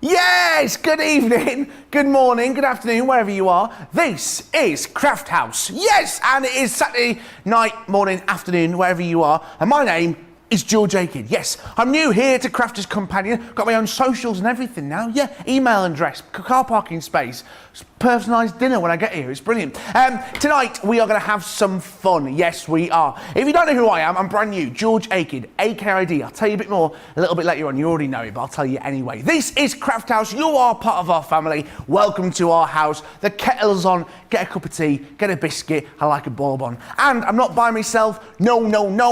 Yes, good evening, good morning, good afternoon, wherever you are. This is Craft House. Yes, and it is Saturday night, morning, afternoon, wherever you are. And my name is George Akid. Yes, I'm new here to Crafter's Companion. Got my own socials and everything now. Yeah, email address, car parking space, personalised dinner when I get here. It's brilliant. Tonight we are going to have some fun. Yes, we are. If you don't know who I am, I'm brand new. George Akid, AKID. I'll tell you a bit more a little bit later on. You already know it, but I'll tell you anyway. This is Craft House. You are part of our family. Welcome to our house. The kettle's on. Get a cup of tea. Get a biscuit. I like a bourbon. And I'm not by myself. No.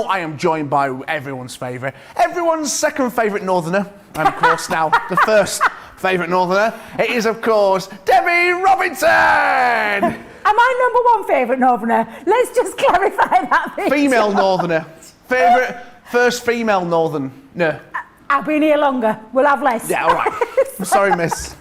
I am joined by everyone's favourite. Everyone's second favourite northerner. And of course now, the first favourite northerner. It is, of course, Debby Robinson! Am I number one favourite northerner? Let's just clarify that. Female northerner. First female northerner. I've been here longer. We'll have less. Yeah, all right. I'm sorry, miss.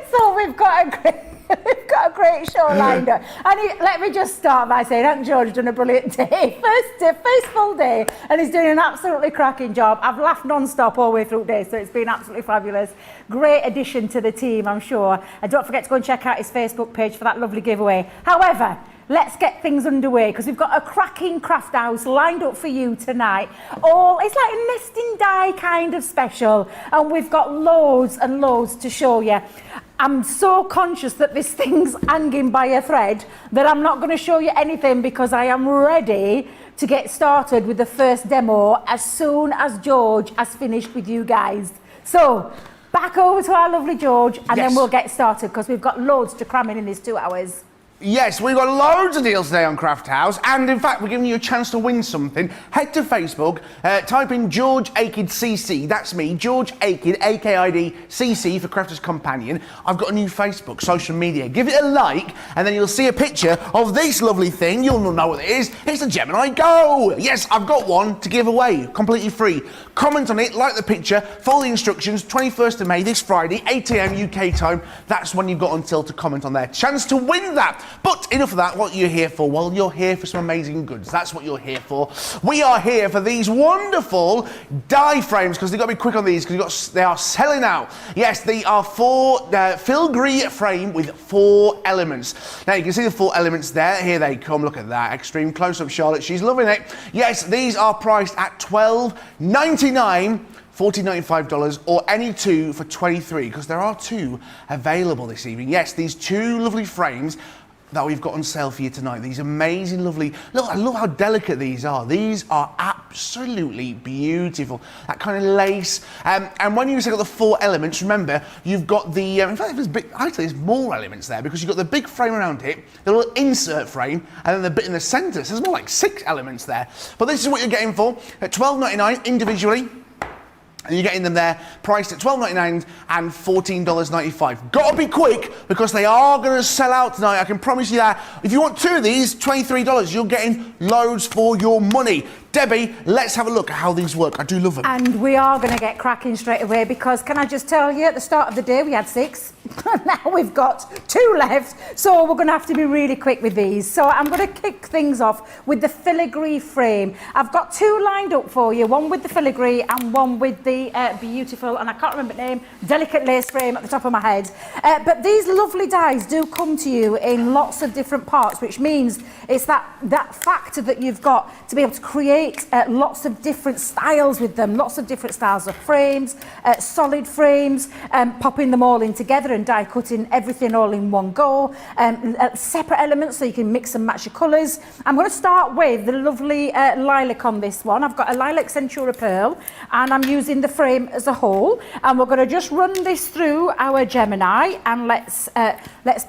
So we've got a great show lined up. And let me just start by saying, Aunt George has done a brilliant day. First full day, and he's doing an absolutely cracking job. I've laughed non-stop all the way through the day, so it's been absolutely fabulous. Great addition to the team, I'm sure. And don't forget to go and check out his Facebook page for that lovely giveaway. However, let's get things underway because we've got a cracking craft house lined up for you tonight. It's like a nesting die kind of special, and we've got loads and loads to show you. I'm so conscious that this thing's hanging by a thread that I'm not going to show you anything because I am ready to get started with the first demo as soon as George has finished with you guys. So back over to our lovely George, and then we'll get started because we've got loads to cram in these 2 hours. Yes, we've got loads of deals today on Craft House, and in fact, we're giving you a chance to win something. Head to Facebook, type in George Akid CC. That's me, George Akid, AKID CC for Crafter's Companion. I've got a new Facebook, social media. Give it a like, and then you'll see a picture of this lovely thing. You'll know what it is. It's a Gemini Go. Yes, I've got one to give away, completely free. Comment on it, like the picture, follow the instructions. 21st of May, this Friday, 8 AM UK time. That's when you've got until to comment on there. Chance to win that. But enough of that, what you're here for? Well, you're here for some amazing goods. That's what you're here for. We are here for these wonderful die frames, because they've got to be quick on these, because they are selling out. Yes, they are filigree frame with 4 elements. Now, you can see the 4 elements there. Here they come. Look at that. Extreme close-up, Charlotte. She's loving it. Yes, these are priced at $12.99. $14.95 or any 2 for $23, because there are 2 available this evening. Yes, these 2 lovely frames that we've got on sale for you tonight. These amazing, lovely, look, I love how delicate these are. These are absolutely beautiful. That kind of lace. And when you say got the 4 elements, remember, you've got the, in fact, there's more elements there, because you've got the big frame around it, the little insert frame, and then the bit in the centre. So there's more like 6 elements there. But this is what you're getting for at $12.99 individually. And you're getting them there, priced at $12.99 and $14.95. Gotta be quick, because they are gonna sell out tonight, I can promise you that. If you want 2 of these, $23, you're getting loads for your money. Debbie, let's have a look at how these work. I do love them. And we are going to get cracking straight away, because can I just tell you, at the start of the day we had 6. Now we've got 2 left, so we're going to have to be really quick with these. So I'm going to kick things off with the filigree frame. I've got 2 lined up for you, one with the filigree and one with the beautiful, and I can't remember the name, delicate lace frame at the top of my head. But these lovely dies do come to you in lots of different parts, which means it's that factor that you've got to be able to create lots of different styles with them, lots of different styles of frames, solid frames, popping them all in together and die cutting everything all in one go, separate elements so you can mix and match your colours. I'm going to start with the lovely lilac on this one. I've got a lilac Centura Pearl, and I'm using the frame as a whole, and we're going to just run this through our Gemini, and let's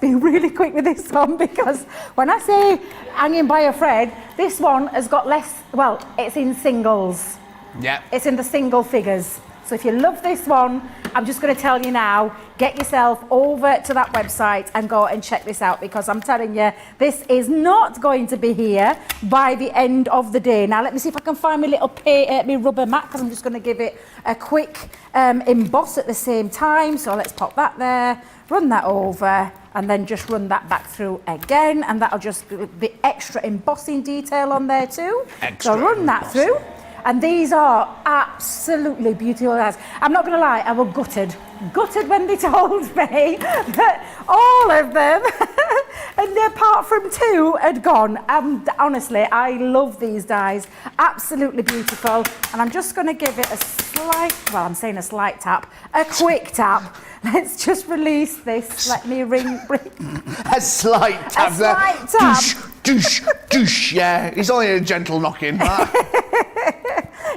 be really quick with this one, because when I say hanging by a thread, this one has got less, well, it's in singles. Yeah. It's in the single figures. So if you love this one, I'm just going to tell you now, get yourself over to that website and go and check this out, because I'm telling you, this is not going to be here by the end of the day. Now, let me see if I can find my little my rubber mat, because I'm just going to give it a quick emboss at the same time. So let's pop that there, run that over, and then just run that back through again, and that'll just be extra embossing detail on there too. So run that through. And these are absolutely beautiful dies. I'm not going to lie, I was gutted when they told me that all of them, and apart from 2, had gone. And honestly, I love these dies, absolutely beautiful. And I'm just going to give it a slight, well, I'm saying a slight tap, a quick tap. Let's just release this. Let me bring a slight tap. A slight tap. Douche, douche, douche. Yeah, it's only a gentle knocking.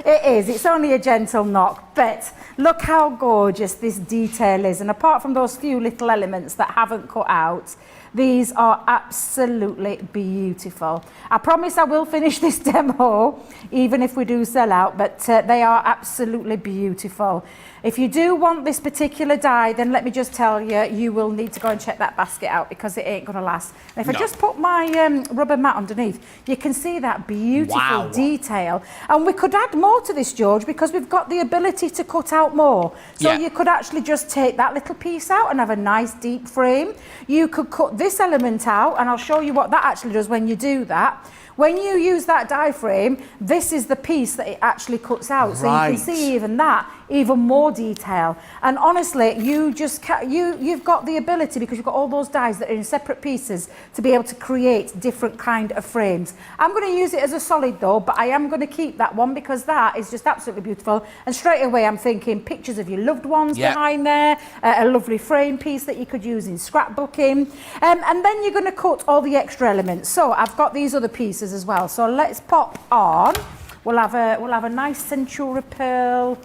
It is. It's only a gentle knock, but look how gorgeous this detail is. And apart from those few little elements that haven't cut out, these are absolutely beautiful. I promise I will finish this demo, even if we do sell out, but they are absolutely beautiful. If you do want this particular die, then let me just tell you, you will need to go and check that basket out because it ain't gonna last. And if I just put my rubber mat underneath, you can see that beautiful detail. And we could add more to this, George, because we've got the ability to cut out more. So you could actually just take that little piece out and have a nice deep frame. You could cut this element out, and I'll show you what that actually does when you do that. When you use that die frame, this is the piece that it actually cuts out. So you can see even that, even more detail. And honestly, you just you've got the ability, because you've got all those dies that are in separate pieces, to be able to create different kind of frames. I'm going to use it as a solid though, but I am going to keep that one because that is just absolutely beautiful. And straight away I'm thinking pictures of your loved ones behind there, a lovely frame piece that you could use in scrapbooking. And then you're going to cut all the extra elements. So I've got these other pieces as well. So let's pop on. We'll have a nice Centura pearl.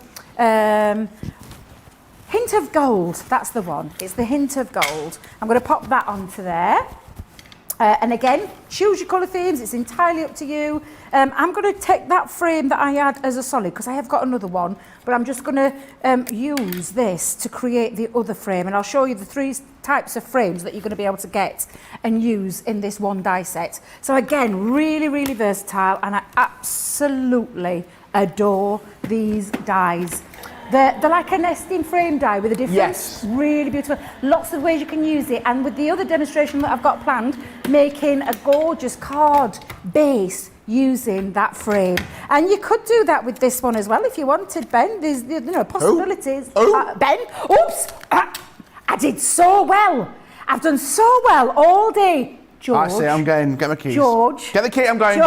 Hint of gold, that's the one. It's the hint of gold. I'm going to pop that onto there. And again, choose your colour themes, it's entirely up to you. I'm going to take that frame that I had as a solid, because I have got another one, but I'm just going to use this to create the other frame, and I'll show you the 3 types of frames that you're going to be able to get and use in this one die set. So again, really, really versatile, and I absolutely adore these dies. They're like a nesting frame die with a difference. Really beautiful. Lots of ways you can use it. And with the other demonstration that I've got planned, making a gorgeous card base using that frame. And you could do that with this one as well if you wanted, Ben. There's possibilities. Ben, oops! I did so well. I've done so well all day. George. I see, I'm going. Get my keys. George. Get the key, I'm going.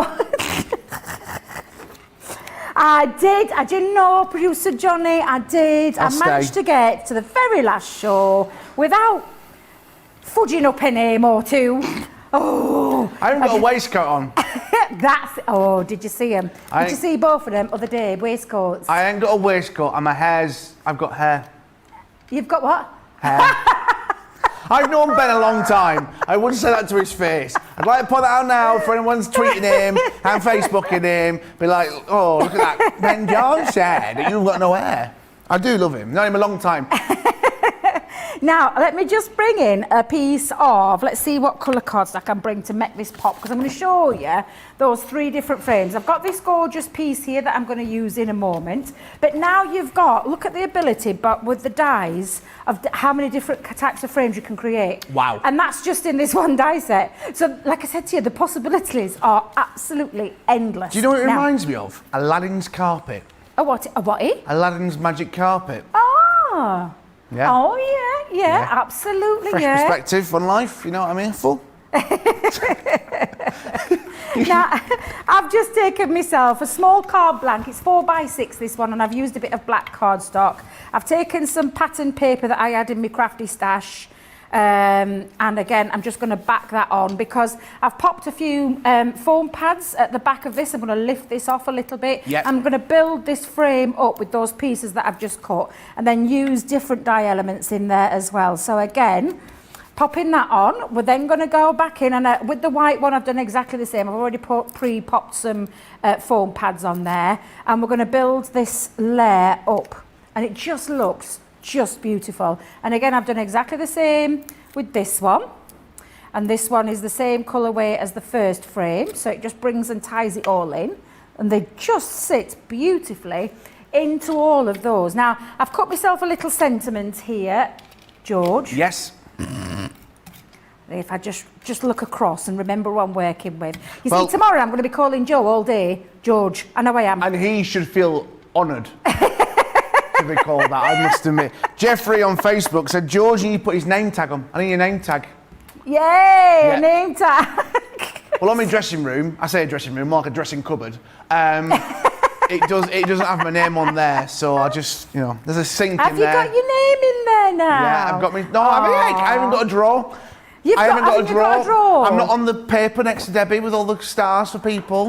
I did know, producer Johnny, I did. I managed to get to the very last show without fudging up a name or 2. Oh. I haven't got a waistcoat on. Did you see him? Did you see both of them other day, waistcoats? I ain't got a waistcoat and I've got hair. You've got what? Hair. I've known Ben a long time. I wouldn't say that to his face. I'd like to put that out now for anyone's tweeting him and Facebooking him. Be like, oh, look at that. Ben John said that you've got no hair. I do love him. Known him a long time. Now, let me just bring in a piece of, let's see what colour cards I can bring to make this pop, because I'm going to show you those 3 different frames. I've got this gorgeous piece here that I'm going to use in a moment, but now you've got, look at the ability, but with the dies, of how many different types of frames you can create. Wow. And that's just in this one die set. So, like I said to you, the possibilities are absolutely endless. Do you know what it reminds me of? Aladdin's carpet. A what? A what? Aladdin's magic carpet. Ah. Yeah. Oh, yeah, absolutely, Fresh perspective on life, you know what I mean? Full. Now, I've just taken myself a small card blank. It's 4x6, this one, and I've used a bit of black cardstock. I've taken some pattern paper that I had in my crafty stash. And again, I'm just going to back that on because I've popped a few foam pads at the back of this. I'm going to lift this off a little bit. Yep. I'm going to build this frame up with those pieces that I've just cut and then use different die elements in there as well. So again, popping that on, we're then going to go back in and with the white one I've done exactly the same. I've already pre-popped some foam pads on there and we're going to build this layer up and it just looks just beautiful. And again, I've done exactly the same with this one. And this one is the same colourway as the first frame. So it just brings and ties it all in. And they just sit beautifully into all of those. Now, I've cut myself a little sentiment here, George. Yes. If I just look across and remember who I'm working with. You Well- see, tomorrow I'm going to be calling Joe all day. George, I know I am. And he should feel honoured to be called that, I must admit. Jeffrey on Facebook said, George, you need to put his name tag on. I need your name tag. Yay, a name tag. Well, on my dressing room, I say a dressing room, more like a dressing cupboard. It doesn't have my name on there, so I just, there's a sink Have in you there. got your name in there now? Yeah, I've got me. No, I haven't got a drawer. I haven't got a drawer. I'm not on the paper next to Debbie with all the stars for people.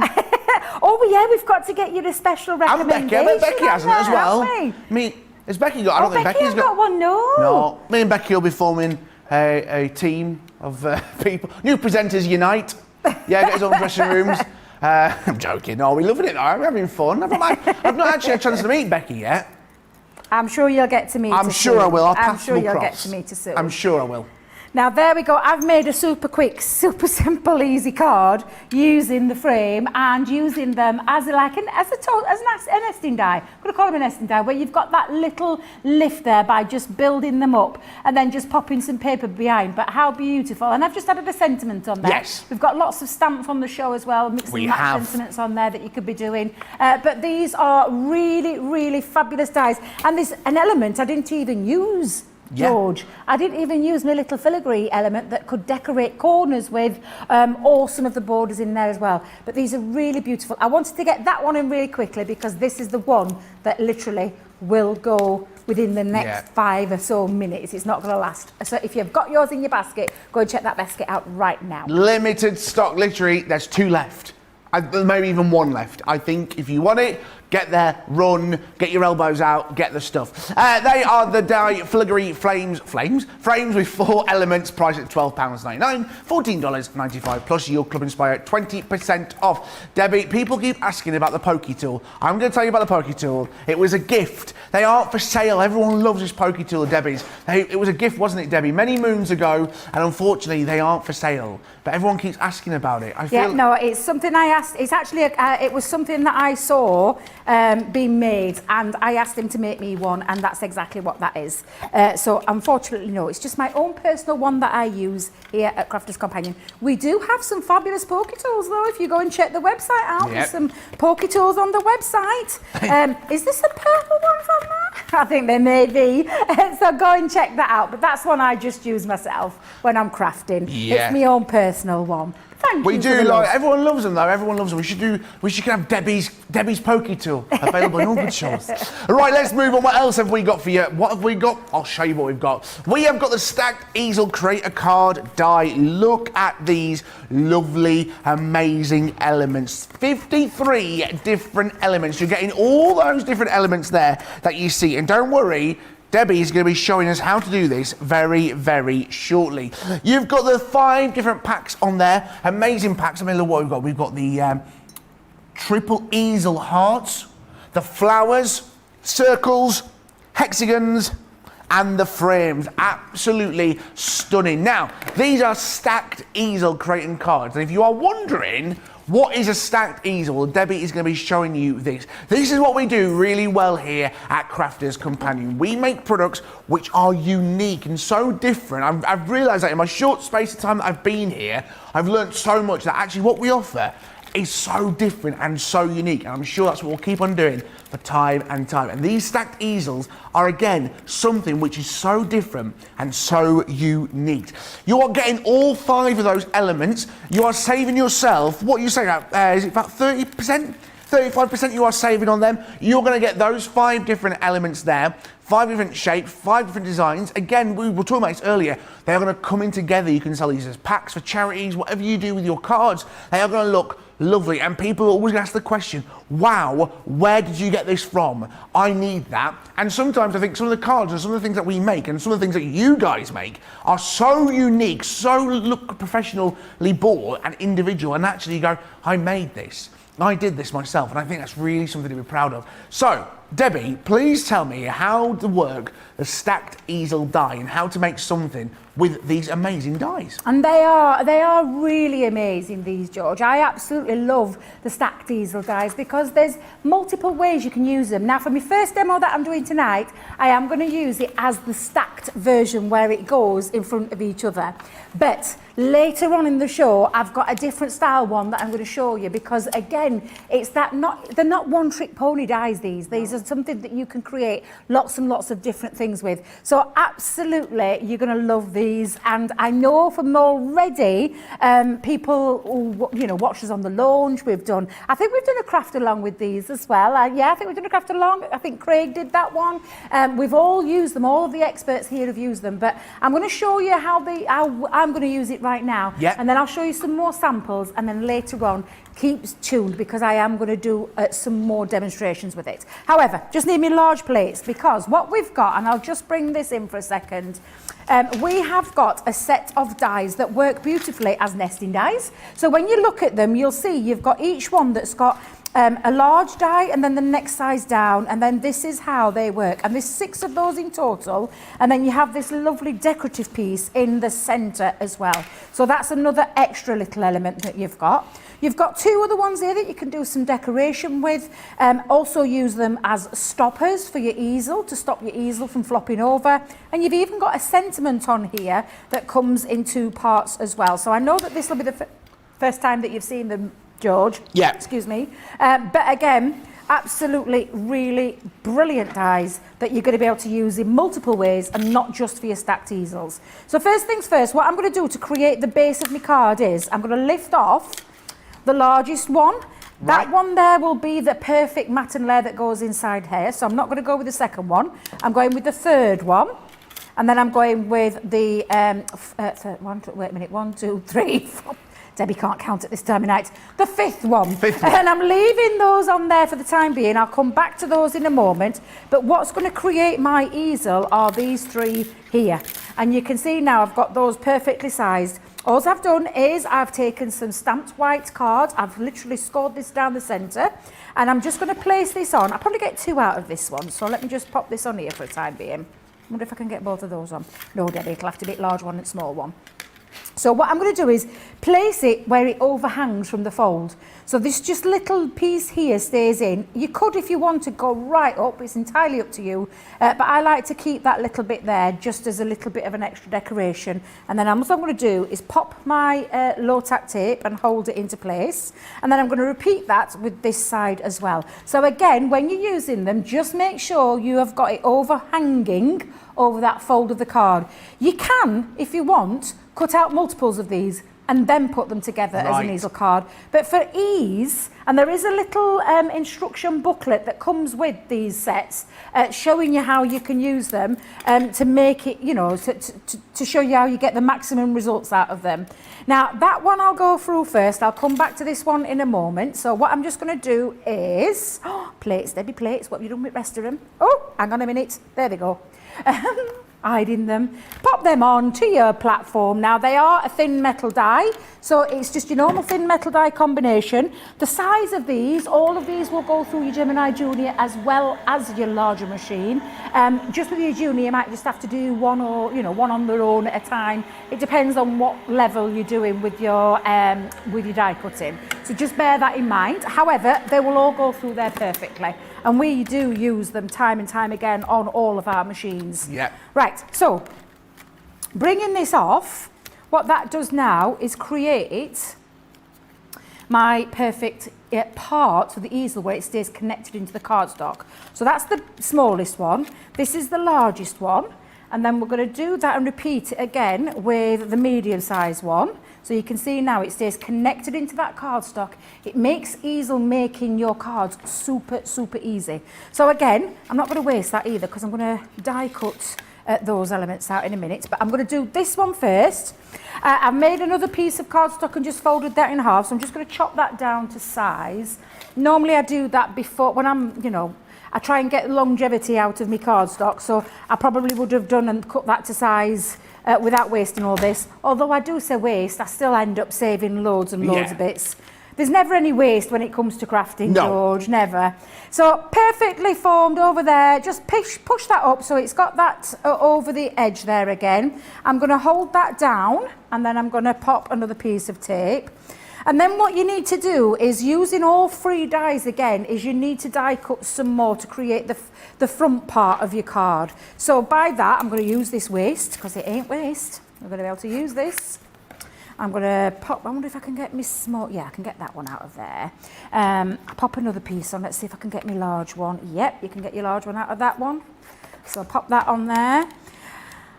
Oh yeah, we've got to get you a special And recommendation. Becky. I bet Becky hasn't as well. haven't we? Has Becky got? I don't think Becky Becky's has got one. No. No, me and Becky will be forming a team of people. New presenters unite. Yeah, get his own dressing rooms. I'm joking. No, we're loving it though. We're having fun. I've not actually had a chance to meet Becky yet. I'm sure you'll get to meet her I'm sure soon. I will. I'll I'm pass sure them you'll across. get to meet her soon. I'm sure I will. Now there we go. I've made a super quick, super simple, easy card using the frame and using them as an nesting die. I'm going to call them a nesting die, where you've got that little lift there by just building them up and then just popping some paper behind. But how beautiful! And I've just added a sentiment on there. Yes. We've got lots of stamps on the show as well, mix and match sentiments on there that you could be doing. But these are really, really fabulous dies, and there's an element I didn't even use. George, I didn't even use my little filigree element that could decorate corners with some of the borders in there as well. But these are really beautiful. I wanted to get that one in really quickly because this is the one that literally will go within the next 5 or so minutes. It's not going to last. So if you've got yours in your basket, go and check that basket out right now. Limited stock, literally, there's 2 left. Maybe even 1 left. I think if you want it, get there, run, get your elbows out, get the stuff. They are the die Filigree frames with 4 elements, priced at £12.99, $14.95 plus your Club Inspire 20% off. Debbie, people keep asking about the pokey tool. I'm going to tell you about the pokey tool. It was a gift. They aren't for sale. Everyone loves this pokey tool, Debbie's. It was a gift, wasn't it, Debbie? Many moons ago, and unfortunately, they aren't for sale. But everyone keeps asking about it. It's something I asked. It's actually it was something that I saw being made, and I asked him to make me one, and that's exactly what that is. So unfortunately, no, it's just my own personal one that I use here at Crafter's Companion. We do have some fabulous pokey tools though. If you go and check the website out, there's some pokey tools on the website. Is this a purple one from there? I think there may be. So go and check that out. But that's one I just use myself when I'm crafting. It's my own personal one. We do like everyone loves them though. Everyone loves them. We should have Debbie's pokey tool available in all good shows. Right, let's move on. What else have we got for you? What have we got? I'll show you what we've got. We have got the stacked easel creator card die. Look at these lovely, amazing elements. 53 different elements. You're getting all those different elements there that you see. And don't worry, Debbie is going to be showing us how to do this very, very shortly. You've got the 5 different packs on there. Amazing packs. I mean, look what we've got. We've got the triple easel hearts, the flowers, circles, hexagons, and the frames. Absolutely stunning. Now, these are stacked easel creating cards. And if you are wondering, what is a stacked easel? Debbie is going to be showing you this. This is what we do really well here at Crafter's Companion. We make products which are unique and so different. I've realised that in my short space of time that I've been here, I've learned so much that actually what we offer is so different and so unique, and I'm sure that's what we'll keep on doing for time and time. And these stacked easels are again something which is so different and so unique. You are getting all 5 of those elements. You are saving yourself, what you say, is it about 30%? 35% you are saving on them. You're going to get those 5 different elements there, 5 different shapes, 5 different designs. Again, we were talking about this earlier. They are going to come in together. You can sell these as packs for charities, whatever you do with your cards. They are going to look lovely, and people are always ask the question, wow, where did you get this from? I need that. And sometimes I think some of the cards and some of the things that we make and some of the things that you guys make are so unique, so look professionally bought and individual, and actually you go, I made this. I did this myself, and I think that's really something to be proud of. So, Debbie, please tell me how to work a stacked easel die and how to make something with these amazing dies. And they are really amazing, these, George. I absolutely love the stacked easel dies because there's multiple ways you can use them. Now, for my first demo that I'm doing tonight, I am going to use it as the stacked version where it goes in front of each other. But later on in the show, I've got a different style one that I'm going to show you because, again, they're not one-trick pony dies, these. These are something that you can create lots and lots of different things with. So absolutely, you're going to love these. And I know from already, people who, watch us on the launch, I think we've done a craft along with these as well. I think we've done a craft along. I think Craig did that one. We've all used them. All of the experts here have used them. But I'm going to show you how I'm going to use it right now. Yep. And then I'll show you some more samples. And then later on, keep tuned because I am going to do some more demonstrations with it. However, just need me large plates because what we've got, and I'll just bring this in for a second, we have got a set of dies that work beautifully as nesting dies. So when you look at them, you'll see you've got each one that's got a large die and then the next size down, and then this is how they work. And there's 6 of those in total, and then you have this lovely decorative piece in the centre as well. So that's another extra little element that you've got. You've got 2 other ones here that you can do some decoration with. Also use them as stoppers for your easel, to stop your easel from flopping over. And you've even got a sentiment on here that comes in 2 parts as well. So I know that this will be the first time that you've seen them, George. Yeah. Excuse me. But again, absolutely really brilliant dies that you're going to be able to use in multiple ways and not just for your stacked easels. So first things first, what I'm going to do to create the base of my card is I'm going to lift off the largest one. Right. That one there will be the perfect matten layer that goes inside here. So I'm not going to go with the second one. I'm going with the third one. And then I'm going with the third one. Wait a minute. 1, 2, 3, 4. Debbie can't count at this time of night. The fifth one. And I'm leaving those on there for the time being. I'll come back to those in a moment. But what's going to create my easel are these 3 here. And you can see now I've got those perfectly sized. All I've done is I've taken some stamped white card. I've literally scored this down the centre. And I'm just going to place this on. I'll probably get 2 out of this one. So let me just pop this on here for the time being. I wonder if I can get both of those on. No, Debbie, it'll have to be a large one and small one. So what I'm going to do is place it where it overhangs from the fold. So this just little piece here stays in. You could, if you want to, go right up. It's entirely up to you. But I like to keep that little bit there just as a little bit of an extra decoration. And then what I'm going to do is pop my low-tack tape and hold it into place. And then I'm going to repeat that with this side as well. So again, when you're using them, just make sure you have got it overhanging over that fold of the card. You can, if you want, cut out multiples of these and then put them together as an easel card. But for ease, and there is a little instruction booklet that comes with these sets showing you how you can use them to make it, to show you how you get the maximum results out of them. Now, that one I'll go through first. I'll come back to this one in a moment. So what I'm just going to do is, plates, Debbie, plates. What have you done with the rest of them? Oh, hang on a minute. There they go. Hiding them. Pop them on to your platform. Now they are a thin metal die, so it's just your normal thin metal die combination. The size of these, all of these will go through your Gemini Junior as well as your larger machine. Just with your Junior, you might just have to do one one on their own at a time. It depends on what level you're doing with your die cutting. So just bear that in mind. However, they will all go through there perfectly. And we do use them time and time again on all of our machines. Yeah. Right, so bringing this off, what that does now is create my perfect part for the easel where it stays connected into the cardstock. So that's the smallest one. This is the largest one. And then we're going to do that and repeat it again with the medium-sized one. So you can see now it stays connected into that cardstock. It makes easel making your cards super, super easy. So again, I'm not going to waste that either because I'm going to die cut those elements out in a minute. But I'm going to do this one first. I've made another piece of cardstock and just folded that in half. So I'm just going to chop that down to size. Normally I do that before, when I'm, I try and get longevity out of my cardstock. So I probably would have done and cut that to size without wasting all this. Although I do say waste, I still end up saving loads and loads of bits. There's never any waste when it comes to crafting, No. George, never. So perfectly formed over there. Just push that up so it's got that over the edge there again. I'm going to hold that down and then I'm going to pop another piece of tape. And then what you need to do is, using all 3 dies again, is you need to die cut some more to create the front part of your card. So by that, I'm going to use this waste, because it ain't waste. I'm going to be able to use this. I'm going to pop, I wonder if I can get my small, yeah, I can get that one out of there. I'll pop another piece on, let's see if I can get my large one. Yep, you can get your large one out of that one. So I'll pop that on there.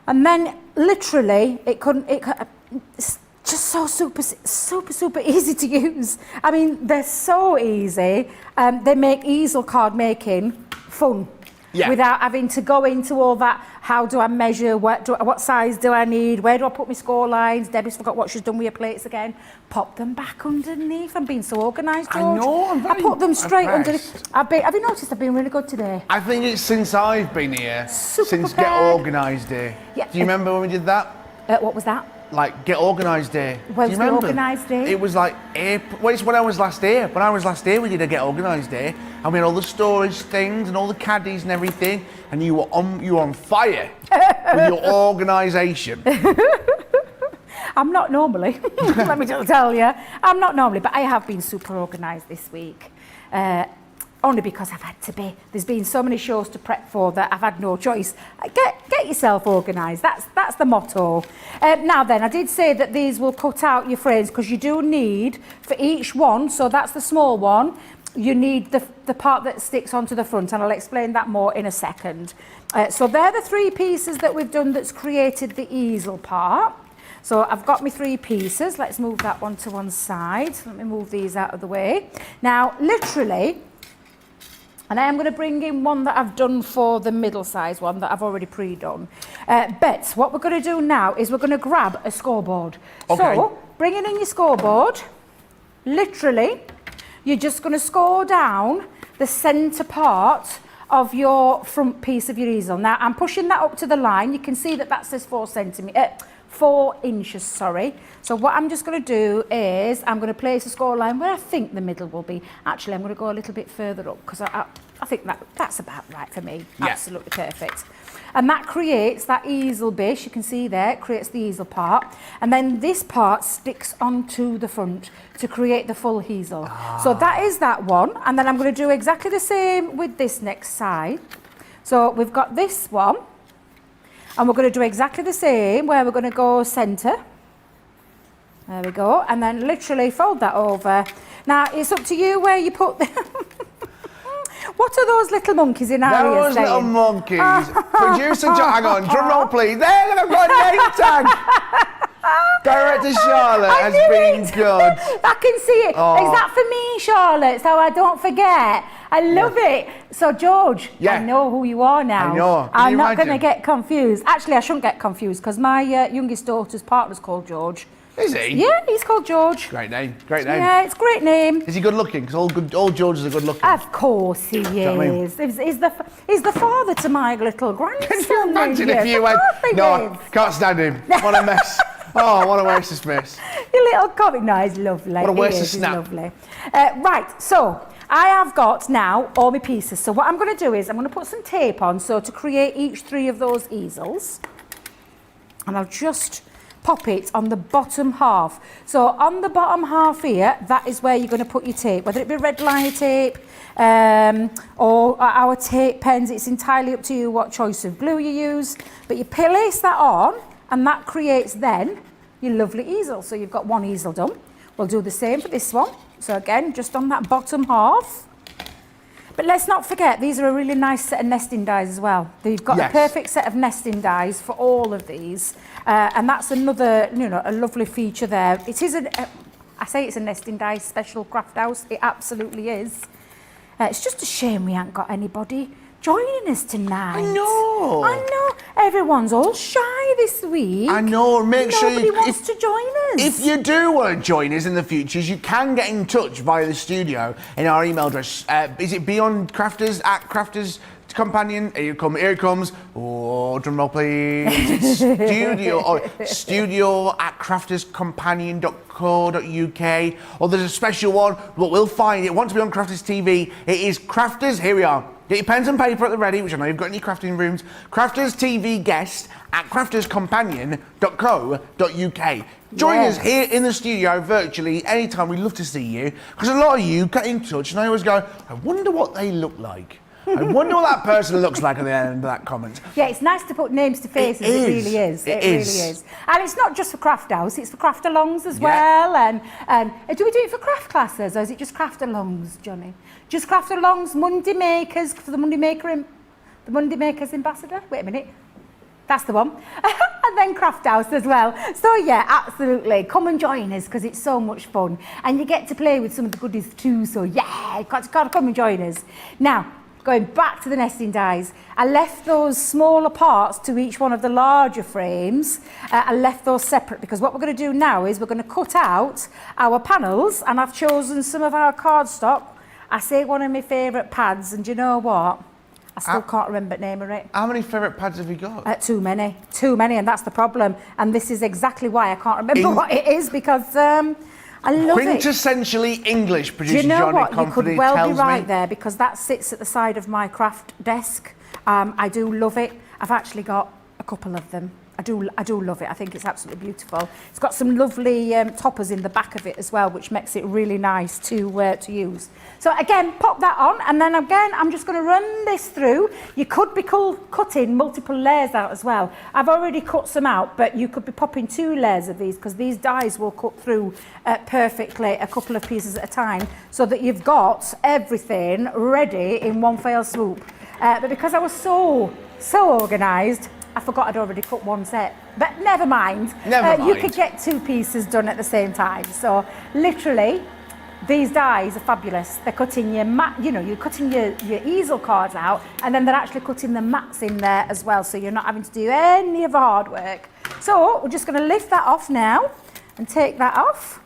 And then, literally, it's just so super easy to use. I mean, they're so easy. They make easel card making fun. Yeah. Without having to go into all that, how do I measure, what size do I need, where do I put my score lines? Debbie's forgot what she's done with her plates again. Pop them back underneath. I'm being so organised, George. I know, I'm very I put them straight impressed. underneath. Have you noticed I've been really good today? I think it's since I've been here, Super since prepared. Get Organised Day. Yeah. Do you remember when we did that? What was that? Like Get Organised Day. When's Do you the remember? organised day? It was like April. Well, it's when I was last here. When I was last here, we did a Get Organised Day, and we had all the storage things and all the caddies and everything. And you were on fire with your organisation. I'm not normally, let me just tell you. I'm not normally, but I have been super organised this week. Only because I've had to be. There's been so many shows to prep for that I've had no choice. Get yourself organised. That's the motto. Now then, I did say that these will cut out your frames, because you do need, for each one, so that's the small one, you need the part that sticks onto the front, and I'll explain that more in a second. So they're the 3 pieces that we've done that's created the easel part. So I've got my 3 pieces. Let's move that one to one side. Let me move these out of the way. Now, literally, and I am going to bring in one that I've done for the middle size one that I've already pre-done. But what we're going to do now is we're going to grab a scoreboard. Okay. So, bringing in your scoreboard, literally, you're just going to score down the centre part of your front piece of your easel. Now, I'm pushing that up to the line. You can see that says 4 inches, sorry. So what I'm just going to do is I'm going to place a score line where I think the middle will be. Actually, I'm going to go a little bit further up, because I think that's about right for me. Yeah. Absolutely perfect. And that creates that easel base. You can see there, it creates the easel part. And then this part sticks onto the front to create the full easel. So that is that one. And then I'm going to do exactly the same with this next side. So we've got this one. And we're going to do exactly the same, where we're going to go centre. There we go. And then literally fold that over. Now, it's up to you where you put the... What are those little monkeys in our ears Those saying? little monkeys. Producer John, hang on, drum roll please. There, look, I've got a name tag. Director Charlotte has been good. I can see it. Oh. Is that for me, Charlotte? So I don't forget. I love it. So, George, Yeah. I know who you are now. I know. Can I'm you not going to imagine? get confused. Actually, I shouldn't get confused, because my youngest daughter's partner's called George. Is he? Yeah, he's called George. Great name, great name. Yeah, it's a great name. Is he good looking? Because all Georges are good looking. Of course he you know what I mean? is. He's the father to my little grandson. Can you imagine yes, if you of went, course he no, is. can't stand him. What a mess. Oh, what a waste of space. Your little comic. No, he's lovely. What a waste He of is, he's snap. lovely. Right, so I have got now all my pieces. So what I'm going to do is I'm going to put some tape on, so to create each 3 of those easels. And I'll just pop it on the bottom half. So on the bottom half here, that is where you're going to put your tape, whether it be red liner tape or our tape pens. It's entirely up to you what choice of glue you use. But you place that on, and that creates then your lovely easel. So you've got one easel done. We'll do the same for this one. So again, just on that bottom half. But let's not forget, these are a really nice set of nesting dies as well. You've got Yes. the perfect set of nesting dies for all of these. And that's another, a lovely feature there. It is I say it's a nesting die special craft house. It absolutely is. It's just a shame we haven't got anybody joining us tonight. I know. Everyone's all shy this week. I know. Make sure Nobody wants to join us. If you do want to join us in the future, you can get in touch via the studio in our email address. Is it beyondcrafters@crafters companion? Here it comes. Oh, drum roll, please. It's studio@crafterscompanion.co.uk. Or there's a special one. Look, we'll find it. Want to be on Crafters TV? It is Crafters. Here we are. Get your pens and paper at the ready, which I know you've got in your crafting rooms. Crafters TV guest at crafterscompanion.co.uk. Join us here in the studio virtually anytime. We'd love to see you. Because a lot of you get in touch and I always go, I wonder what they look like. I wonder what that person looks like at the end of that comment. Yeah, it's nice to put names to faces. It really is. It really is. And it's not just for Craft House, it's for Craft Alongs as well. And do we do it for craft classes or is it just Craft Alongs, Johnny? Just Craft Alongs, Monday Makers, for the Monday Makers Ambassador? Wait a minute. That's the one. And then Craft House as well. So yeah, absolutely. Come and join us because it's so much fun. And you get to play with some of the goodies too. So yeah, you've got to come and join us. Now, going back to the nesting dies, I left those smaller parts to each one of the larger frames. I left those separate because what we're going to do now is we're going to cut out our panels, and I've chosen some of our cardstock. I say one of my favourite pads, and do you know what? I still can't remember the name of it. How many favourite pads have you got? Too many, and that's the problem. And this is exactly why I can't remember what it is because I love it. Quintessentially English, producer Do you know Johnny what? You confidently could well tells be right me. there because that sits at the side of my craft desk. I do love it. I've actually got a couple of them. I do love it. I think it's absolutely beautiful. It's got some lovely toppers in the back of it as well, which makes it really nice to use. So again, pop that on, and then again, I'm just going to run this through. You could be cutting multiple layers out as well. I've already cut some out, but you could be popping 2 layers of these because these dies will cut through perfectly a couple of pieces at a time, so that you've got everything ready in one fell swoop. But because I was so organised, I forgot I'd already cut one set, but never mind. You could get 2 pieces done at the same time. So literally, these dies are fabulous. They're cutting your mat, you're cutting your easel cards out, and then they're actually cutting the mats in there as well. So you're not having to do any of the hard work. So we're just going to lift that off now and take that off.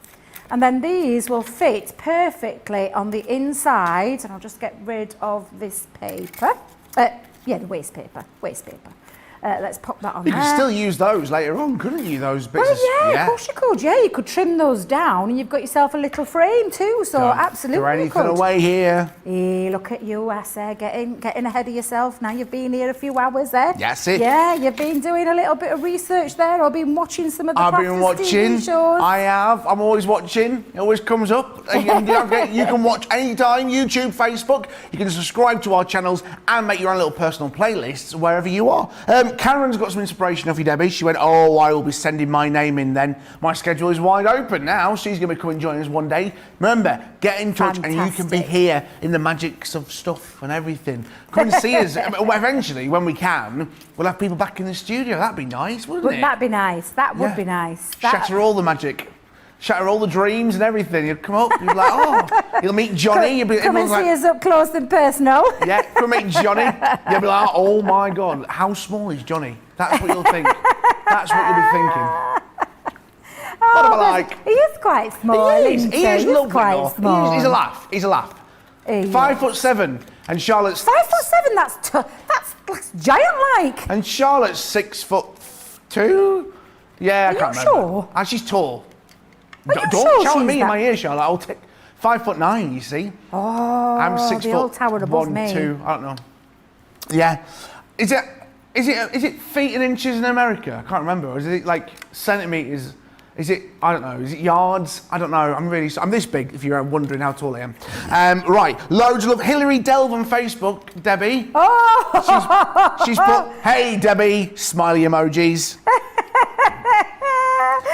And then these will fit perfectly on the inside. And I'll just get rid of this paper. The waste paper. Let's pop that on there. You could still use those later on, couldn't you? Those bits. Well, yeah, of course you could. Yeah, you could trim those down, and you've got yourself a little frame too. So absolutely, throw anything away here. Hey, look at you, I say, getting ahead of yourself. Now you've been here a few hours there. That's it. Yeah, you've been doing a little bit of research there, or been watching some of the I've been watching. TV shows. I have. I'm always watching. It always comes up. You can watch anytime. YouTube, Facebook. You can subscribe to our channels and make your own little personal playlists wherever you are. Karen's got some inspiration off you, Debbie. She went, oh, I will be sending my name in then. My schedule is wide open now. She's going to come and join us one day. Remember, get in touch. Fantastic. And you can be here in the magics of stuff and everything. Come and see us. Eventually, when we can, we'll have people back in the studio. That'd be nice, wouldn't it? Wouldn't that be nice? That would be nice. Shatter all the magic. Shatter all the dreams and everything. You'd come up, you'd be like, oh, you'll meet Johnny. Come and see us up close and personal. Yeah, come meet Johnny. You'll be like, oh my God, how small is Johnny? That's what you'll think. That's what you'll be thinking. What am I like? He is quite small. He is lovely, quite small. He's a laugh. He's a laugh. 5'7", and Charlotte's 5'7". That's giant-like. And Charlotte's 6'2". Yeah, I can't remember. Sure? And she's tall. Don't shout at me in my ear, Charlotte. I'll take 5'9", you see. Oh, I'm 6 the foot old tower above 1, me. 2, I don't know. Yeah. Is it feet and inches in America? I can't remember. Or is it like centimetres? Is it, I don't know, is it yards? I don't know. I'm this big, if you're wondering how tall I am. Right, loads of love. Hillary Delve on Facebook, Debbie. Oh! She's put, hey, Debbie, smiley emojis.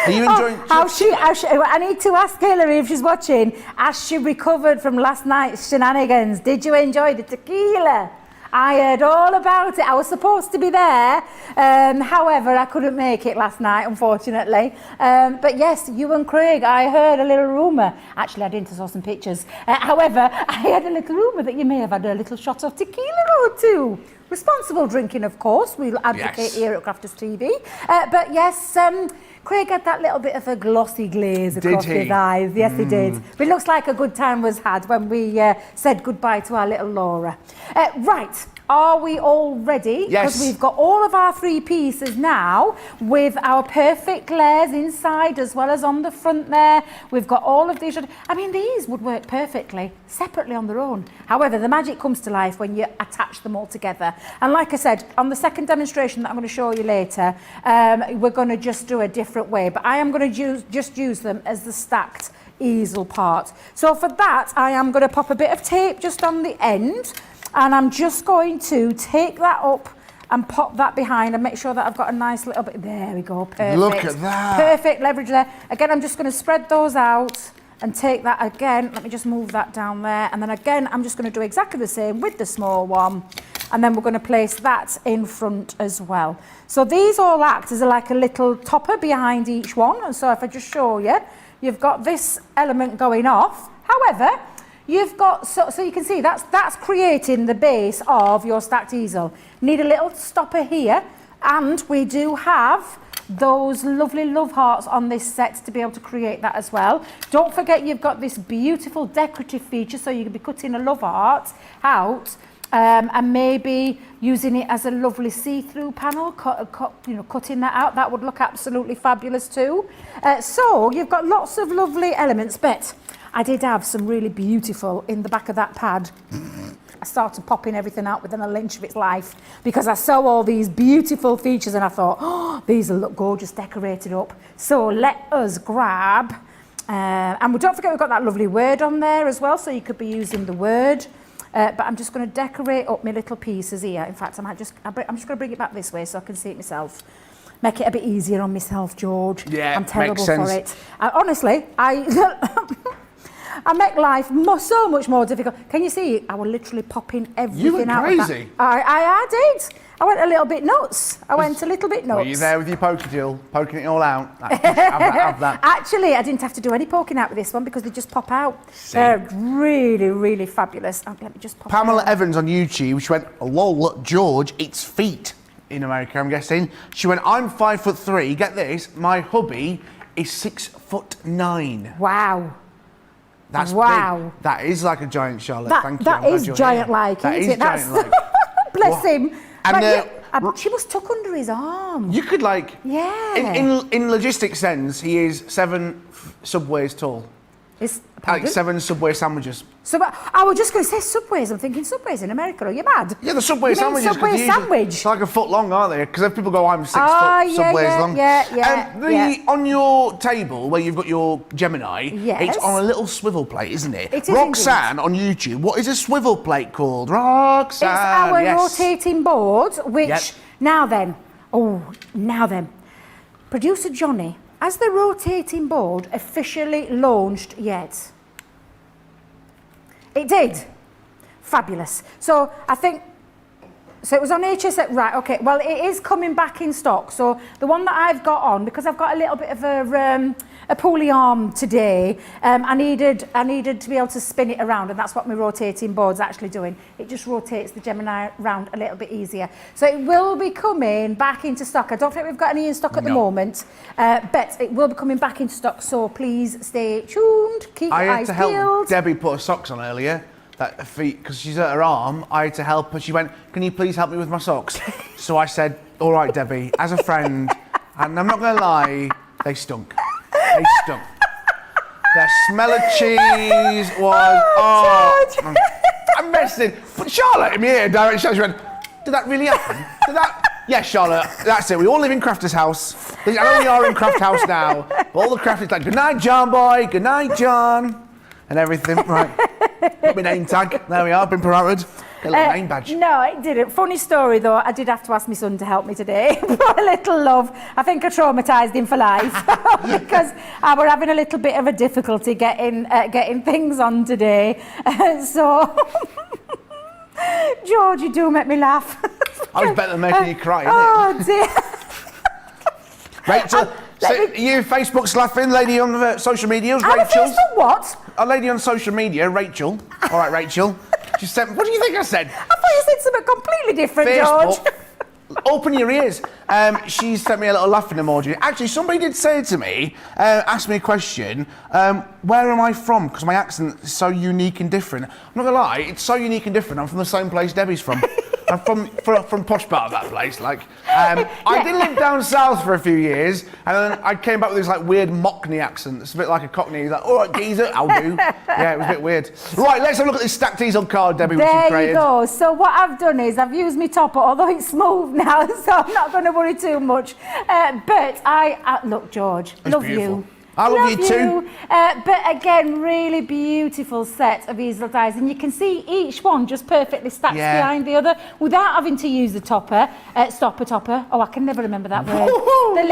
Are you enjoying? I need to ask Hillary if she's watching. Has she recovered from last night's shenanigans? Did you enjoy the tequila? I heard all about it. I was supposed to be there. However, I couldn't make it last night, unfortunately. But yes, you and Craig, I heard a little rumour. Actually, I didn't. I saw some pictures. However, I had a little rumour that you may have had a little shot of tequila or two. Responsible drinking, of course. We'll advocate here at Crafters TV. But yes, Craig had that little bit of a glossy glaze across his eyes. Yes, he did. But it looks like a good time was had when we said goodbye to our little Laura. Right, are we all ready? Yes. Because we've got all of our 3 pieces now with our perfect layers inside as well as on the front there. We've got all of these. I mean, these would work perfectly separately on their own. However, the magic comes to life when you attach them all together. And like I said, on the second demonstration that I'm going to show you later, we're going to just do a different way. But I am going to just use them as the stacked easel part. So for that, I am going to pop a bit of tape just on the end. And I'm just going to take that up and pop that behind and make sure that I've got a nice little bit. There we go, perfect. Look at that. Perfect leverage there. Again, I'm just going to spread those out and take that again. Let me just move that down there. And then again, I'm just going to do exactly the same with the small one. And then we're going to place that in front as well. So these all act as like a little topper behind each one. And so if I just show you, you've got this element going off. However, you've got, so you can see that's creating the base of your stacked easel. Need a little stopper here, and we do have those lovely love hearts on this set to be able to create that as well. Don't forget you've got this beautiful decorative feature, so you can be cutting a love heart out and maybe using it as a lovely see-through panel, cutting that out. That would look absolutely fabulous too. So you've got lots of lovely elements, but I did have some really beautiful in the back of that pad. I started popping everything out within a lynch of its life because I saw all these beautiful features and I thought, oh, these will look gorgeous decorated up. So let us grab, and don't forget we've got that lovely word on there as well, so you could be using the word. But I'm just going to decorate up my little pieces here. In fact, I'm just going to bring it back this way so I can see it myself. Make it a bit easier on myself, George. Yeah, I'm terrible makes sense. for it. Honestly, I make life so much more difficult. Can you see? I was literally popping everything out. You went crazy. I did. I went a little bit nuts. Were you there with your poker drill, poking it all out? Have that. Actually, I didn't have to do any poking out with this one because they just pop out. They're really, really fabulous. Let me just pop Pamela Evans on YouTube, she went, lol, George, it's feet. In America, I'm guessing. She went, I'm 5'3". Get this, my hubby is 6'9". Wow. That's wow. Big. That is like a giant, Charlotte. Thank you. That is giant-like, isn't it? Giant-like. Bless him. And she was tucked under his arm. You could Yeah. In logistics sense, he is 7 subways tall. Like 7 Subway sandwiches. So I was just going to say Subways. I'm thinking Subways in America. Are you mad? Yeah, the Subway sandwiches. Subway sandwich. It's like a foot long, aren't they? Because people go, I'm 6 foot Subways long. Yeah. On your table where you've got your Gemini, yes. it's on a little swivel plate, isn't it? It is Roxanne on YouTube, what is a swivel plate called? Roxanne, it's our rotating board, which now then, producer Johnny, has the rotating board officially launched yet? It did. Fabulous. So I think, so it was on HSF, right, okay, well it is coming back in stock. So the one that I've got on, because I've got a little bit of a pulley arm today, I needed to be able to spin it around, and that's what my rotating board's actually doing. It just rotates the Gemini around a little bit easier. So it will be coming back into stock. I don't think we've got any in stock at the moment, but it will be coming back into stock, so please stay tuned, keep your eyes peeled. I had to help Debbie put her socks on earlier, that feet, because she's at her arm. I had to help her. She went, can you please help me with my socks? So I said, all right, Debbie, as a friend, and I'm not going to lie, they stunk. They stunk. The smell of cheese was, I'm messing. But Charlotte in my ear, direct Charlotte, she went, did that really happen? Yes, Charlotte, that's it. We all live in Crafter's house. I know we are in Craft House now, but all the crafters like, good night, John boy, good night, John, and everything. Right, got my name tag. There we are, been promoted. A little name badge. No, it didn't. Funny story though, I did have to ask my son to help me today for a little love. I think I traumatised him for life because I were having a little bit of a difficulty getting things on today. So George, you do make me laugh. I was better than making you cry, isn't Oh dear. it? Rachel, you Facebook's laughing, lady on social media, I'm a Rachel. Facebook what? A lady on social media, Rachel. All right, Rachel. She said, what do you think I said? I thought you said something completely different, Facebook. George. Open your ears. She sent me a little laughing emoji. Actually, somebody did say to me, asked me a question, where am I from? Because my accent is so unique and different. I'm not gonna lie, it's so unique and different. I'm from the same place Debbie's from. I'm from posh part of that place. Like, I did live down south for a few years, and then I came back with this like weird Mockney accent. It's a bit like a Cockney. He's like, all right, geezer, I'll do. Yeah, it was a bit weird. Right, let's have a look at this stacked easel card, Debbie, which you created. There you go. So what I've done is I've used my topper, although it's smooth now, so I'm not going to worry too much. But I look, George, It's love beautiful. you. I love you too. But again, really beautiful set of easel dies, and you can see each one just perfectly stacked behind the other without having to use the topper, stopper topper. Oh, I can never remember that word. the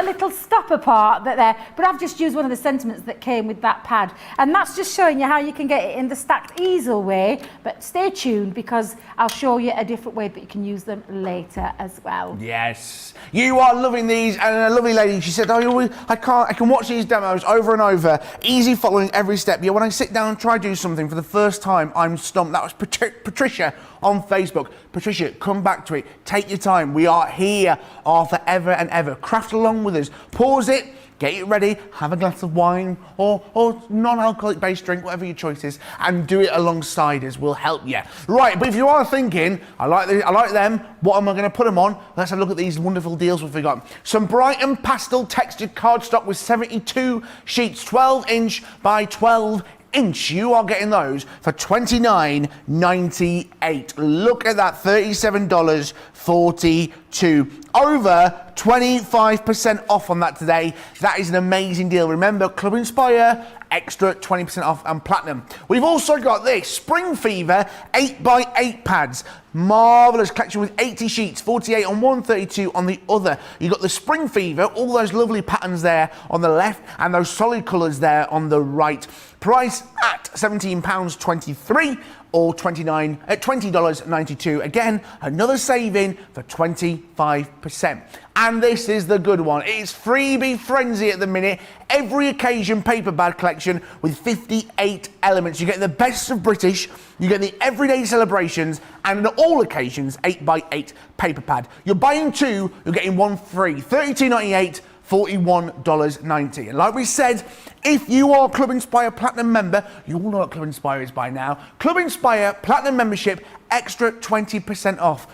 little stopper part there. But I've just used one of the sentiments that came with that pad, and that's just showing you how you can get it in the stacked easel way. But stay tuned because I'll show you a different way that you can use them later as well. Yes, you are loving these, and a lovely lady. She said, "Oh, I can watch these demos over and over, easy following every step. Yeah, when I sit down and try to do something for the first time, I'm stumped." That was Patricia on Facebook. Patricia, come back to it. Take your time. We are here forever and ever. Craft along with us. Pause it. Get it ready, have a glass of wine or non-alcoholic based drink, whatever your choice is, and do it alongside us. We'll help you. Right, but if you are thinking, I like them, what am I going to put them on? Let's have a look at these wonderful deals we've got. Some bright and pastel textured cardstock with 72 sheets, 12-inch by 12-inch. You are getting those for $29.98. Look at that, $37.42. Over 25% off on that today. That is an amazing deal. Remember, Club Inspire, extra 20% off and platinum. We've also got this Spring Fever 8x8 pads. Marvellous collection with 80 sheets, 48 on one, 32 on the other. You've got the Spring Fever, all those lovely patterns there on the left and those solid colours there on the right. Price at £17.23 or $20.92. Again, another saving for 25%. And this is the good one. It's freebie frenzy at the minute. Every occasion paper bag collection with 58 elements. You get the best of British, you get the everyday celebrations, and on all occasions, 8x8 paper pad. You're buying two, you're getting one free. $32.98. $41.90. And like we said, if you are Club Inspire Platinum member, you all know what Club Inspire is by now. Club Inspire Platinum membership, extra 20% off.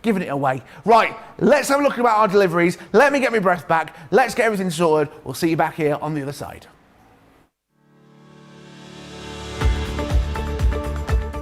Giving it away. Right, let's have a look at our deliveries. Let me get my breath back. Let's get everything sorted. We'll see you back here on the other side.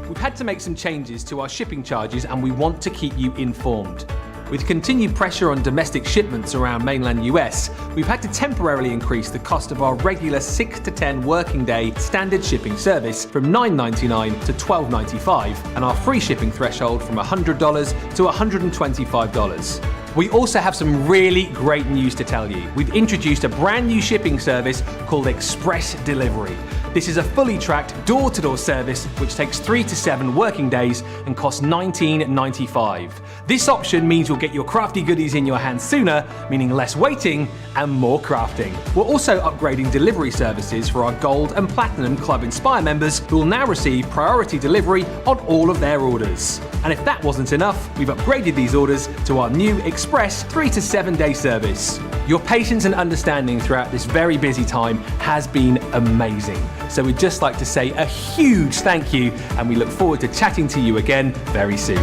We've had to make some changes to our shipping charges and we want to keep you informed. With continued pressure on domestic shipments around mainland US, we've had to temporarily increase the cost of our regular 6 to 10 working day standard shipping service from $9.99 to $12.95 and our free shipping threshold from $100 to $125. We also have some really great news to tell you. We've introduced a brand new shipping service called Express Delivery. This is a fully tracked door-to-door service which takes 3 to 7 working days and costs $19.95. This option means you'll get your crafty goodies in your hands sooner, meaning less waiting and more crafting. We're also upgrading delivery services for our Gold and Platinum Club Inspire members who will now receive priority delivery on all of their orders. And if that wasn't enough, we've upgraded these orders to our new Express 3 to 7 day service. Your patience and understanding throughout this very busy time has been amazing. So we'd just like to say a huge thank you and we look forward to chatting to you again very soon.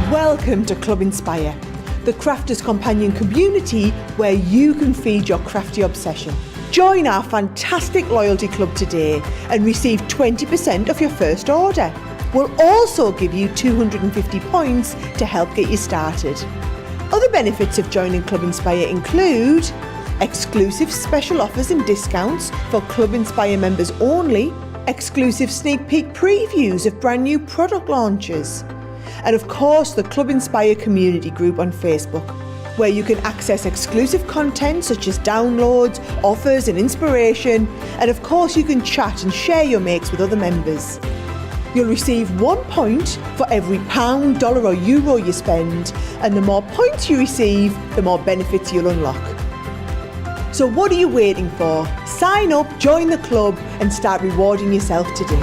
Welcome to Club Inspire, the crafters' companion community where you can feed your crafty obsession. Join our fantastic loyalty club today and receive 20% off your first order. We'll also give you 250 points to help get you started. Other benefits of joining Club Inspire include exclusive special offers and discounts for Club Inspire members only, exclusive sneak peek previews of brand new product launches, and of course the Club Inspire community group on Facebook, where you can access exclusive content such as downloads, offers and inspiration, and of course you can chat and share your makes with other members. You'll receive 1 point for every £1, dollar or euro you spend, and the more points you receive, the more benefits you'll unlock. So what are you waiting for? Sign up, join the club and start rewarding yourself today.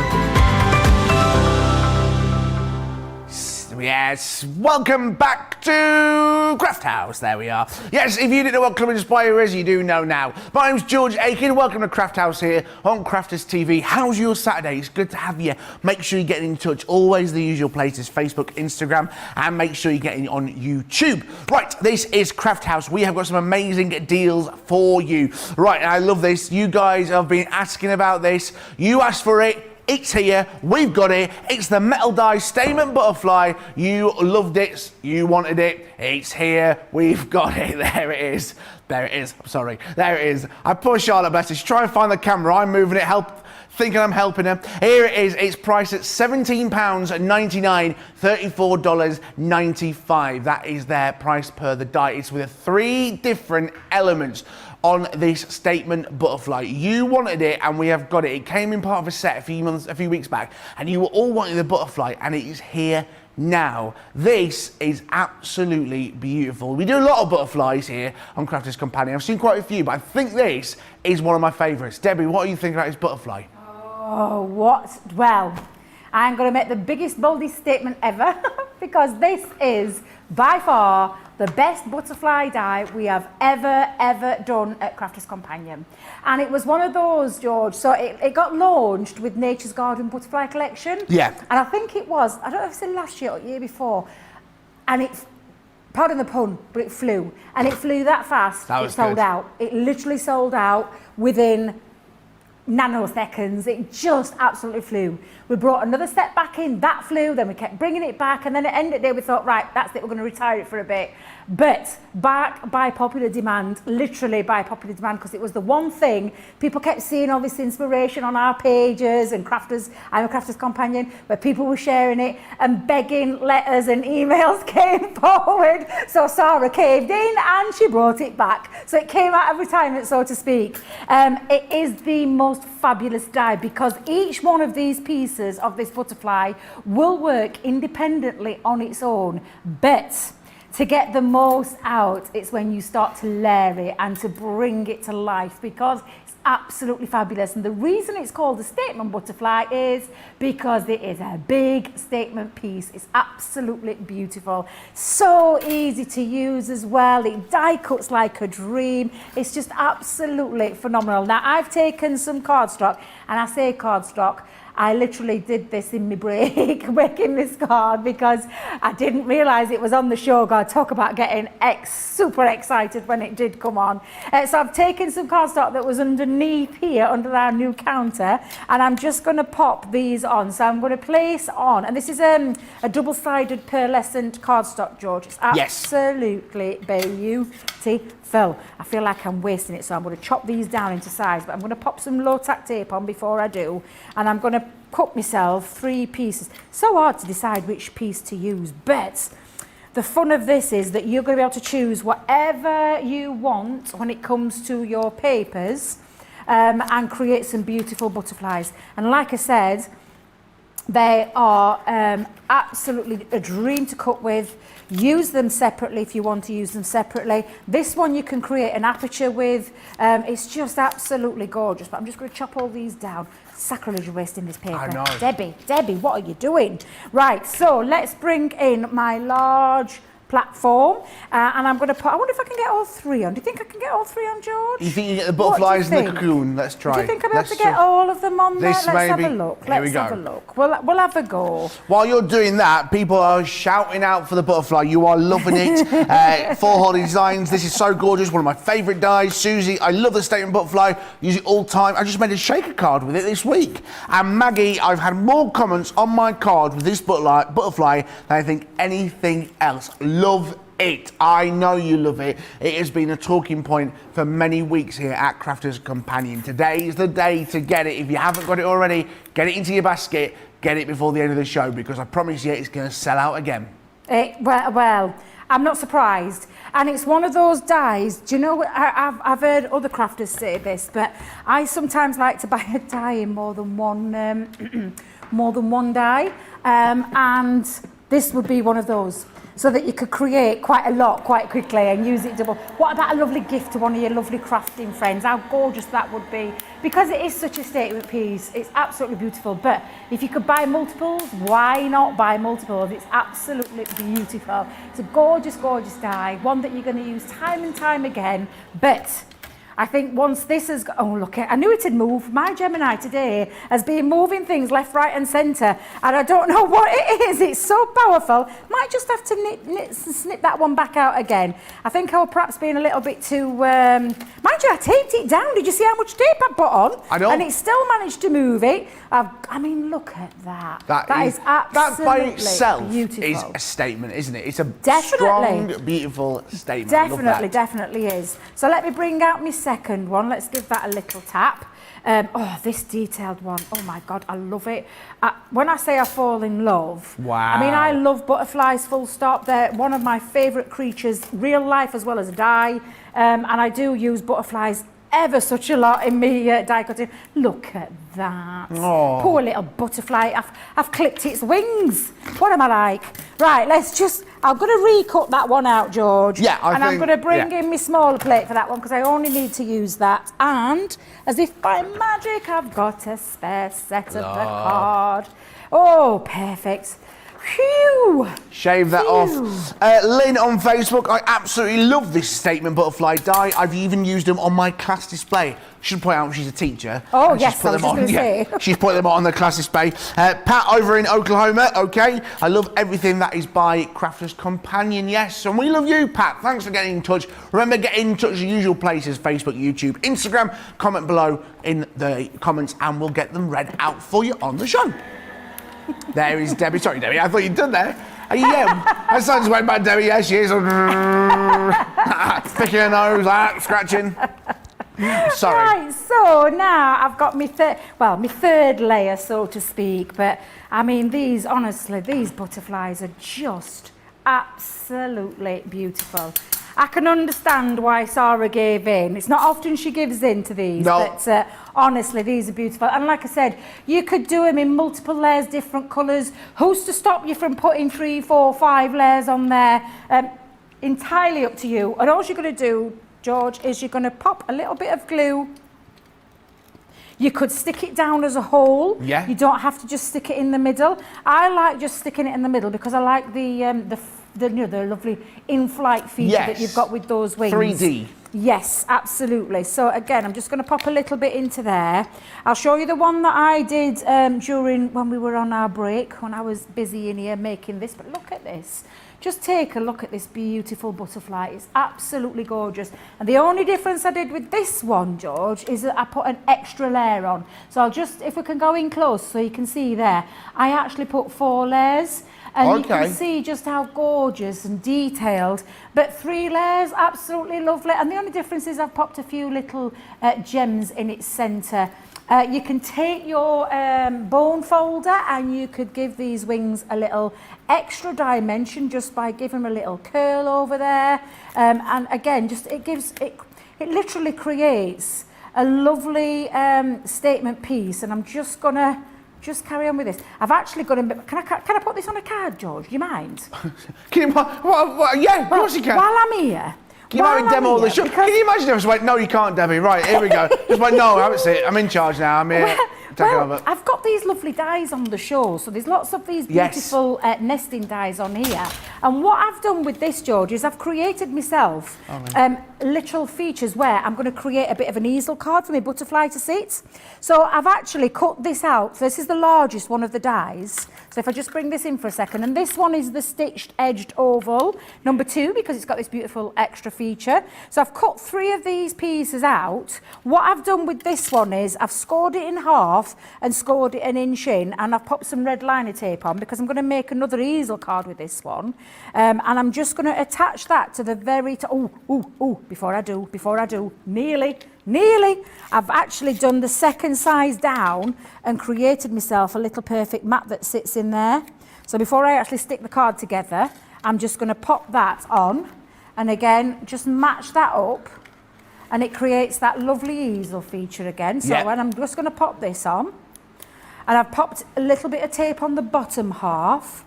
Yes, welcome back to Craft House. There we are. Yes, if you didn't know what Club Inspire is, you do know now. My name's George Akid. Welcome to Craft House here on Crafters TV. How's your Saturday? It's good to have you. Make sure you get in touch. Always the usual places: Facebook, Instagram, and make sure you get in on YouTube. Right, this is Craft House. We have got some amazing deals for you. Right, and I love this. You guys have been asking about this. You asked for it. It's here, we've got it. It's the metal die statement butterfly. You loved it, you wanted it. It's here, we've got it. There it is. There it is. I'm sorry. There it is. I poor Charlotte Best. She's trying to find the camera. I'm moving it, thinking I'm helping her. Here it is. It's priced at £17.99, $34.95. That is their price per the die. It's with 3 different elements on this statement butterfly. You wanted it and we have got it. It came in part of a set a few weeks back, and you were all wanting the butterfly, and it is here now. This is absolutely beautiful. We do a lot of butterflies here on Crafters Companion. I've seen quite a few, but I think this is one of my favourites. Debbie, what are you thinking about this butterfly? Oh, what? Well, I'm going to make the biggest, boldest statement ever because this is by far the best butterfly die we have ever done at Crafters Companion. And it was one of those, George, so it got launched with Nature's Garden Butterfly Collection. Yeah. And I think it was, I don't know if it's last year or year before, and it, pardon the pun, but it flew. And it flew that fast, it sold out. It literally sold out within nanoseconds. It just absolutely flew. We brought another set back in, that flew, then we kept bringing it back, and then at the end of the day we thought, right, that's it, we're going to retire it for a bit. But back by popular demand, literally by popular demand, because it was the one thing people kept seeing, all this inspiration on our pages and Crafters, I'm a Crafters Companion, where people were sharing it and begging letters and emails came forward. So Sarah caved in and she brought it back. So it came out of retirement, so to speak. It is the most fabulous die because each one of these pieces of this butterfly will work independently on its own, but to get the most out, it's when you start to layer it and to bring it to life, because it's absolutely fabulous. And the reason it's called a statement butterfly is because it is a big statement piece. It's absolutely beautiful. So easy to use as well. It die cuts like a dream. It's just absolutely phenomenal. Now, I've taken some cardstock, and I say cardstock, I literally did this in my break, making this card, because I didn't realise it was on the show. God, talk about getting super excited when it did come on. So I've taken some cardstock that was underneath here, under our new counter, and I'm just going to pop these on. So I'm going to place on, and this is a double-sided pearlescent cardstock, George. It's absolutely beautiful. I feel like I'm wasting it, so I'm going to chop these down into size, but I'm going to pop some low-tack tape on before I do, and I'm going to cut myself 3 pieces. So hard to decide which piece to use, but the fun of this is that you're going to be able to choose whatever you want when it comes to your papers, and create some beautiful butterflies. And like I said, they are absolutely a dream to cut with. Use them separately if you want to use them separately. This one you can create an aperture with. It's just absolutely gorgeous. But I'm just going to chop all these down. Sacrilege, you're wasting this paper. I know. Debbie, what are you doing? Right, so let's bring in my large platform, and I'm going to put, I wonder if I can get all 3 on. Do you think I can get all 3 on, George? You think you get the butterflies and the cocoon? Let's try. Do you think I'll be able to get all of them on there? Let's have a look. Here we go. Have a look. We'll have a go. While you're doing that, people are shouting out for the butterfly. You are loving it. For Holly Designs, this is so gorgeous. One of my favourite dies. Susie, I love the statement butterfly. Use it all the time. I just made a shaker card with it this week. And Maggie, I've had more comments on my card with this butterfly than I think anything else. Love it. I know you love it. It has been a talking point for many weeks here at Crafters Companion. Today is the day to get it. If you haven't got it already, get it into your basket. Get it before the end of the show, because I promise you it's going to sell out again. Well, I'm not surprised. And it's one of those dies. Do you know, I've heard other crafters say this, but I sometimes like to buy a die in more than one die. And this would be one of those, so that you could create quite a lot quite quickly and use it double. What about a lovely gift to one of your lovely crafting friends? How gorgeous that would be. Because it is such a statement piece, it's absolutely beautiful. But if you could buy multiples, why not buy multiples? It's absolutely beautiful. It's a gorgeous, gorgeous die, one that you're going to use time and time again. But I think once this has got, oh look, I knew it had moved. My Gemini today has been moving things left, right and centre, and I don't know what it is. It's so powerful. Might just have to snip that one back out again. I think I was perhaps being a little bit too, mind you, I taped it down. Did you see how much tape I put on? I know. And it still managed to move it. I mean, look at that. That is absolutely that by itself beautiful. is a statement, isn't it? It's a Definitely. strong, beautiful statement. Definitely is. So let me bring out my second one. Let's give that a little tap. Oh, this detailed one. Oh my God, I love it. When I say I fall in love, wow. I mean, I love butterflies, full stop. They're one of my favourite creatures, real life as well as a die. And I do use butterflies ever such a lot in me die cutting. Look at that. Oh. Poor little butterfly. I've clipped its wings. What am I like? Right, I'm going to recut that one out, George. Yeah, I'm going to bring in my smaller plate for that one, because I only need to use that. And as if by magic, I've got a spare set of the card. Oh, perfect. Phew! Shave that off. Lynn on Facebook, I absolutely love this statement butterfly die. I've even used them on my class display. Should point out she's a teacher. Oh, and yes, she's put I was them just on. going to say. She's put them on the class display. Pat over in Oklahoma, okay. I love everything that is by Crafters Companion, yes. And we love you, Pat. Thanks for getting in touch. Remember, get in touch the usual places, Facebook, YouTube, Instagram. Comment below in the comments and we'll get them read out for you on the show. There is Debbie. Sorry, Debbie, I thought you'd done there. Yeah, my son's went by Debbie. Yes, she is. Picking her nose, scratching. Sorry. Right, so now I've got my third layer, so to speak. But I mean, these butterflies are just absolutely beautiful. I can understand why Sarah gave in. It's not often she gives in to these, but honestly, these are beautiful. And like I said, you could do them in multiple layers, different colours. Who's to stop you from putting 3, 4, 5 layers on there? Entirely up to you. And all you're going to do, George, is you're going to pop a little bit of glue. You could stick it down as a whole. Yeah. You don't have to just stick it in the middle. I like just sticking it in the middle because I like the lovely in-flight feature that you've got with those wings. 3D. Yes, absolutely. So again, I'm just going to pop a little bit into there. I'll show you the one that I did during when we were on our break, when I was busy in here making this. But look at this. Just take a look at this beautiful butterfly. It's absolutely gorgeous. And the only difference I did with this one, George, is that I put an extra layer on. So I'll just, if we can go in close so you can see there, I actually put 4 layers. And you can see just how gorgeous and detailed. But 3 layers, absolutely lovely. And the only difference is I've popped a few little gems in its centre. You can take your bone folder and you could give these wings a little extra dimension just by giving them a little curl over there. And again, it literally creates a lovely statement piece. And I'm just gonna carry on with this. I've actually got him. Can I put this on a card, George? Do you mind? Can you? Yeah, of course you can. While I'm here. Can you have a demo of the show? Can you imagine if I just went, no, you can't, Debbie. Right, here we go. Just went, no, that's it. I'm in charge now. I'm here. Well, I've got these lovely dies on the show, so there's lots of these beautiful nesting dies on here. And what I've done with this, George, is I've created myself literal features where I'm going to create a bit of an easel card for my butterfly to sit. So I've actually cut this out. So this is the largest one of the dies. So if I just bring this in for a second, and this one is the stitched edged oval, number 2, because it's got this beautiful extra feature. So I've cut 3 of these pieces out. What I've done with this one is I've scored it in half and scored it an inch in, and I've popped some red liner tape on because I'm going to make another easel card with this one. And I'm just going to attach that to the very top. Before I do, nearly. I've actually done the second size down and created myself a little perfect mat that sits in there. So before I actually stick the card together, I'm just going to pop that on, and again, just match that up, and it creates that lovely easel feature again. So when I'm just going to pop this on, and I've popped a little bit of tape on the bottom half,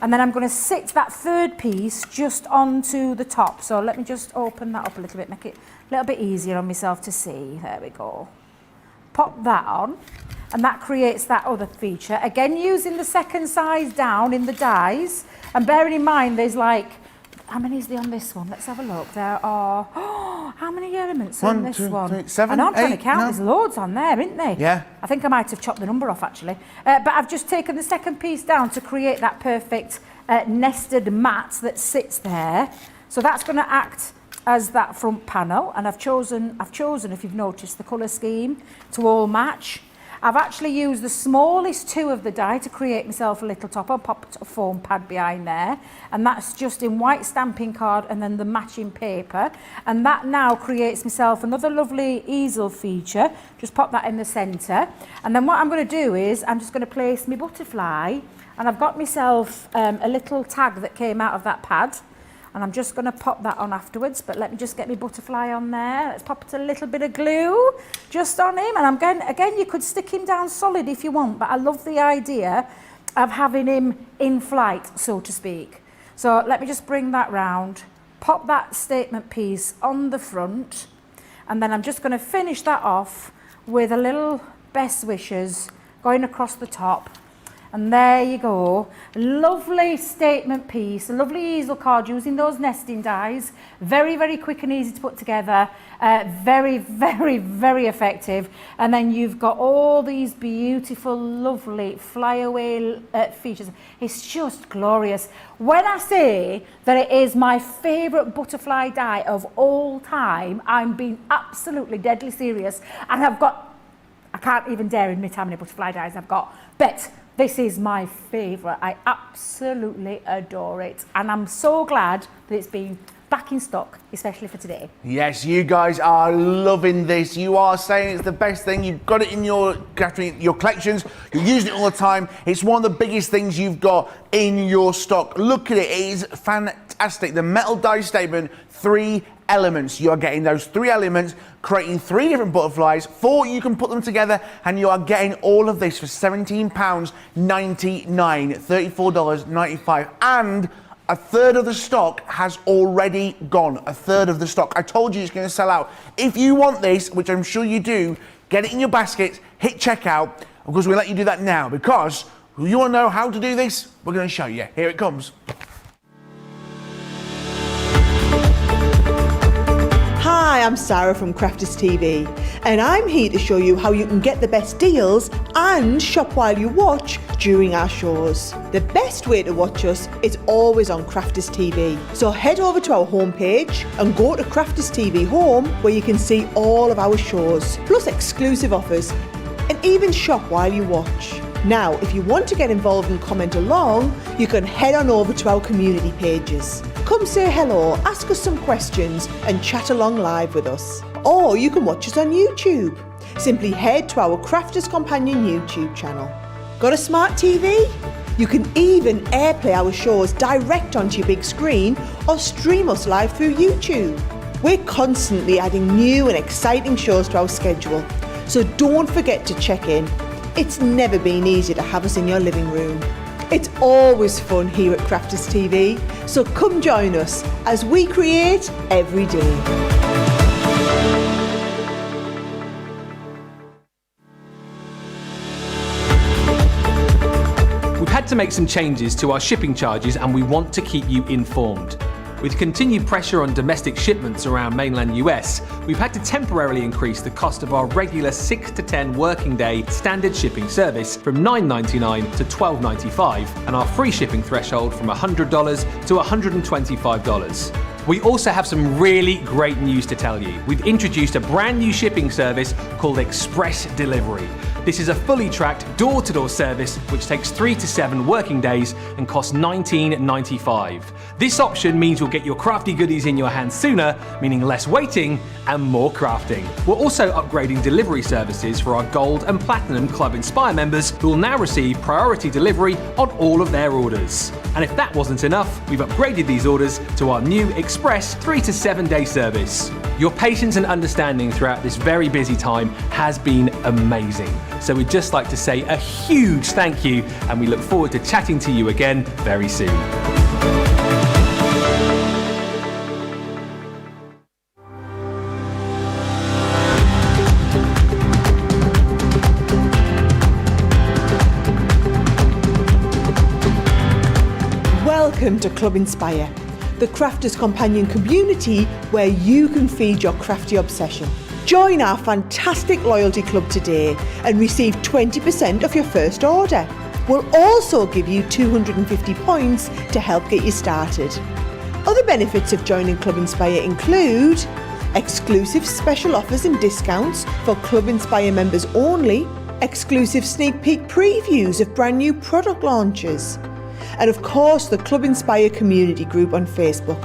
and then I'm going to sit that third piece just onto the top. So let me just open that up a little bit, make it a little bit easier on myself to see. There we go. Pop that on, and that creates that other feature. Again, using the second size down in the dies, and bearing in mind there's like, how many is there on this one? Let's have a look. There are, how many elements on this one? 1, 2, 3, 7, I know, I'm trying to 8, count. no. There's loads on there, isn't there? Yeah. I think I might have chopped the number off actually. But I've just taken the second piece down to create that perfect nested mat that sits there. So that's going to act as that front panel, and I've chosen, if you've noticed, the colour scheme to all match. I've actually used the smallest 2 of the die to create myself a little top. I've popped a foam pad behind there, and that's just in white stamping card and then the matching paper, and that now creates myself another lovely easel feature. Just pop that in the centre, and then what I'm going to do is I'm just going to place my butterfly, and I've got myself a little tag that came out of that pad, and I'm just going to pop that on afterwards, but let me just get my butterfly on there. Let's pop a little bit of glue just on him, and I'm going, again, you could stick him down solid if you want, but I love the idea of having him in flight, so to speak. So let me just bring that round, pop that statement piece on the front, and then I'm just going to finish that off with a little best wishes going across the top. And there you go, lovely statement piece, a lovely easel card using those nesting dies. Very, very quick and easy to put together. Very, very, very effective. And then you've got all these beautiful, lovely flyaway features. It's just glorious. When I say that it is my favourite butterfly die of all time, I'm being absolutely deadly serious. And I can't even dare admit how many butterfly dies I've got, but this is my favourite. I absolutely adore it. And I'm so glad that it's been back in stock, especially for today. Yes, you guys are loving this. You are saying it's the best thing. You've got it in your collections. You're using it all the time. It's one of the biggest things you've got in your stock. Look at it. It is fantastic. The metal die statement, 3 elements. You're getting those 3 elements, creating 3 different butterflies. 4, you can put them together, and you are getting all of this for £17.99, $34.95, and a third of the stock has already gone. A third of the stock. I told you it's going to sell out. If you want this, which I'm sure you do, get it in your basket, hit checkout. Of course, we'll let you do that now, because you want to know how to do this? We're going to show you. Here it comes. Hi, I'm Sarah from Crafters TV, and I'm here to show you how you can get the best deals and shop while you watch during our shows. The best way to watch us is always on Crafters TV. So head over to our homepage and go to Crafters TV Home, where you can see all of our shows, plus exclusive offers, and even shop while you watch. Now, if you want to get involved and comment along, you can head on over to our community pages. Come say hello, ask us some questions, and chat along live with us. Or you can watch us on YouTube. Simply head to our Crafters Companion YouTube channel. Got a smart TV? You can even airplay our shows direct onto your big screen or stream us live through YouTube. We're constantly adding new and exciting shows to our schedule, so don't forget to check in. It's never been easier to have us in your living room. It's always fun here at Crafters TV, so come join us as we create every day. We've had to make some changes to our shipping charges, and we want to keep you informed. With continued pressure on domestic shipments around mainland US, we've had to temporarily increase the cost of our regular 6 to 10 working day standard shipping service from $9.99 to $12.95 and our free shipping threshold from $100 to $125. We also have some really great news to tell you. We've introduced a brand new shipping service called Express Delivery. This is a fully tracked door-to-door service which takes 3 to 7 working days and costs $19.95. This option means you'll get your crafty goodies in your hands sooner, meaning less waiting and more crafting. We're also upgrading delivery services for our Gold and Platinum Club Inspire members who will now receive priority delivery on all of their orders. And if that wasn't enough, we've upgraded these orders to our new Express 3 to 7 day service. Your patience and understanding throughout this very busy time has been amazing. So we'd just like to say a huge thank you, and we look forward to chatting to you again very soon. Welcome to Club Inspire, the crafters companion community where you can feed your crafty obsession. Join our fantastic loyalty club today and receive 20% off your first order. We'll also give you 250 points to help get you started. Other benefits of joining Club Inspire include exclusive special offers and discounts for Club Inspire members only, exclusive sneak peek previews of brand new product launches, and of course the Club Inspire community group on Facebook,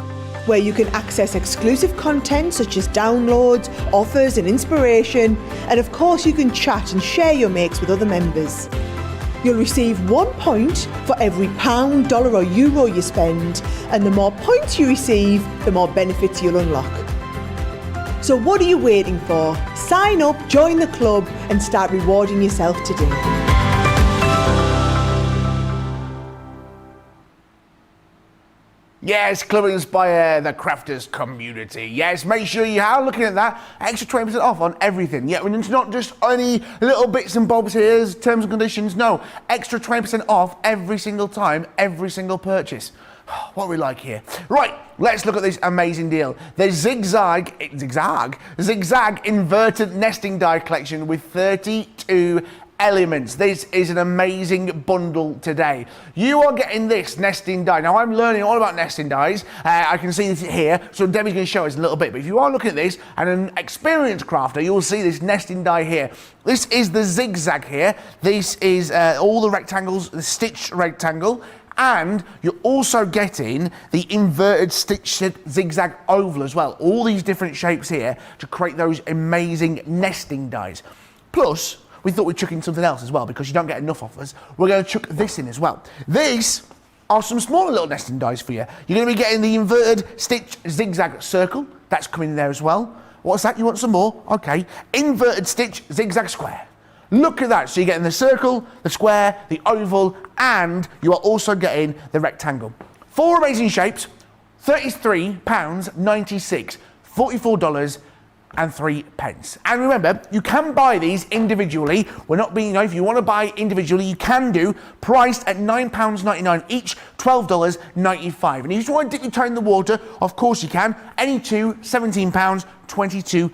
where you can access exclusive content such as downloads, offers and inspiration, and of course you can chat and share your makes with other members. You'll receive 1 point for every pound, dollar or euro you spend, and the more points you receive, the more benefits you'll unlock. So what are you waiting for? Sign up, join the club and start rewarding yourself today. Yes, Club Inspire, the crafters community. Yes, make sure you are looking at that. Extra 20% off on everything. Yeah, it's not just any little bits and bobs here, terms and conditions. No, extra 20% off every single time, every single purchase. What we like here. Right, let's look at this amazing deal. The zigzag inverted nesting die collection with 32 elements. This is an amazing bundle today. You are getting this nesting die. Now I'm learning all about nesting dies. I can see this here, so Debbie's going to show us in a little bit. But if you are looking at this and an experienced crafter, you'll see this nesting die here. This is the zigzag here. This is all the rectangles, the stitched rectangle. And you're also getting the inverted stitch zigzag oval as well. All these different shapes here to create those amazing nesting dies. Plus, we thought we'd chuck in something else as well because you don't get enough of us. We're going to chuck this in as well. These are some smaller little nesting dies for you. You're going to be getting the inverted stitch zigzag circle. That's coming in there as well. What's that? You want some more? Okay. Inverted stitch zigzag square. Look at that. So you're getting the circle, the square, the oval, and you are also getting the rectangle. 4 amazing shapes, £33.96, $44.03. And remember, you can buy these individually. We're not being, if you want to buy individually, you can do, priced at £9.99 each, $12.95. And if you just want to dip your toe in the water, of course you can. Any two, £17.22.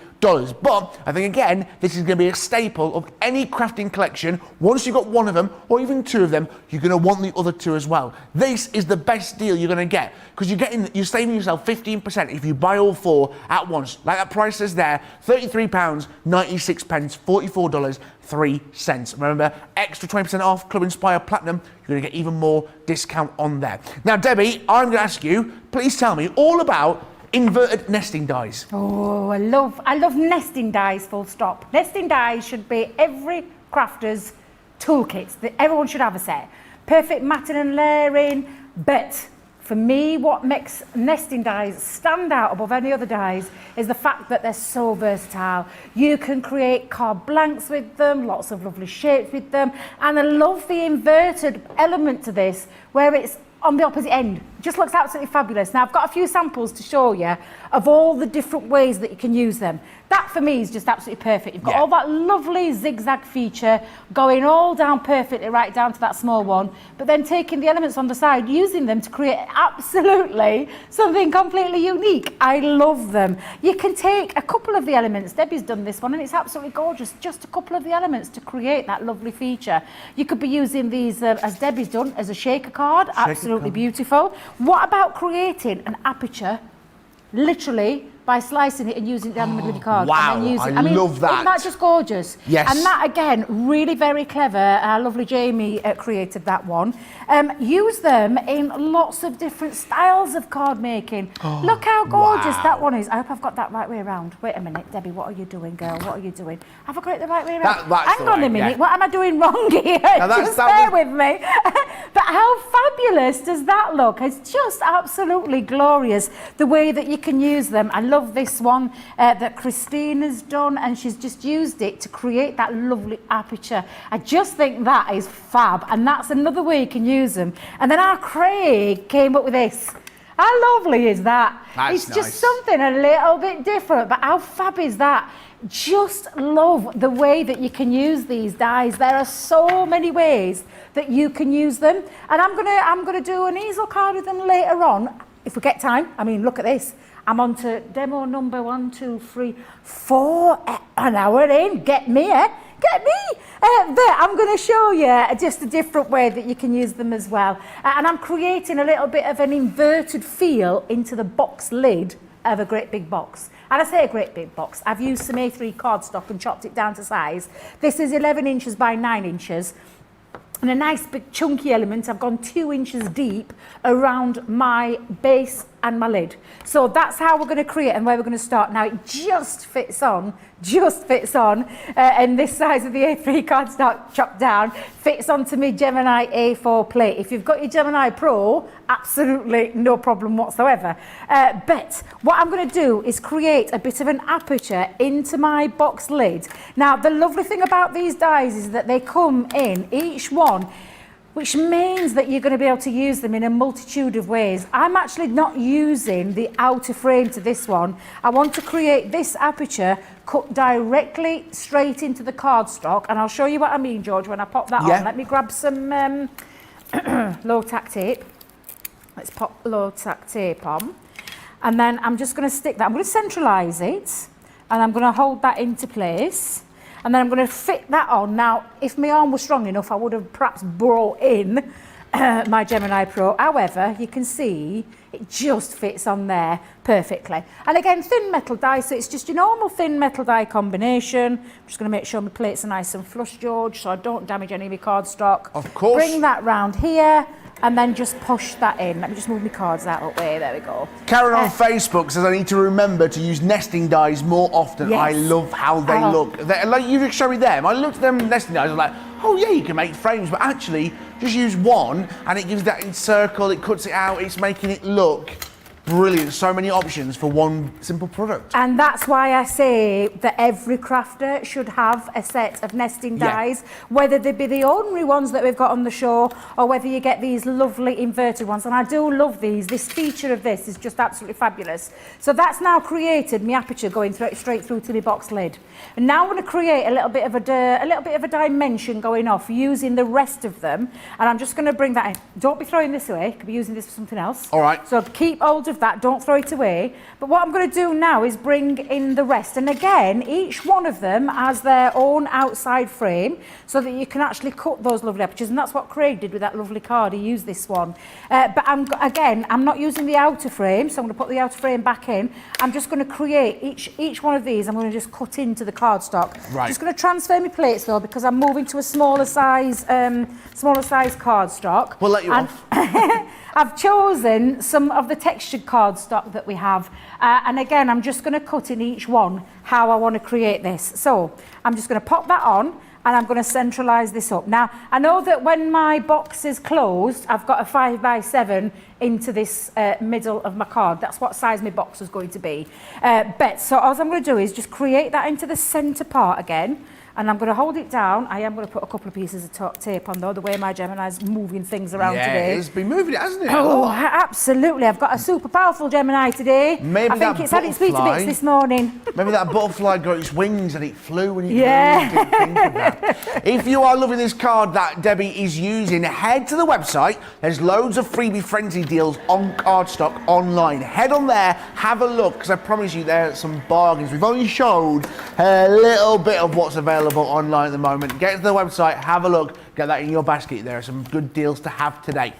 But I think again, this is going to be a staple of any crafting collection. Once you've got one of them, or even 2 of them, you're going to want the other 2 as well. This is the best deal you're going to get because you're saving yourself 15% if you buy all 4 at once. Like that price is there, £33.96, $44.03. Remember, extra 20% off Club Inspire Platinum. You're going to get even more discount on there. Now, Debbie, I'm going to ask you, please tell me all about inverted nesting dies. Oh, I love nesting dies, full stop. Nesting dies should be every crafter's toolkits. Everyone should have a set. Perfect matting and layering, but for me, what makes nesting dies stand out above any other dies is the fact that they're so versatile. You can create carte blancs with them, lots of lovely shapes with them, and I love the inverted element to this, where it's on the opposite end. Just looks absolutely fabulous. Now I've got a few samples to show you of all the different ways that you can use them. That for me is just absolutely perfect. You've got all that lovely zigzag feature going all down perfectly, right down to that small one, but then taking the elements on the side, using them to create absolutely something completely unique. I love them. You can take a couple of the elements. Debbie's done this one and it's absolutely gorgeous. Just a couple of the elements to create that lovely feature. You could be using these, as Debbie's done, as a shaker card. Absolutely beautiful. What about creating an aperture, literally, by slicing it and using it down the middle of your card? Wow, and then I love that. Isn't that just gorgeous? Yes. And that, again, really very clever. Our lovely Jamie created that one. Use them in lots of different styles of card making. Look how gorgeous that one is. I hope I've got that right way around. Wait a minute, Debbie, what are you doing, girl? What are you doing? Have I got it the right way around? Hang on a minute, what am I doing wrong here? Just bear with me. But how fabulous does that look? It's just absolutely glorious, the way that you can use them. I love this one that Christina's done, and she's just used it to create that lovely aperture. I just think that is fab, and that's another way you can use them. And then our Craig came up with this. How lovely is that? That's it's just something a little bit different, but how fab is that? Just love the way that you can use these dies. There are so many ways that you can use them, and I'm gonna do an easel card with them later on if we get time. I mean, look at this. I'm on to demo number 1, 2, 3, 4, an hour in. Get me, Get me! But I'm going to show you just a different way that you can use them as well. And I'm creating a little bit of an inverted feel into the box lid of a great big box. And I say a great big box. I've used some A3 cardstock and chopped it down to size. This is 11 inches by 9 inches. And a nice big chunky element, I've gone 2 inches deep around my base and my lid. So that's how we're going to create and where we're going to start. Now it just fits on, and this size of the A3 cardstock chopped down fits onto my Gemini A4 plate. If you've got your Gemini Pro, absolutely no problem whatsoever. But what I'm going to do is create a bit of an aperture into my box lid. Now the lovely thing about these dies is that they come in each one, which means that you're going to be able to use them in a multitude of ways. I'm actually not using the outer frame to this one. I want to create this aperture cut directly straight into the cardstock, and I'll show you what I mean, George, when I pop that on. Let me grab some low tack tape. Let's pop low tack tape on. And then I'm just going to stick that. I'm going to centralise it, and I'm going to hold that into place. And then I'm going to fit that on. Now, if my arm was strong enough, I would have perhaps brought in my Gemini Pro. However, you can see it just fits on there perfectly. And again, thin metal die, so it's just your normal thin metal die combination. I'm just going to make sure my plates are nice and flush, George, so I don't damage any of my cardstock. Of course. Bring that round here, and then just push that in. Let me just move my cards out of the way. There we go. Karen on Facebook says I need to remember to use nesting dies more often. Yes. I love how they look. Like you showed me them. I looked at them nesting dies. I was like, oh yeah, you can make frames, but actually just use one, and it gives that in circle. It cuts it out. It's making it look brilliant. So many options for one simple product. And that's why I say that every crafter should have a set of nesting dies, whether they be the ordinary ones that we've got on the show, or whether you get these lovely inverted ones. And I do love these. This feature of this is just absolutely fabulous. So that's now created my aperture going straight through to my box lid. And now I'm going to create a little bit of a dimension going off using the rest of them. And I'm just going to bring that in. Don't be throwing this away. Could be using this for something else. All right. So keep hold of that, don't throw it away. But what I'm going to do now is bring in the rest, and again each one of them has their own outside frame so that you can actually cut those lovely apertures, and that's what Craig did with that lovely card. He used this one, but I'm not using the outer frame, so I'm going to put the outer frame back in. I'm just going to create each one of these. I'm going to just cut into the cardstock. Right. Just going to transfer my plates though, because I'm moving to a smaller size cardstock. We'll let you off. I've chosen some of the textured cardstock that we have, and again I'm just going to cut in each one how I want to create this. So I'm just going to pop that on, and I'm going to centralise this up. Now I know that when my box is closed, I've got a 5x7 into this middle of my card. That's what size my box was going to be. So all I'm going to do is just create that into the centre part again. And I'm going to hold it down. I am going to put a couple of pieces of tape on, though, the way my Gemini's moving things around today. Yeah, it's been moving it, hasn't it? Oh, absolutely. I've got a super powerful Gemini today. Maybe I think it's had its feet to bits this morning. Maybe that butterfly got its wings and it flew and it didn't think of that. If you are loving this card that Debbie is using, head to the website. There's loads of freebie frenzy deals on cardstock online. Head on there, have a look, because I promise you there are some bargains. We've only showed a little bit of what's available online at the moment. Get to the website, have a look, get that in your basket. There are some good deals to have today.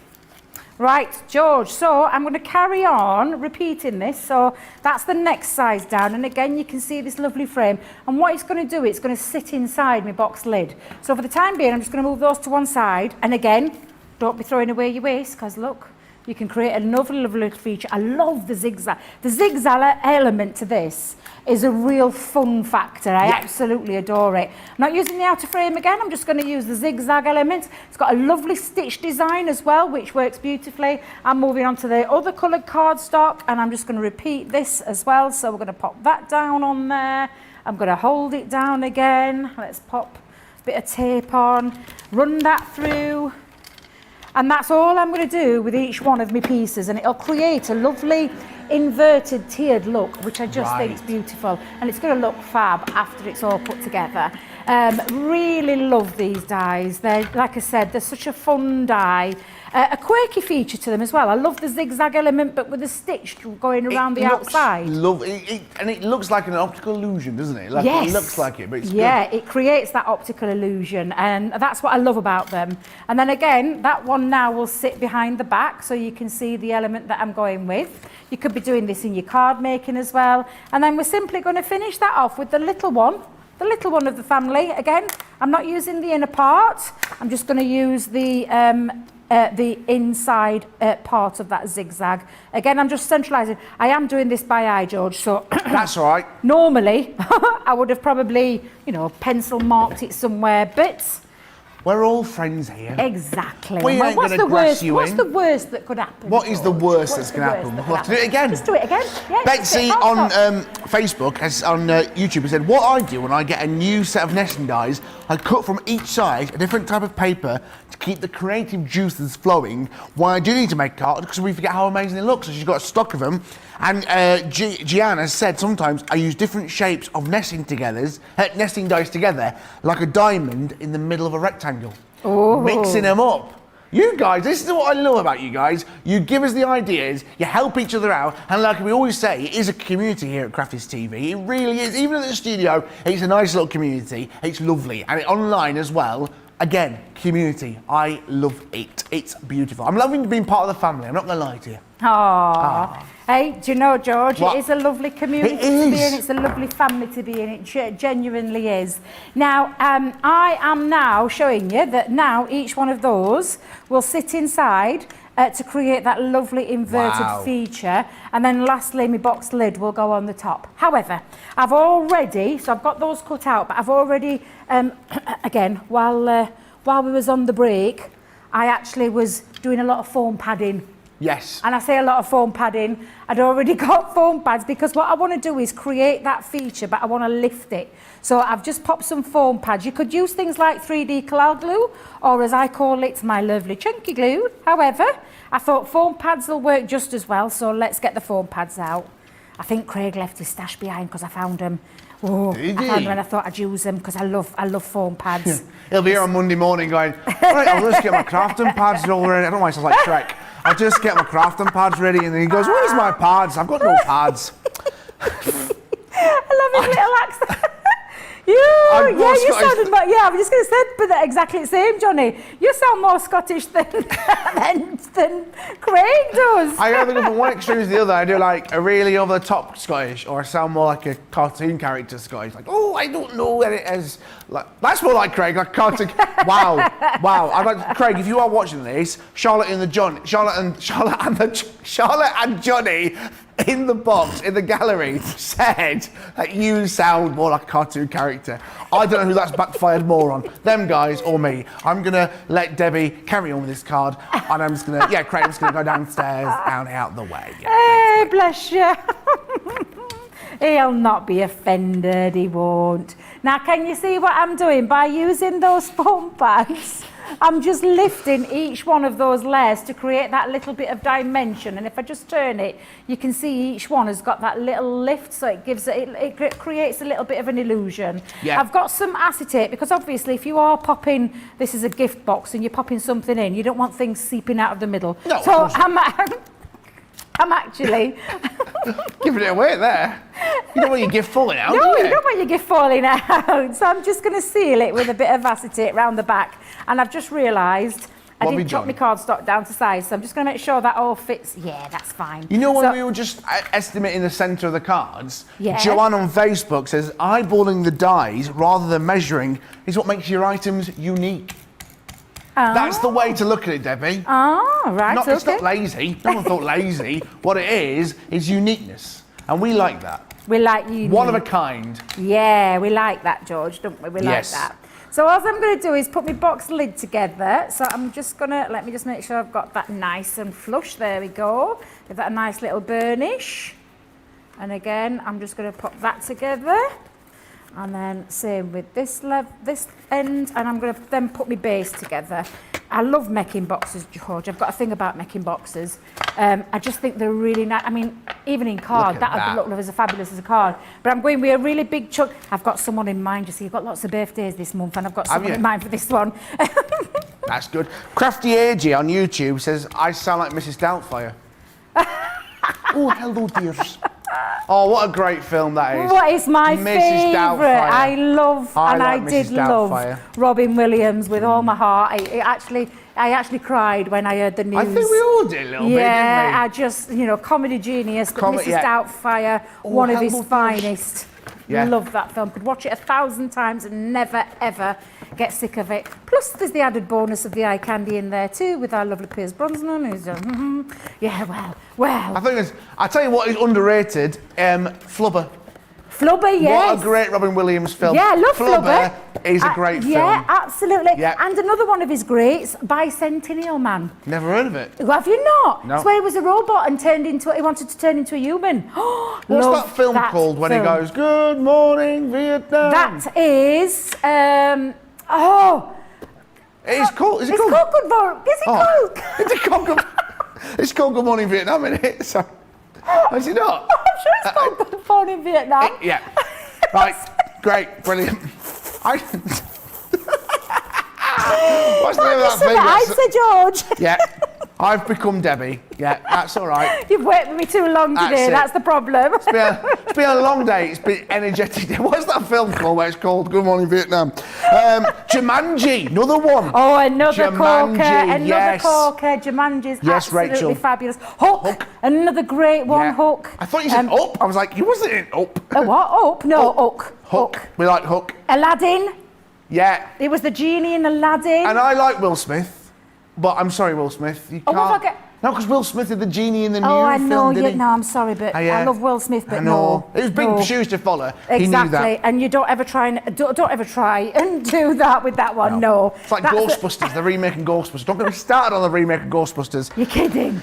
Right, George, so I'm going to carry on repeating this. So that's the next size down, and again you can see this lovely frame, and what it's going to do, it's going to sit inside my box lid. So for the time being, I'm just going to move those to one side, and again, don't be throwing away your waste, because look, you can create another lovely feature. I love the zigzag. The zigzag element to this is a real fun factor. I absolutely adore it. I'm not using the outer frame again, I'm just going to use the zigzag element. It's got a lovely stitch design as well, which works beautifully. I'm moving on to the other coloured cardstock, and I'm just going to repeat this as well. So we're going to pop that down on there. I'm going to hold it down again. Let's pop a bit of tape on, run that through. And that's all I'm going to do with each one of my pieces, and it'll create a lovely inverted tiered look, which I just think is beautiful, and it's going to look fab after it's all put together. Really love these dies. They're, like I said, they're such a fun die. A quirky feature to them as well. I love the zigzag element, but with a stitch going around the outside. And it looks like an optical illusion, doesn't it? Like, yes. It looks like it, but it's good. It creates that optical illusion, and that's what I love about them. And then again, that one now will sit behind the back, so you can see the element that I'm going with. You could be doing this in your card making as well. And then we're simply going to finish that off with the little one of the family. Again, I'm not using the inner part. I'm just going to use the inside part of that zigzag. Again, I'm just centralising. I am doing this by eye, George, so... That's all right. Normally, I would have probably, pencil marked it somewhere, but... We're all friends here. Exactly. We ain't going to grass you in. What's the worst that could happen? What is the worst that's going to happen? We'll have to do it again. Just do it again. Yeah, Betsy on Facebook, on YouTube, has said, what I do when I get a new set of nesting dies, I cut from each side a different type of paper to keep the creative juices flowing. Why I do need to make cards, because we forget how amazing they look. So she's got a stock of them. And Gianna has said sometimes I use different shapes of nesting dies together, like a diamond in the middle of a rectangle. Oh. Mixing them up. You guys, this is what I love about you guys. You give us the ideas, you help each other out, and like we always say, it is a community here at Crafties TV. It really is. Even at the studio, it's a nice little community. It's lovely. And online as well. Again, community. I love it. It's beautiful. I'm loving being part of the family. I'm not going to lie to you. Aww. Hey, do you know, George, what? It is a lovely community to be in. It's a lovely family to be in. It genuinely is. Now, I am now showing you that now each one of those will sit inside to create that lovely inverted feature. And then lastly, my box lid will go on the top. However, I've got those cut out, but I've already, again, while we was on the break, I actually was doing a lot of foam padding. Yes. And I say a lot of foam padding. I'd already got foam pads, because what I want to do is create that feature, but I want to lift it. So I've just popped some foam pads. You could use things like 3D cloud glue, or as I call it, my lovely chunky glue. However, I thought foam pads will work just as well, so let's get the foam pads out. I think Craig left his stash behind because I found them. Oh, I found them and I thought I'd use them because I love foam pads. Yeah. He'll be here on Monday morning going, right, I'll just get my crafting pads all ready. I don't know why it sounds like Shrek. I'll just get my crafting pads ready, and then he goes, where's my pads? I've got no pads. I love his little accent. You sounded more, I was just going to say but exactly the same, Johnny. You sound more Scottish than Craig does. I either go from one extreme to the other. I do like a really over-the-top Scottish, or I sound more like a cartoon character Scottish. Like, oh, I don't know what it is. Like, that's more like Craig, like cartoon. Wow. Craig, if you are watching this, Charlotte and Johnny in the box, in the gallery, said that you sound more like a cartoon character. I don't know who that's backfired more on, them guys or me. I'm going to let Debbie carry on with this card, and I'm just going to, Craig's going to go downstairs, out the way. Yeah, Hey, bless you. He'll not be offended, he won't. Now, can you see what I'm doing? By using those foam pads, I'm just lifting each one of those layers to create that little bit of dimension. And if I just turn it, you can see each one has got that little lift, so it gives it creates a little bit of an illusion. Yeah. I've got some acetate, because obviously if you are popping, this is a gift box, and you're popping something in, you don't want things seeping out of the middle. No, so I'm actually giving it away there. You don't want your gift falling out, no, do you? You don't want your gift falling out. So I'm just going to seal it with a bit of acetate round the back. And I've just realised I didn't chop my cardstock down to size, so I'm just going to make sure that all fits. Yeah, that's fine. You know, when we were just estimating the centre of the cards, Joanne on Facebook says eyeballing the dies rather than measuring is what makes your items unique. Oh. That's the way to look at it, Debbie. Oh, right, okay. It's not lazy. No one thought lazy. What it is uniqueness. And we like that. We like unique. One of a kind. Yeah, we like that, George, don't we? We like that. So all I'm going to do is put my box lid together. So I'm just going to, let me just make sure I've got that nice and flush. There we go. Give that a nice little burnish. And again, I'm just going to put that together. And then same with this end, and I'm going to then put my base together. I love making boxes, George. I've got a thing about making boxes. I just think they're really nice. I mean, even in card, that would look as fabulous as a card. But I'm going with a really big chunk. I've got someone in mind, you see. I've got lots of birthdays this month, and I've got someone in mind for this one. That's good. Crafty AG on YouTube says, I sound like Mrs. Doubtfire. Oh, hello, dears. Oh, what a great film that is. What is my favourite? I love, I did love Robin Williams with all my heart. I actually cried when I heard the news. I think we all did a little bit, didn't we? Yeah, I just, comedy genius, Mrs. Doubtfire, one of his finest. Yeah. Love that film. Could watch it 1,000 times and never, ever get sick of it. Plus, there's the added bonus of the eye candy in there too, with our lovely Piers Brosnan, who's I tell you what is underrated, Flubber. Flubber, yes. What a great Robin Williams film. Yeah, I love Flubber. Is a great film. Yeah, absolutely. Yeah. And another one of his greats, Bicentennial Man. Never heard of it. Have you not? No. It's where he was a robot and he wanted to turn into a human. What's that film called when he goes, "Good morning, Vietnam"? That is, It's called, is it called? It's called Good Morning. Is it called? It's called Good Morning Vietnam, isn't it? So, is it not? I'm sure it's called Good Morning Vietnam. Yeah. Right. Great. Brilliant. What's the name of that thing? I said George. Yeah. I've become Debbie. Yeah, that's all right. You've worked with me too long today. That's the problem. It's been a long day. It's been energetic. What's that film called where it's called Good Morning Vietnam? Jumanji, another one. Oh, another corker. Jumanji's absolutely fabulous. Hook, another great one. Yeah. Hook. I thought you said Up. I was like, you wasn't in Up. What? Up? No, Hook. Hook. We like Hook. Aladdin. Yeah. It was the genie in Aladdin. And I like Will Smith. But I'm sorry, Will Smith. You can't. No, because Will Smith is the genie in the new film. Oh, I know. No, I'm sorry, but I love Will Smith, but no. It was big shoes to follow. Exactly. He knew that. And you don't ever try and do that with that one. No. It's like Ghostbusters. They're remaking Ghostbusters. Don't get me started on the remake of Ghostbusters. You're kidding.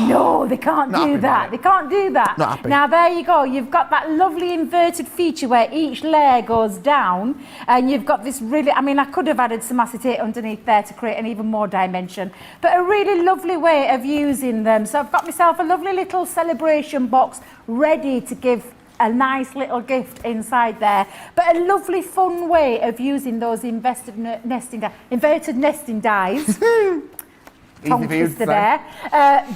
No, they can't do that. They can't do that. Not happy. Now there you go. You've got that lovely inverted feature where each layer goes down, and you've got this really. I mean, I could have added some acetate underneath there to create an even more dimension, but a really lovely way of using them. So I've got myself a lovely little celebration box ready to give a nice little gift inside there, but a lovely fun way of using those inverted nesting dies. Tongue twister there.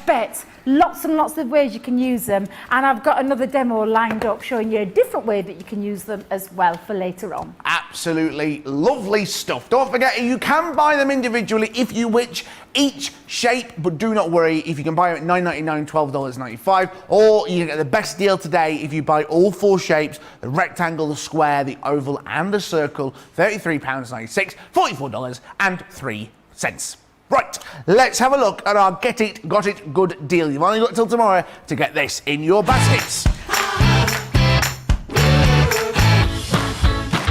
But lots and lots of ways you can use them, and I've got another demo lined up showing you a different way that you can use them as well for later on. Absolutely lovely stuff. Don't forget, you can buy them individually if you wish, each shape, but do not worry if you can buy them at $9.99, $12.95, or you can get the best deal today if you buy all 4 shapes, the rectangle, the square, the oval and the circle, £33.96, $44.03. Right, let's have a look at our Get It, Got It Good deal. You've only got till tomorrow to get this in your baskets.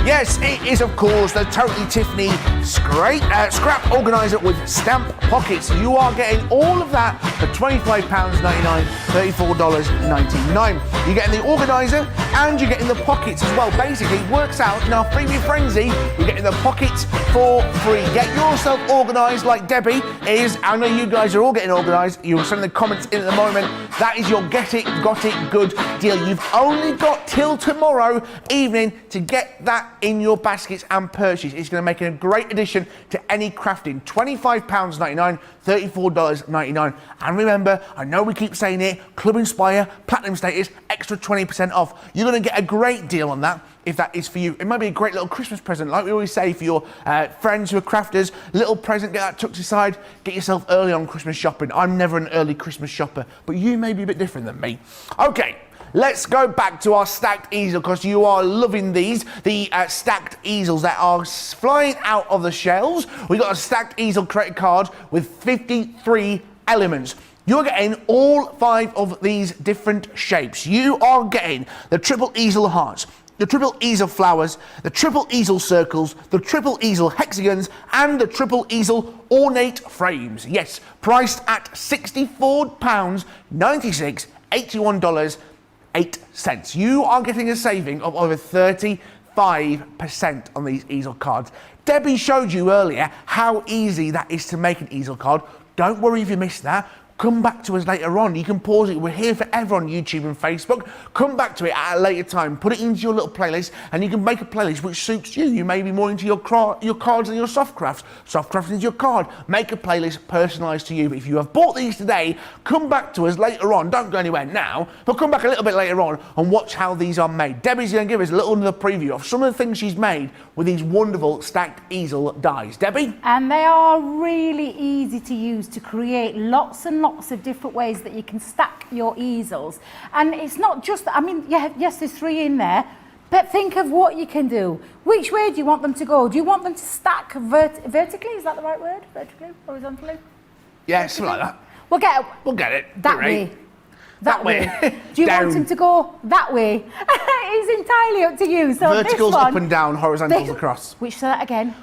Yes, it is, of course, the Totally Tiffany scrap organiser with stamp pockets. You are getting all of that for £25.99, $34.99. You're getting the organiser and you're getting the pockets as well. Basically, it works out in our freebie frenzy. You're getting the pockets for free. Get yourself organised like Debbie is. I know you guys are all getting organised. You're sending the comments in at the moment. That is your Get It, Got It Good deal. You've only got till tomorrow evening to get that in your baskets and purchase. It's going to make a great addition to any crafting. £25.99, $34.99. And remember, I know we keep saying it, Club Inspire, Platinum status, extra 20% off. You're going to get a great deal on that if that is for you. It might be a great little Christmas present, like we always say, for your friends who are crafters. Little present, get that tucked aside, get yourself early on Christmas shopping. I'm never an early Christmas shopper, but you may be a bit different than me. Okay. Let's go back to our stacked easel, because you are loving these. The stacked easels that are flying out of the shelves. We've got a stacked easel credit card with 53 elements. You're getting all 5 of these different shapes. You are getting the triple easel hearts, the triple easel flowers, the triple easel circles, the triple easel hexagons, and the triple easel ornate frames. Yes, priced at £64.96, $81.08. You are getting a saving of over 35% on these easel cards. Debbie showed you earlier how easy that is to make an easel card. Don't worry if you missed that. Come back to us later on. You can pause it. We're here forever on YouTube and Facebook. Come back to it at a later time. Put it into your little playlist, and you can make a playlist which suits you. You may be more into your cards and your soft crafts. Soft crafts into your card. Make a playlist personalised to you. But if you have bought these today, come back to us later on. Don't go anywhere now, but come back a little bit later on and watch how these are made. Debbie's going to give us a little another preview of some of the things she's made with these wonderful stacked easel dies. Debbie? And they are really easy to use to create lots and lots of different ways that you can stack your easels. And it's not just, I mean, yeah, yes, there's 3 in there, but think of what you can do. Which way do you want them to go? Do you want them to stack vertically? Is that the right word? Vertically? Horizontally? Yeah, something like that. We'll get it. That way. That way. Do you want them to go that way? It's entirely up to you. So verticals this one, up and down, horizontals across. Which, say that again?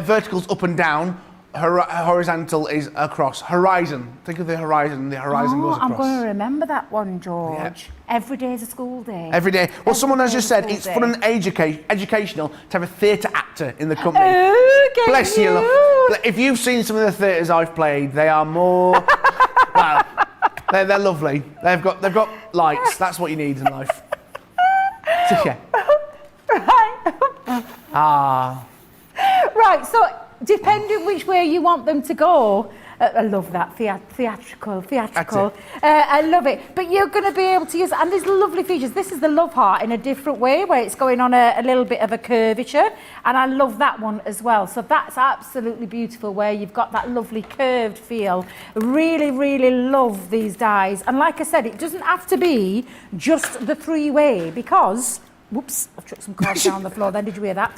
Verticals up and down, horizontal is across. Horizon. Think of the horizon. The horizon goes across. I'm going to remember that one, George. Yeah. Every day is a school day. Every day. Well, someone has just said it's fun and educational to have a theatre actor in the company. Okay, Bless you. Love. If you've seen some of the theatres I've played, they are more. Well, they're lovely. They've got lights. That's what you need in life. So, yeah. Right. Right. So, depending which way you want them to go. I love that, theatrical. I love it. But you're going to be able to use, and there's lovely features. This is the love heart in a different way, where it's going on a little bit of a curvature, and I love that one as well. So that's absolutely beautiful, where you've got that lovely curved feel. Really, really love these dies. And like I said, it doesn't have to be just the 3-way, because, whoops, I've chucked some cards down on the floor then, did you hear that?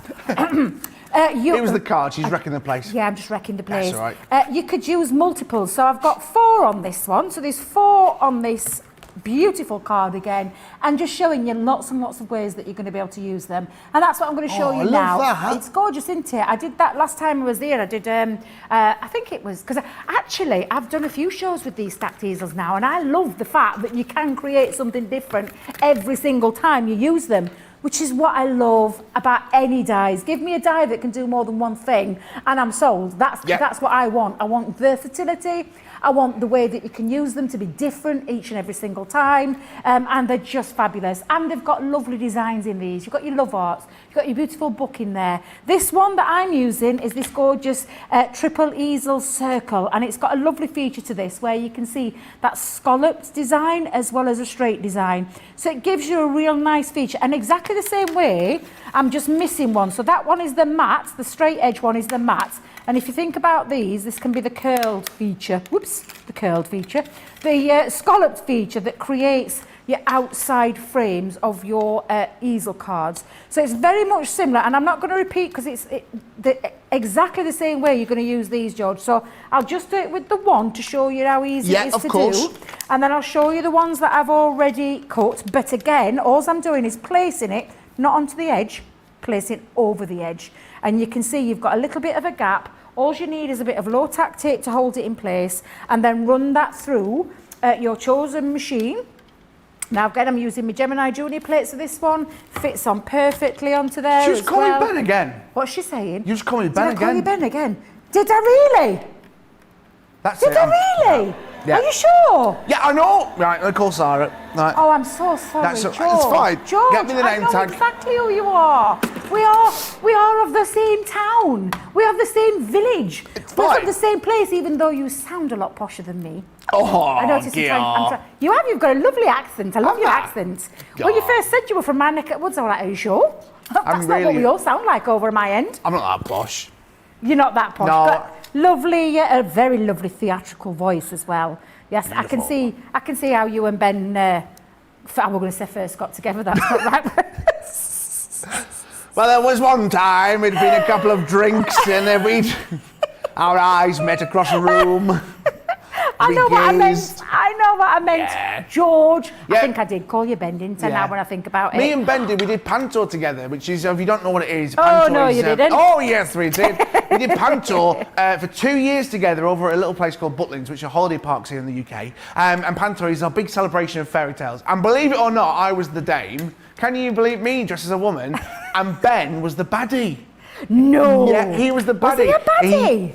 It was the card, she's wrecking the place. Yeah, I'm just wrecking the place. That's all right. You could use multiples, so I've got 4 on this one, so there's 4 on this beautiful card again, and just showing you lots and lots of ways that you're going to be able to use them. And that's what I'm going to show you now. That. It's gorgeous, isn't it? I did that last time I was there. I did, I think it was, because actually I've done a few shows with these stacked easels now, and I love the fact that you can create something different every single time you use them, which is what I love about any dies. Give me a die that can do more than one thing, and I'm sold. That's what I want. I want versatility. I want the way that you can use them to be different each and every single time, and they're just fabulous. And they've got lovely designs in these. You've got your love arts, you've got your beautiful book in there. This one that I'm using is this gorgeous triple easel circle, and it's got a lovely feature to this where you can see that scalloped design as well as a straight design. So it gives you a real nice feature, and exactly the same way, I'm just missing one. So that one is the matte, the straight edge one is the matte. And if you think about these, this can be the curled feature. Whoops, the curled feature. The scalloped feature that creates your outside frames of your easel cards. So it's very much similar, and I'm not going to repeat because it's exactly the same way you're going to use these, George. So I'll just do it with the one to show you how easy it is to do. And then I'll show you the ones that I've already cut. But again, all I'm doing is placing it, not onto the edge, placing it over the edge. And you can see you've got a little bit of a gap. All you need is a bit of low-tack tape to hold it in place, and then run that through your chosen machine. Now again, I'm using my Gemini Junior plates for this one. Fits on perfectly onto there. She just called me Ben again. What's she saying? You just called me Ben again. Did I call you Ben again? Did I really? That's Did it. I really? Yeah. Are you sure? Yeah, I know. Right, I'll call Sarah. Right. Oh, I'm so sorry, George. It's fine. George, Get me the name I know tag. exactly who you are. We are of the same town. We are of the same village. We're fine. from the same place, even though you sound a lot posher than me. Oh, I noticed you've got a lovely accent. I love your accent. When you first said you were from my neck of the woods, I was like, are you sure? That's not what we all sound like over my end. I'm not that posh. You're not that posh. No. But lovely, a very lovely theatrical voice as well. Yes, Beautiful. I can see how you and Ben, I was going to say first got together, that's not right. Well, there was one time, it'd been a couple of drinks and then our eyes met across a room. I know what I meant. Yeah. George. Yeah. I think I did call you Ben, didn't I, now when I think about it? Me and Ben we did Panto together, which is, if you don't know what it is, Oh, Panto no, is, you didn't. Oh, yes, we did. We did Panto for 2 years together over at a little place called Butlins, which are holiday parks here in the UK. And Panto is a big celebration of fairy tales. And believe it or not, I was the dame. Can you believe me, dressed as a woman? And Ben was the baddie. No. Yeah, he was the baddie. Was he a baddie?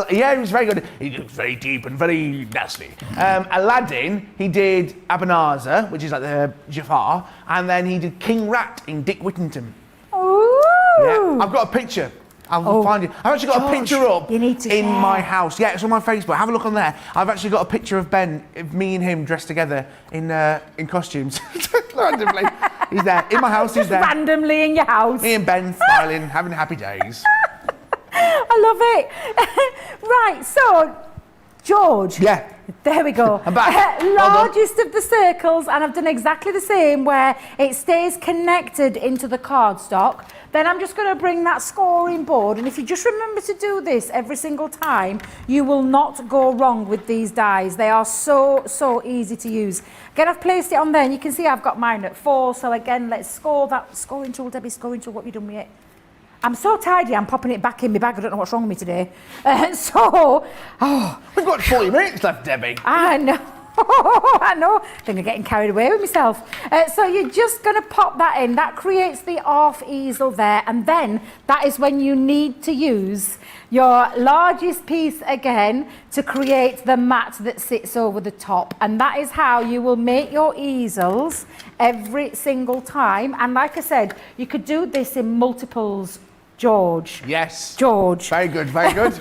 Yeah, he was very good. He was very deep and very nasty. Aladdin, he did Ebenezer, which is like the Jafar, and then he did King Rat in Dick Whittington. Ooh. Yeah, I've got a picture. I'll find it. I've actually got a picture up in my house. Yeah, it's on my Facebook. Have a look on there. I've actually got a picture of Ben, of me and him dressed together in costumes. Randomly. He's there. In my house, he's there. Randomly in your house. Me and Ben smiling, having happy days. I love it. Right, so, George. Yeah. There we go. I'm back. Largest of the circles, and I've done exactly the same where it stays connected into the cardstock. Then I'm just going to bring that scoring board, and if you just remember to do this every single time, you will not go wrong with these dies. They are so easy to use. Again, I've placed it on there, and you can see I've got mine at 4. So again, let's score that scoring tool, Debbie, scoring tool. What have you done with it? I'm so tidy, I'm popping it back in my bag. I don't know what's wrong with me today. We've got 40 minutes left, Debbie. I know. I know. I think I'm getting carried away with myself. So you're just going to pop that in. That creates the half easel there. And then that is when you need to use your largest piece again to create the mat that sits over the top. And that is how you will make your easels every single time. And like I said, you could do this in multiples, George. Yes. George. Very good, very good.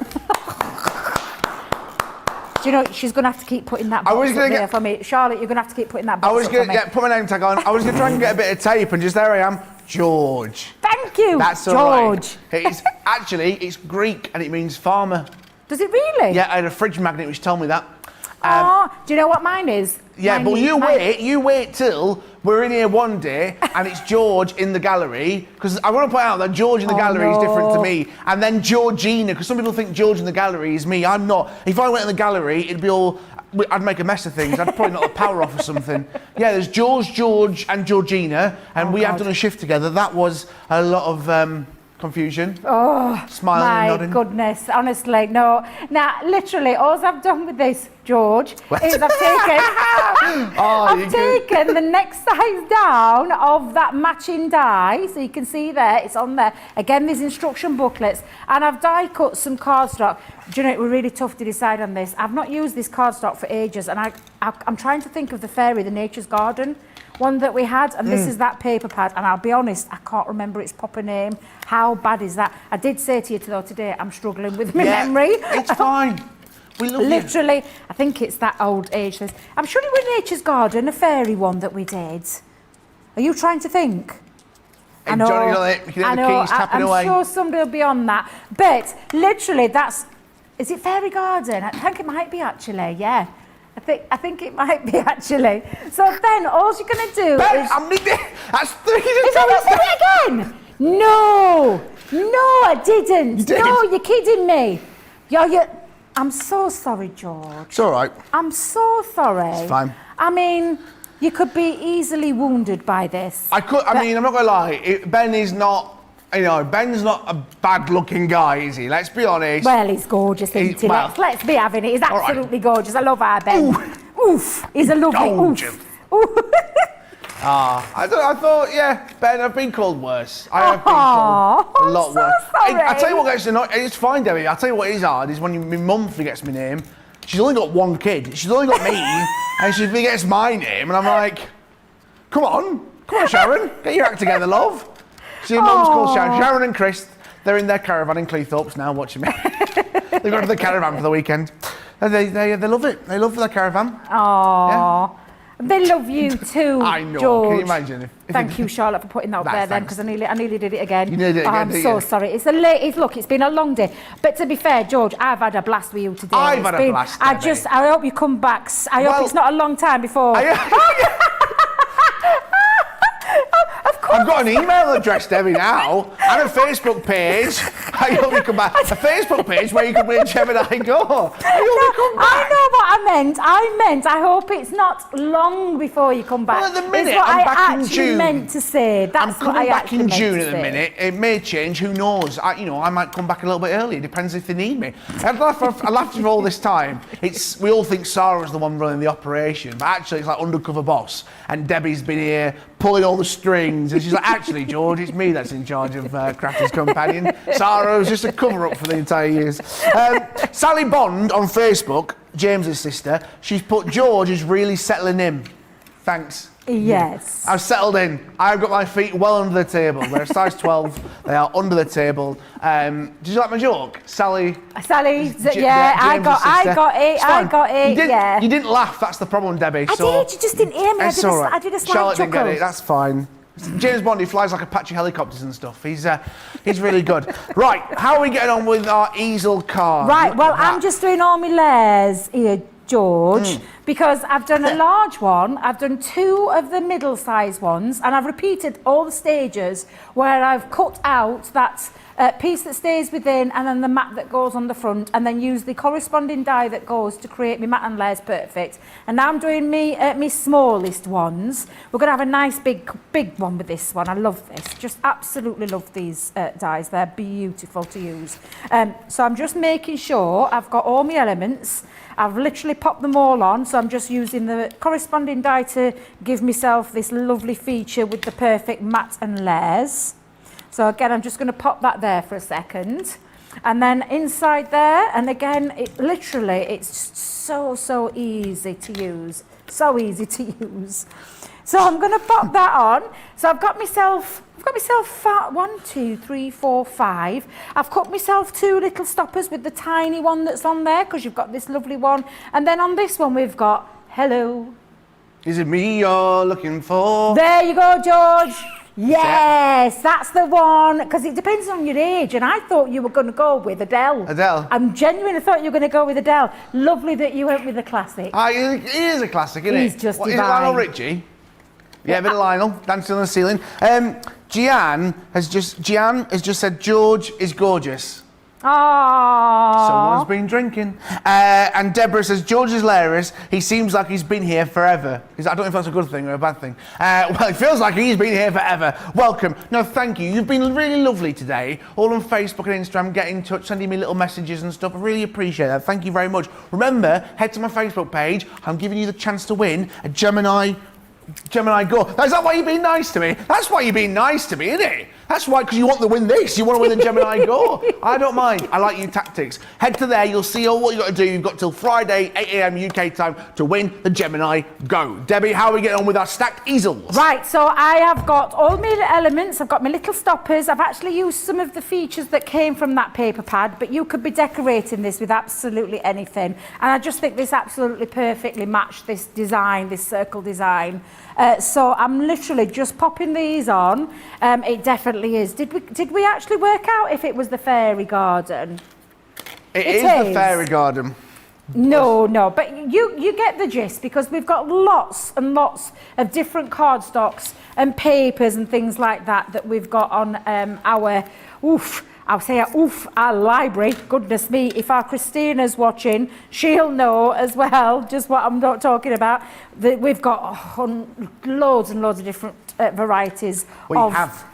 Do you know, she's going to have to keep putting that box up there for me. Charlotte, you're going to have to keep putting that box up for me. I was going to put my name tag on. I was going to try and get a bit of tape, and just there I am, George. Thank you, That's all right. It's Greek, and it means farmer. Does it really? Yeah, I had a fridge magnet which told me that. Do you know what mine is? Yeah, but you wait till we're in here one day and it's George in the gallery, because I want to point out that George in the gallery is different to me, and then Georgina, because some people think George in the gallery is me. I'm not. If I went in the gallery, it'd be all, I'd make a mess of things. I'd probably knock the power off or something. Yeah, there's George, and Georgina, and we have done a shift together. That was a lot of confusion. Oh, smiling and nodding. My goodness, honestly, no. Now, literally, all I've done with this, George, is I've taken the next size down of that matching die, so you can see there, it's on there. Again, there's instruction booklets, and I've die cut some cardstock. Do you know, it was really tough to decide on this. I've not used this cardstock for ages, and I'm trying to think of the fairy, the Nature's Garden one that we had, and this is that paper pad, and I'll be honest, I can't remember its proper name. How bad is that? I did say to you though today, I'm struggling with my memory. It's fine. We love Literally, I think it's that old age list. I'm sure it was Nature's Garden, a fairy one that we did. Are you trying to think? I know. You can hear the keys tapping away. I'm sure somebody will be on that. But literally, is it Fairy Garden? I think it might be actually, yeah. I think it might be actually. So then all you're going to do Ben, is... that's 3 Is that again? No, I didn't. You did. No, you're kidding me. I'm so sorry, George. It's all right. I'm so sorry. It's fine. I mean, you could be easily wounded by this. I'm not gonna lie. Ben is not. Ben's not a bad-looking guy, is he? Let's be honest. Well, he's gorgeous, isn't he? Well, Let's be having it. He's absolutely gorgeous. I love our Ben. Oof. He's a lovely Gorgeous. oof. I thought, yeah, Ben, I've been called worse. I have been called a lot I'm so worse. sorry. I tell you what gets annoying. It's fine, Debbie. I'll tell you what is hard is when my mum forgets my name. She's only got one kid. She's only got me, and she forgets my name, and I'm like, come on, Sharon, get your act together, love. Your mum's called Sharon. Sharon and Chris, they're in their caravan in Cleethorpes now watching me. They've gone to the caravan for the weekend. And they love it. They love their caravan. Aww. Yeah. They love you too, I know. George. Can you imagine? Thank you, Charlotte, for putting that up there then, because I nearly did it again. You nearly did it again, I'm didn't so you? sorry. It's been a long day. But to be fair, George, I've had a blast with you today. I've had a blast, Debbie. I hope you come back. I hope it's not a long time before. I've got an email address, Debbie, now, and a Facebook page. I hope you come back. A Facebook page where you can win Gemini Go. I know what I meant. I hope it's not long before you come back. Well, at the minute, is what I'm I back in actually June. meant to say. That's I'm what coming I back actually in meant June to at the say. minute. It may change. Who knows? I might come back a little bit early. It depends if they need me. After all this time, we all think Sarah's the one running the operation, but actually it's like undercover boss. And Debbie's been here pulling all the strings, and she's like, actually, George, it's me that's in charge of Crafter's Companion. Sarah was just a cover-up for the entire years. Sally Bond on Facebook, James's sister, she's put George is really settling in. Thanks. Yes. I've settled in. I've got my feet well under the table. They're a size 12. They are under the table. Did you like my joke? Sally, yeah, I got it, yeah. You didn't laugh, that's the problem, Debbie. I did, you just didn't hear me. It's all right. I did a slight Charlotte chuckle. didn't get it, that's fine. James Bond, he flies like Apache helicopters and stuff. He's really good. Right, how are we getting on with our easel card? Right, well, I'm just doing all my layers here, George, because I've done a large one, I've done 2 of the middle-sized ones, and I've repeated all the stages where I've cut out that piece that stays within and then the mat that goes on the front, and then use the corresponding die that goes to create my mat and layers perfect. And now I'm doing me smallest ones. We're going to have a nice big one with this one. I love this. Just absolutely love these dies. They're beautiful to use. So I'm just making sure I've got all my elements. I've literally popped them all on, so I'm just using the corresponding die to give myself this lovely feature with the perfect mat and layers. So again, I'm just going to pop that there for a second. And then inside there, and again, it's so easy to use. So easy to use. So I'm going to pop that on. So I've got myself 1, 2, 3, 4, 5. I've cut myself 2 little stoppers with the tiny one that's on there, because you've got this lovely one. And then on this one, we've got hello. Is it me you're looking for? There you go, George. Yes, that's the one, because it depends on your age, and I thought you were going to go with Adele. I'm genuinely thought you were going to go with Adele. Lovely that you went with the classic. It is a classic, isn't it? He's just Is it divine. Lionel Richie? Yeah, a bit of Lionel, dancing on the ceiling. Gian has just said George is gorgeous. Aww. Someone's been drinking. And Deborah says, George is hilarious. He seems like he's been here forever. I don't know if that's a good thing or a bad thing. Well, it feels like he's been here forever. Welcome. No, thank you. You've been really lovely today. All on Facebook and Instagram, get in touch, sending me little messages and stuff. I really appreciate that. Thank you very much. Remember, head to my Facebook page. I'm giving you the chance to win a Gemini Go. Is that why you're being nice to me? That's why you're being nice to me, isn't it? That's why, because you want to win this. You want to win the Gemini Go. I don't mind. I like your tactics. Head to there. You'll see all what you've got to do. You've got till Friday, 8 a.m. UK time to win the Gemini Go. Debbie, how are we getting on with our stacked easels? Right, so I have got all my elements. I've got my little stoppers. I've actually used some of the features that came from that paper pad, but you could be decorating this with absolutely anything. And I just think this absolutely perfectly matched this design, this circle design. So I'm literally just popping these on. It definitely is. Did we actually work out if it was the fairy garden? It is the fairy garden. No, but you get the gist, because we've got lots and lots of different cardstocks and papers and things like that we've got on our library. Goodness me, if our Christina's watching, she'll know as well just what I'm not talking about. We've got loads and loads of different varieties of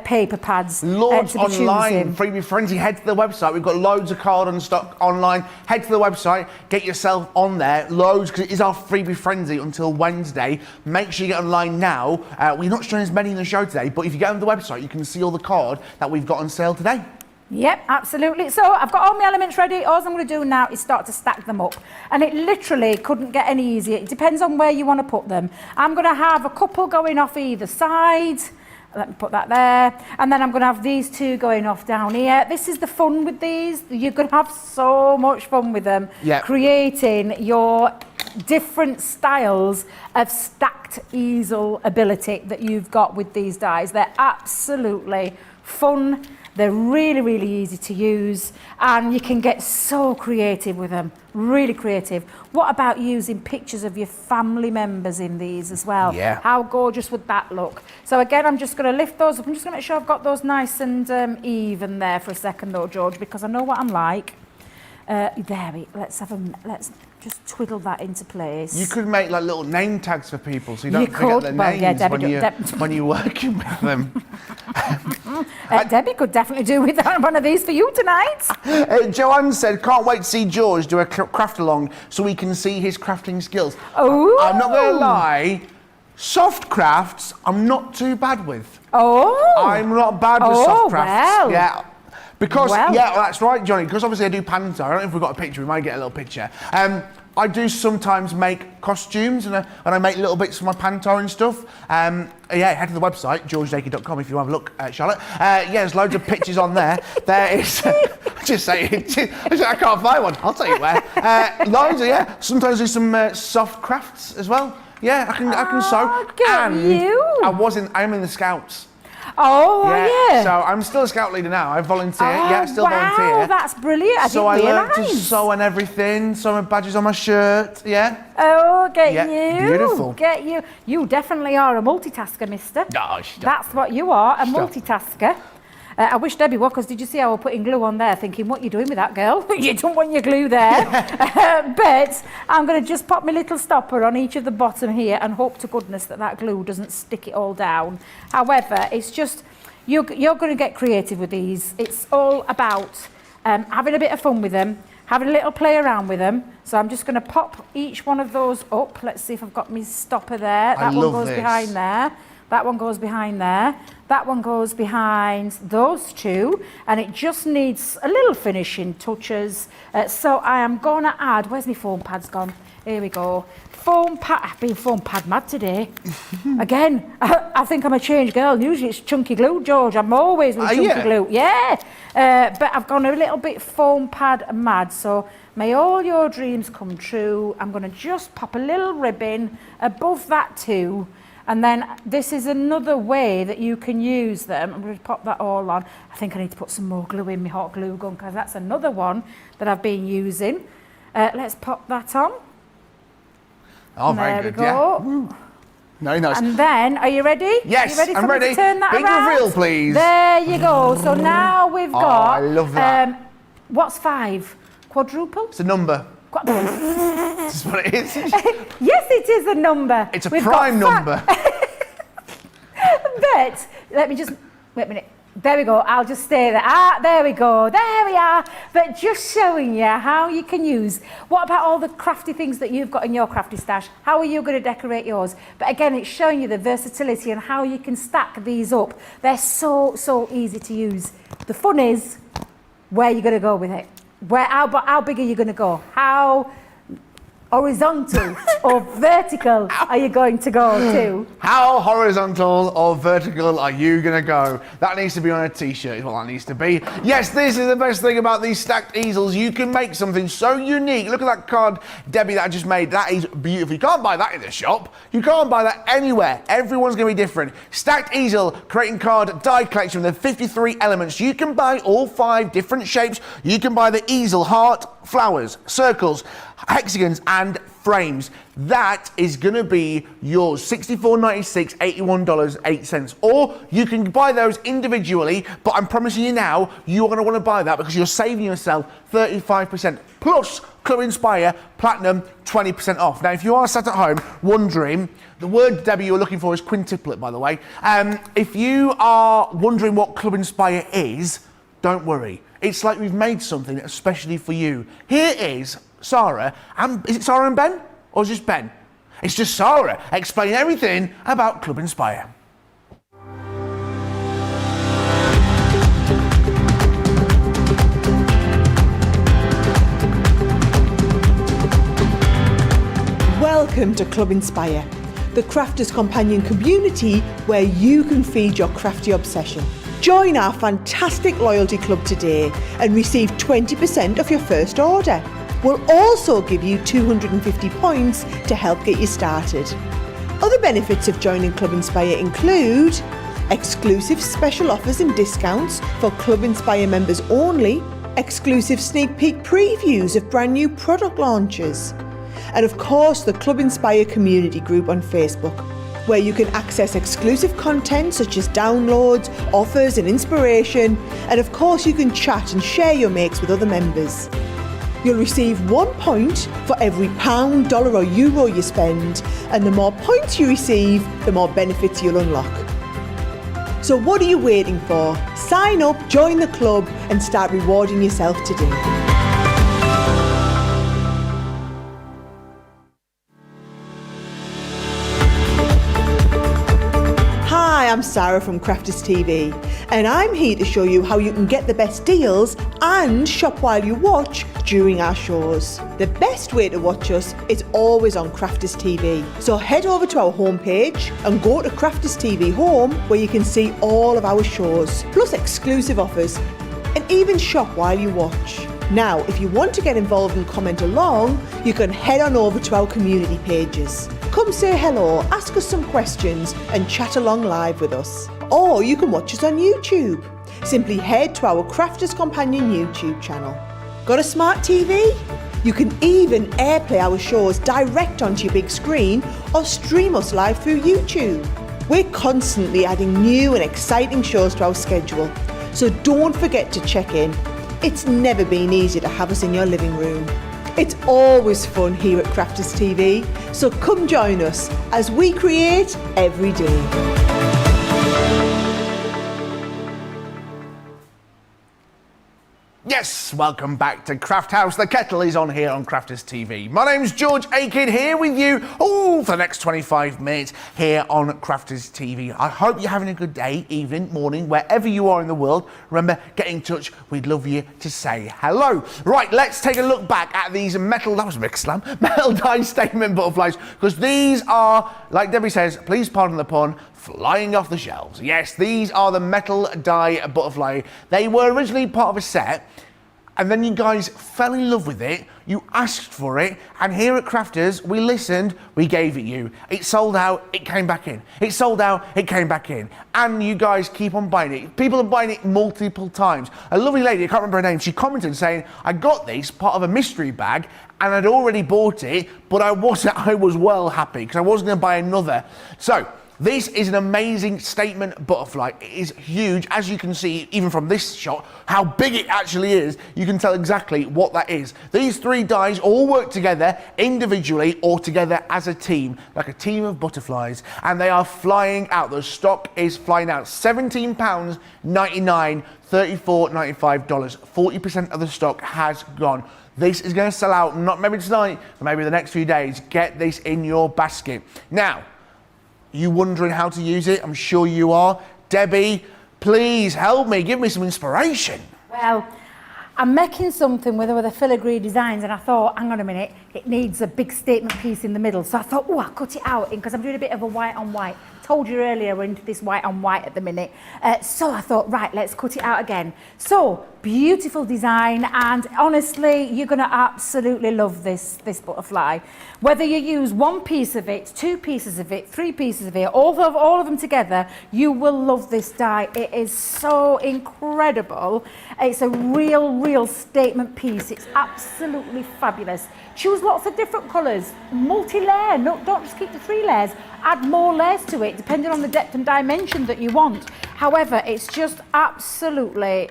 paper pads. Loads to be online, choosing. Freebie Frenzy. Head to the website. We've got loads of card on stock online. Head to the website, get yourself on there. Loads, because it is our Freebie Frenzy until Wednesday. Make sure you get online now. We're not showing as many in the show today, but if you get on the website, you can see all the card that we've got on sale today. Yep, absolutely. So I've got all my elements ready. All I'm going to do now is start to stack them up. And it literally couldn't get any easier. It depends on where you want to put them. I'm going to have a couple going off either side. Let me put that there. And then I'm going to have these two going off down here. This is the fun with these. You're going to have so much fun with them. Yep. Creating your different styles of stacked easel ability that you've got with these dies. They're absolutely fun. They're really, really easy to use, and you can get so creative with them, really creative. What about using pictures of your family members in these as well? Yeah. How gorgeous would that look? So again, I'm just going to lift those up. I'm just going to make sure I've got those nice and even there for a second though, George, because I know what I'm like. Let's just twiddle that into place. You could make like little name tags for people so you don't forget could. their Well, yeah, names Debbie when you're working with them. Debbie could definitely do with one of these for you tonight. Joanne said, can't wait to see George do a craft along so we can see his crafting skills. Oh. I'm not going to lie, soft crafts I'm not too bad with. Oh. I'm not bad with soft crafts. Well. Yeah. Because, that's right, Johnny, because obviously I do panto. I don't know if we've got a picture, we might get a little picture. I do sometimes make costumes and I make little bits for my panto and stuff. Head to the website, georgeakid.com, if you have a look, Charlotte. There's loads of pictures on there. There is, just saying, I can't find one, I'll tell you where. Sometimes do some soft crafts as well. Yeah, I can sew. I am in the Scouts. Oh, yeah. So I'm still a Scout leader now. I volunteer. Volunteer. Wow, that's brilliant. I didn't realise. learned to sew and everything, sewing badges on my shirt, Oh, you. Beautiful. Get you. You definitely are a multitasker, mister. Oh, that's what you are, a multitasker. I wish Debbie were, because did you see I was putting glue on there thinking, what are you doing with that, girl? You don't want your glue there. But I'm going to just pop my little stopper on each of the bottom here and hope to goodness that glue doesn't stick it all down. However, it's just, you're going to get creative with these. It's all about having a bit of fun with them, having a little play around with them. So I'm just going to pop each one of those up. Let's see if I've got my stopper there. That one goes behind there. That one goes behind there. That one goes behind those two. And it just needs a little finishing touches. So I am going to add, where's my foam pads gone? Here we go. I've been foam pad mad today. Again, I think I'm a changed girl. Usually it's chunky glue, George. I'm always with chunky glue. Yeah. But I've gone a little bit foam pad mad. So may all your dreams come true. I'm going to just pop a little ribbon above that too. And then this is another way that you can use them. I'm going to pop that all on. I think I need to put some more glue in my hot glue gun, because that's another one that I've been using. Let's pop that on. Oh, very good. There we go. Very nice. And then, are you ready? Yes, you ready for I'm ready. Me to turn that Big around? reveal, please. There you go. So now we've got. I love that. What's 5? Quadruple? It's a number. This is what it is. Yes, it is a number. It's a prime number. But let me just wait a minute. There we go. I'll just stay there. There we go. There we are. But just showing you how you can use. What about all the crafty things that you've got in your crafty stash? How are you going to decorate yours? But again, it's showing you the versatility and how you can stack these up. They're so easy to use. The fun is where you're going to go with it. How big are you going to go? How horizontal or vertical are you going to go to? How horizontal or vertical are you going to go? That needs to be on a t-shirt is what that needs to be. Yes, this is the best thing about these stacked easels. You can make something so unique. Look at that card, Debbie, that I just made. That is beautiful. You can't buy that in the shop. You can't buy that anywhere. Everyone's going to be different. Stacked easel, creating card die collection with 53 elements. You can buy all 5 different shapes. You can buy the easel heart, flowers, circles, hexagons, and frames. That is going to be yours. $64.96, $81.08. Or you can buy those individually, but I'm promising you now, you're going to want to buy that because you're saving yourself 35%. Plus, Club Inspire Platinum 20% off. Now, if you are sat at home wondering, the word, Debbie, you're looking for is quintuplet, by the way. If you are wondering what Club Inspire is, don't worry. It's like we've made something especially for you. Here is Sarah, and is it Sarah and Ben? Or is it just Ben? It's just Sarah explaining everything about Club Inspire. Welcome to Club Inspire, the crafters companion community where you can feed your crafty obsession. Join our fantastic loyalty club today and receive 20% of your first order. We'll also give you 250 points to help get you started. Other benefits of joining Club Inspire include exclusive special offers and discounts for Club Inspire members only, exclusive sneak peek previews of brand new product launches, and of course the Club Inspire community group on Facebook, where you can access exclusive content such as downloads, offers and inspiration, and of course you can chat and share your makes with other members. You'll receive 1 point for every pound, dollar or euro you spend, and the more points you receive, the more benefits you'll unlock. So what are you waiting for? Sign up, join the club and start rewarding yourself today. Hi, I'm Sarah from Crafters TV, and I'm here to show you how you can get the best deals and shop while you watch during our shows. The best way to watch us is always on Crafters TV. So head over to our homepage and go to Crafters TV Home, where you can see all of our shows, plus exclusive offers, and even shop while you watch. Now, if you want to get involved and comment along, you can head on over to our community pages. Come say hello, ask us some questions and chat along live with us. Or you can watch us on YouTube. Simply head to our Crafters Companion YouTube channel. Got a smart TV? You can even airplay our shows direct onto your big screen or stream us live through YouTube. We're constantly adding new and exciting shows to our schedule, so don't forget to check in. It's never been easy to have us in your living room. It's always fun here at Crafters TV, so come join us as we create every day. Yes, welcome back to Craft House. The kettle is on here on Crafters TV. My name's George Akid, here with you for the next 25 minutes here on Crafters TV. I hope you're having a good day, evening, morning, wherever you are in the world. Remember, get in touch. We'd love you to say hello. Right, let's take a look back at these metal, that was a big slam, metal die statement butterflies, because these are, like Debbie says, please pardon the pun, flying off the shelves. Yes, these are the metal die butterfly. They were originally part of a set, and then you guys fell in love with it, you asked for it, and here at Crafters, we listened, we gave it you. It sold out, it came back in. It sold out, it came back in. And you guys keep on buying it. People are buying it multiple times. A lovely lady, I can't remember her name, she commented saying, I got this part of a mystery bag, and I'd already bought it, but I was well happy, because I wasn't gonna buy another. So, this is an amazing statement butterfly. It is huge. As you can see, even from this shot, how big it actually is, you can tell exactly what that is. These three dies all work together individually or together as a team, like a team of butterflies, and they are flying out. The stock is flying out. £17.99, $34.95. 40% of the stock has gone. This is going to sell out, not maybe tonight, but maybe the next few days. Get this in your basket. Now, you wondering how to use it? I'm sure you are. Debbie, please help me. Give me some inspiration. Well, I'm making something with the filigree designs, and I thought, hang on a minute, it needs a big statement piece in the middle. So I thought, oh, I'll cut it out because I'm doing a bit of a white on white. Told you earlier we're into this white on white at the minute. So I thought, right, let's cut it out again. So, beautiful design, and honestly, you're gonna absolutely love this butterfly. Whether you use one piece of it, two pieces of it, three pieces of it, all of them together, you will love this die. It is so incredible. It's a real real statement piece. It's absolutely fabulous. Choose lots of different colours, multi-layer, no, don't just keep the 3 layers, add more layers to it depending on the depth and dimension that you want. However, it's just absolutely,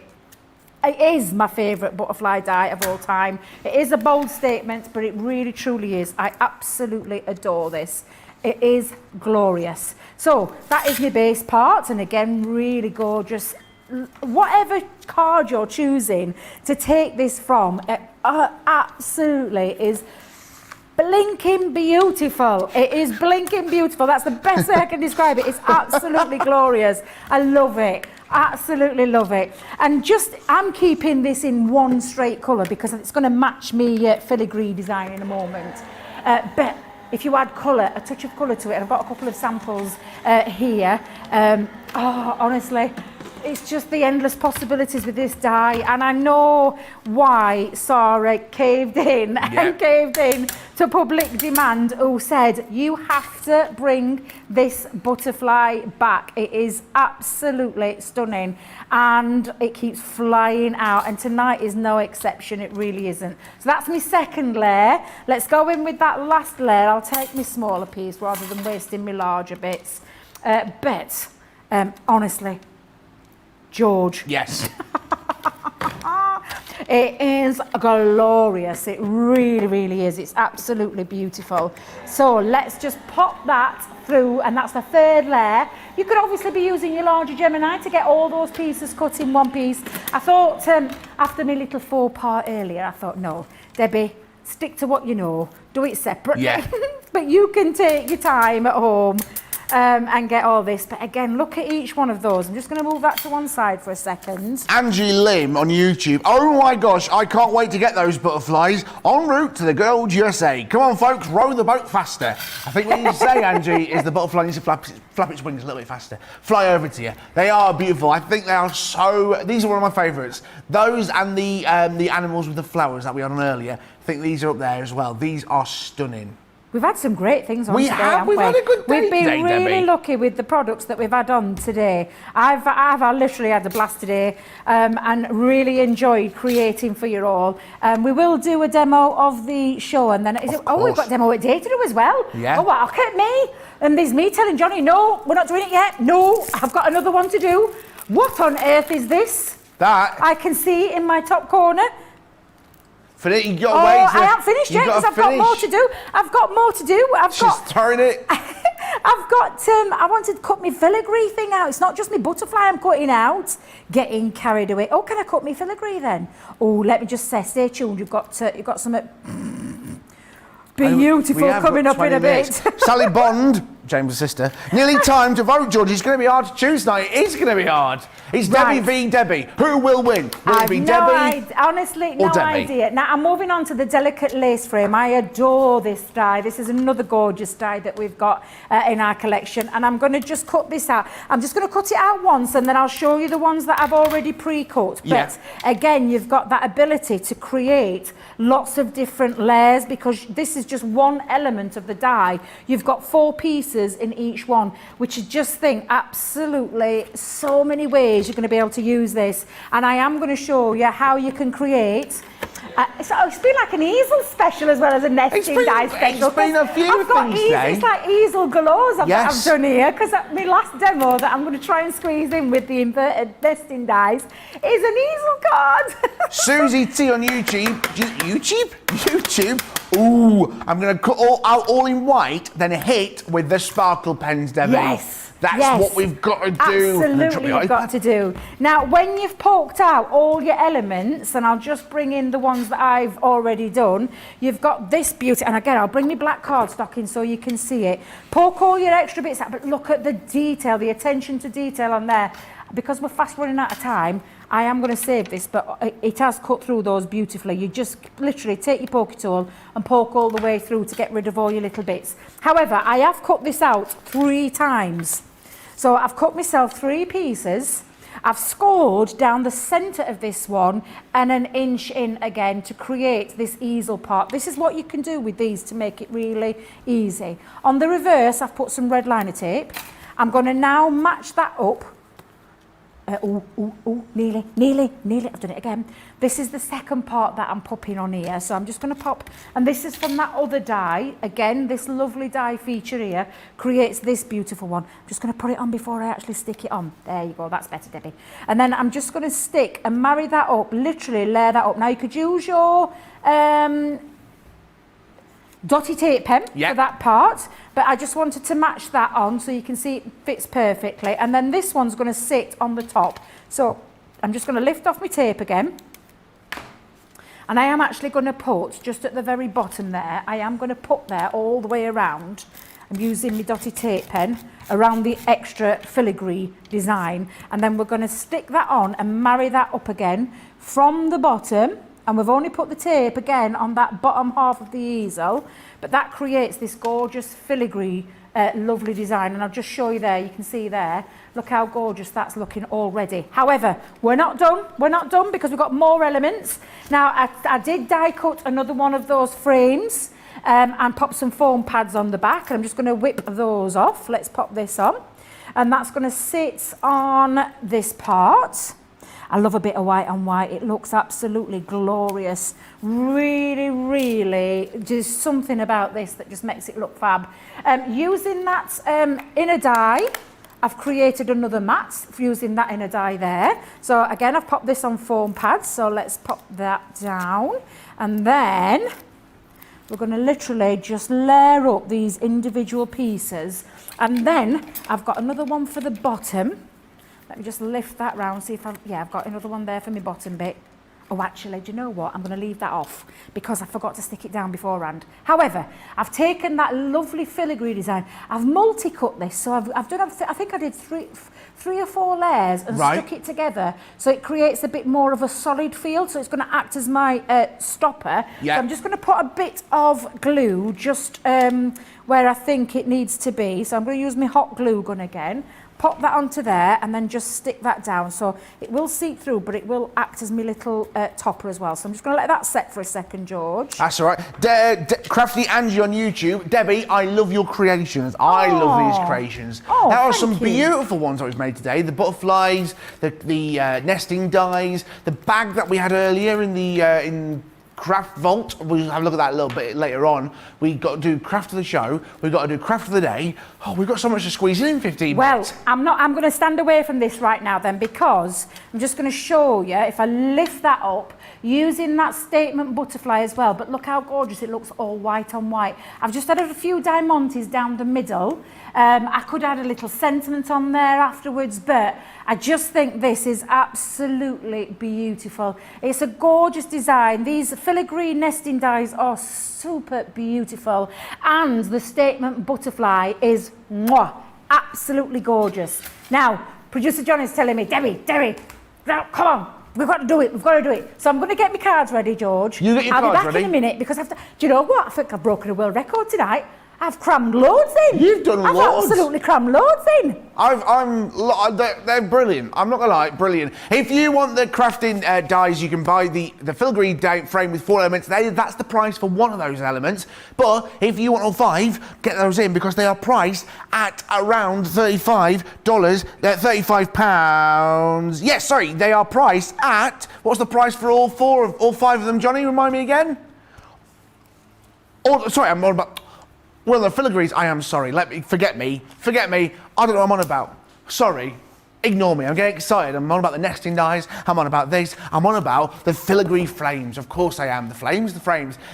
it is my favourite butterfly die of all time. It is a bold statement, but it really truly is. I absolutely adore this. It is glorious. So that is my base part, and again, really gorgeous. Whatever card you're choosing to take this from, it absolutely is blinking beautiful. It is blinking beautiful. That's the best way I can describe it. It's absolutely glorious. I love it. Absolutely love it. And just, I'm keeping this in one straight colour because it's going to match me filigree design in a moment. But if you add colour, a touch of colour to it, and I've got a couple of samples here. Honestly, it's just the endless possibilities with this die, and I know why Sarah caved in and caved in to public demand, who said you have to bring this butterfly back. It is absolutely stunning and it keeps flying out, and tonight is no exception. It really isn't. So that's my second layer. Let's go in with that last layer. I'll take my smaller piece rather than wasting my larger bits. But honestly, George. Yes. It is glorious. It really, really is. It's absolutely beautiful. So let's just pop that through, and that's the third layer. You could obviously be using your larger Gemini to get all those pieces cut in one piece. I thought, after my little faux pas earlier, I thought, no, Debbie, stick to what you know. Do it separately. Yeah. But you can take your time at home. And get all this. But again, look at each one of those. I'm just going to move that to one side for a second. Angie Lim on YouTube. Oh my gosh, I can't wait to get those butterflies en route to the good old USA. Come on, folks, row the boat faster. I think what you need to say, Angie, is the butterfly needs to flap its wings a little bit faster. Fly over to you. They are beautiful. I think they are so... These are one of my favourites. Those and the animals with the flowers that we had on earlier. I think these are up there as well. These are stunning. We've had some great things on today, haven't we've we? had a good day We've been today, really Debbie. lucky with the products that we've had on today. I've literally had a blast today and really enjoyed creating for you all. We will do a demo of the show, and then we've got demo at day to do as well. Yeah. Oh, well, look at me. And there's me telling Johnny, no, we're not doing it yet. No, I've got another one to do. What on earth is this? That... I can see in my top corner. You got away I haven't finished yet because I've got more to do. I've got more to do. She's throwing it. I've got, I wanted to cut my filigree thing out. It's not just my butterfly I'm cutting out. Getting carried away. Oh, can I cut my filigree then? Oh, let me just say, stay tuned. You've got something beautiful coming up in a bit. Sally Bond, James' sister. Nearly time to vote, George. It's going to be hard to choose tonight. It is going to be hard. It's Debbie v Debbie. Who will win? Will it be Debbie? Honestly, no idea. Now, I'm moving on to the delicate lace frame. I adore this die. This is another gorgeous die that we've got in our collection. And I'm going to just cut this out. I'm just going to cut it out once, and then I'll show you the ones that I've already pre-cut. But again, you've got that ability to create lots of different layers, because this is just one element of the die. You've got 4 pieces in each one, which is just absolutely so many ways you're going to be able to use this. And I am going to show you how you can create. It's been like an easel special as well as a nesting die special. It's been a few things today. It's like easel galore I've done here, because my last demo that I'm going to try and squeeze in with the inverted nesting dies is an easel card. Susie T on YouTube. Ooh, I'm going to cut all in white, then hit with the sparkle pens, Debbie. Yes. That's what we've got to do. Absolutely, you've got to do. Now, when you've poked out all your elements, and I'll just bring in the ones that I've already done, you've got this beauty. And again, I'll bring my black cardstock in so you can see it. Poke all your extra bits out, but look at the detail, the attention to detail on there. Because we're fast running out of time, I am going to save this, but it has cut through those beautifully. You just literally take your poke tool and poke all the way through to get rid of all your little bits. However, I have cut this out 3 times. So I've cut myself 3 pieces. I've scored down the centre of this one and 1 inch in again to create this easel part. This is what you can do with these to make it really easy. On the reverse, I've put some red liner tape. I'm going to now match that up nearly, I've done it again. This is the second part that I'm popping on here. So I'm just going to pop, and this is from that other die. Again, this lovely die feature here creates this beautiful one. I'm just going to put it on before I actually stick it on. There you go, that's better, Debbie. And then I'm just going to stick and marry that up, literally layer that up. Now you could use your dotty tape pen for that part, but I just wanted to match that on so you can see it fits perfectly. And then this one's going to sit on the top. So I'm just going to lift off my tape again, and I am actually going to put just at the very bottom there, I am going to put there all the way around. I'm using my dotty tape pen around the extra filigree design, and then we're going to stick that on and marry that up again from the bottom. And we've only put the tape again on that bottom half of the easel, but that creates this gorgeous filigree, lovely design. And I'll just show you there, you can see there, look how gorgeous that's looking already. However, we're not done because we've got more elements. Now, I did die cut another one of those frames and pop some foam pads on the back, and I'm just going to whip those off. Let's pop this on, and that's going to sit on this part. I love a bit of white on white. It looks absolutely glorious. Really, really, just something about this that just makes it look fab. Using that inner die, I've created another mat using that inner die there. So again, I've popped this on foam pads. So let's pop that down. And then we're going to literally just layer up these individual pieces. And then I've got another one for the bottom. Let me just lift that round, see if I've got another one there for my bottom bit. Oh, actually, do you know what? I'm going to leave that off because I forgot to stick it down beforehand. However, I've taken that lovely filigree design. I've multi-cut this, so I've done, I think I did three or four layers and stuck it together, so it creates a bit more of a solid feel. So it's going to act as my stopper. So I'm just going to put a bit of glue just where I think it needs to be. So I'm going to use my hot glue gun again. Pop that onto there and then just stick that down. So it will seep through, but it will act as my little topper as well. So I'm just going to let that set for a second, George. That's all right. Crafty Angie on YouTube. Debbie, I love your creations. I love these creations. Oh, there are some thank you. beautiful ones that we've made today. The butterflies, the nesting dies, the bag that we had earlier in the Craft Vault. We'll have a look at that a little bit later on. We've got to do craft of the show. We've got to do craft of the day. Oh, we've got so much to squeeze in 15 minutes. Well, I'm going to stand away from this right now then, because I'm just going to show you, if I lift that up, using that statement butterfly as well, but look how gorgeous it looks all white on white. I've just added a few diamantes down the middle. I could add a little sentiment on there afterwards, but I just think this is absolutely beautiful. It's a gorgeous design. These filigree nesting dies are super beautiful, and the statement butterfly is absolutely gorgeous. Now, producer John is telling me, Debbie, now, come on. We've got to do it. So I'm going to get my cards ready, George. You get your cards ready? I'll be back in a minute because do you know what? I think I've broken a world record tonight. I've crammed loads in. You've done loads. I've absolutely crammed loads in. They're brilliant. I'm not gonna lie, brilliant. If you want the crafting dies, you can buy the filigree frame with 4 elements. That's the price for one of those elements. But if you want all 5, get those in because they are priced at around $35. £35. Yes, sorry, they are priced at. What's the price for all 5 of them? Johnny, remind me again. I'm on about. Well, the filigrees, I am sorry. Forget me. I don't know what I'm on about. Sorry. Ignore me. I'm getting excited. I'm on about the nesting dies. I'm on about this. I'm on about the filigree frames. Of course I am. The frames.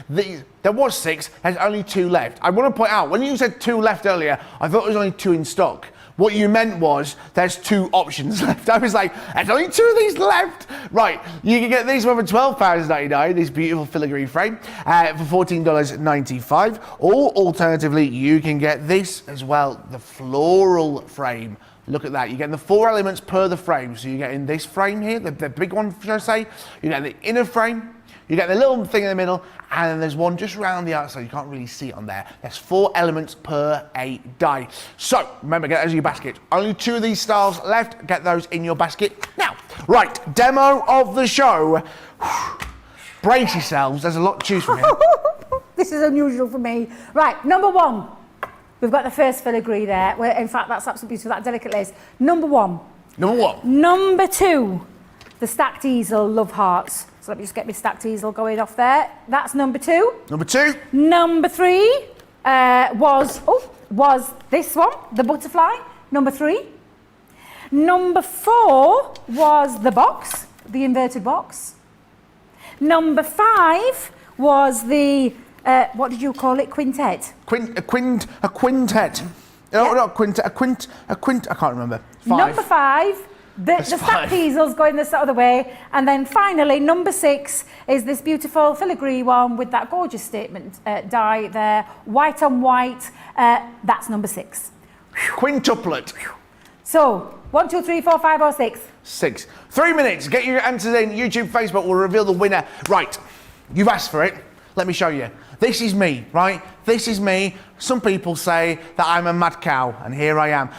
There was 6. There's only 2 left. I want to point out, when you said 2 left earlier, I thought there was only 2 in stock. What you meant was there's 2 options left. I was like, there's only 2 of these left. Right, you can get these one for £12.99, this beautiful filigree frame, for $14.95. Or alternatively, you can get this as well, the floral frame. Look at that, you're getting the 4 elements per the frame. So you're getting this frame here, the big one, should I say. You get the inner frame, you get the little thing in the middle, and then there's one just around the outside. You can't really see it on there. There's 4 elements per a die. So remember, get those in your basket. Only 2 of these styles left. Get those in your basket now. Right, demo of the show. Brace yourselves. There's a lot to choose from here. This is unusual for me. Right, number 1. We've got the first filigree there. Well, in fact, that's absolutely beautiful, that delicate lace. Number 1. Number 1. Number 2, the stacked easel Love Hearts. So let me just get my stacked easel going off there. That's number 2. Number 2. Number 3 was this one, the butterfly. Number 3. Number 4 was the box, the inverted box. Number 5 was the, what did you call it, quintet? A quintet. No, Yeah. not a quint, I can't remember. 5. Number 5, the stacked 5. easels going this other way. And then finally, number 6 is this beautiful filigree one with that gorgeous statement die there, white on white. That's number 6. Quintuplet. So, 1, 2, 3, 4, 5 or 6. 6. 3 minutes. Get your answers in. YouTube, Facebook will reveal the winner. Right. You've asked for it. Let me show you. This is me, right? This is me. Some people say that I'm a mad cow, and here I am.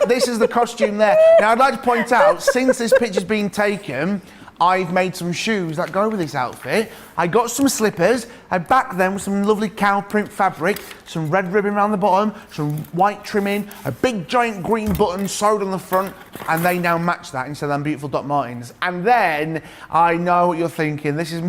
This is the costume there. Now, I'd like to point out, since this picture's been taken, I've made some shoes that go with this outfit. I got some slippers. I backed them with some lovely cow print fabric, some red ribbon around the bottom, some white trimming, a big giant green button sewed on the front, and they now match that instead of them beautiful Doc Martens. And then I know what you're thinking. This is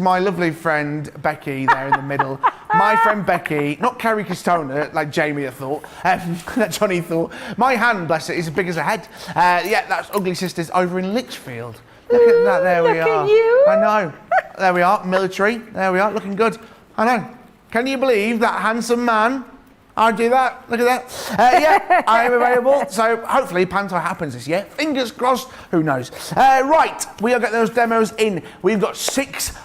my lovely friend Becky there in the middle. My friend Becky, not Kerry Castona like Jamie thought, that Johnny thought. My hand, bless it, is as big as a head. Yeah, that's Ugly Sisters over in Lichfield. Look at that, there we are. Look at you. I know. There we are, military. There we are, looking good. I know. Can you believe that handsome man? I'll do that. Look at that. Yeah, I am available. So hopefully Panto happens this year. Fingers crossed. Who knows? Right, we are getting those demos in. We've got 6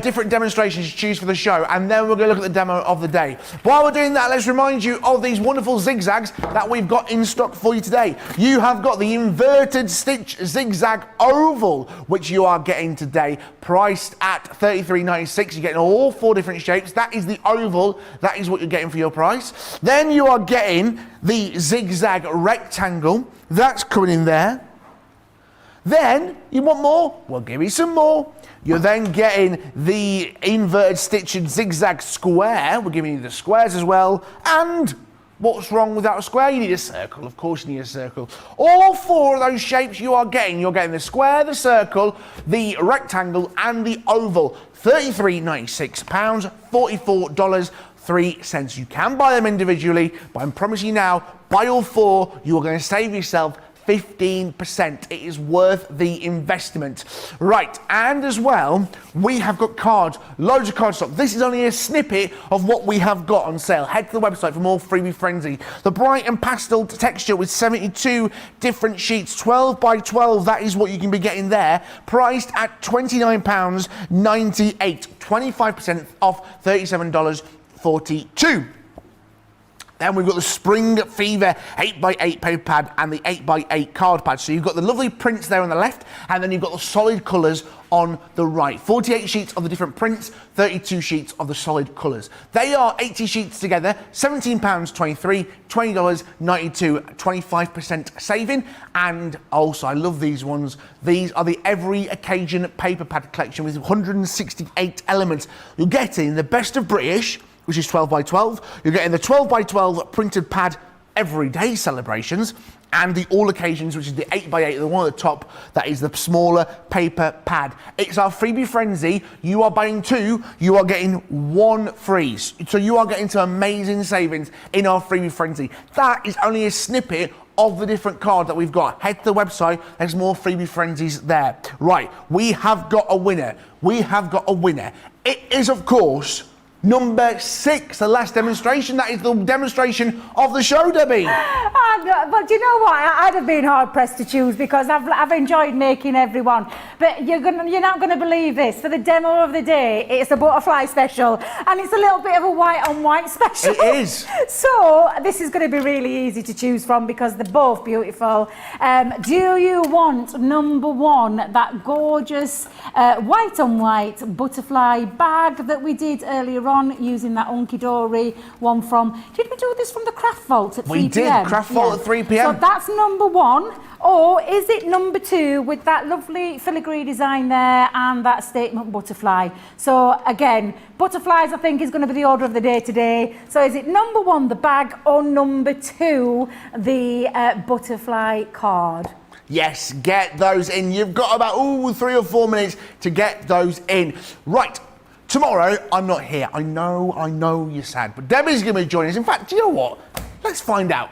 different demonstrations to choose for the show, and then we're going to look at the demo of the day. While we're doing that, let's remind you of these wonderful zigzags that we've got in stock for you today. You have got the inverted stitch zigzag oval, which you are getting today, priced at $33.96. You're getting all 4 different shapes. That is the oval. That is what you're getting for your price. Then you are getting the zigzag rectangle. That's coming in there. Then, you want more? We'll give you some more. You're then getting the inverted stitched zigzag square. We're giving you the squares as well. And what's wrong without a square? You need a circle. Of course you need a circle. All 4 of those shapes you are getting. You're getting the square, the circle, the rectangle, and the oval. £33.96, $44.03. You can buy them individually, but I'm promising you now, buy all 4, you are going to save yourself 15%. It is worth the investment. Right, and as well, we have got cards, loads of card stock. This is only a snippet of what we have got on sale. Head to the website for more freebie frenzy. The bright and pastel texture with 72 different sheets, 12 by 12, that is what you can be getting there, priced at £29.98, 25% off $37.42. Then we've got the Spring Fever 8x8 paper pad and the 8x8 card pad. So you've got the lovely prints there on the left, and then you've got the solid colours on the right. 48 sheets of the different prints, 32 sheets of the solid colours. They are 80 sheets together, £17.23, $20.92, 25% saving. And also, I love these ones. These are the Every Occasion paper pad collection with 168 elements. You're getting the best of British, which is 12 by 12. You're getting the 12 by 12 printed pad everyday celebrations, and the all occasions, which is the 8 by 8, the one at the top, that is the smaller paper pad. It's our freebie frenzy. You are buying 2, you are getting 1 free. So you are getting some amazing savings in our freebie frenzy. That is only a snippet of the different cards that we've got. Head to the website, there's more freebie frenzies there. Right, we have got a winner. We have got a winner. It is, of course, number 6, the last demonstration. That is the demonstration of the show, Debbie. But do you know what? I'd have been hard pressed to choose because I've enjoyed making everyone. But you're not gonna believe this. For the demo of the day, it's a butterfly special, and it's a little bit of a white on white special. It is. So this is going to be really easy to choose from because they're both beautiful. Do you want number 1, that gorgeous white on white butterfly bag that we did earlier on using that Hunky Dory one from? Did we do this from the Craft Vault at 3 p.m? We did. Craft Vault at 3 p.m. So that's number 1. Or is it number 2 with that lovely filigree design there and that statement butterfly? So again, butterflies I think is going to be the order of the day today. So is it number 1, the bag, or number 2, the butterfly card? Yes, get those in. You've got about 3 or 4 minutes to get those in. Right, tomorrow I'm not here. I know you're sad, but Debbie's going to be joining us. In fact, do you know what? Let's find out.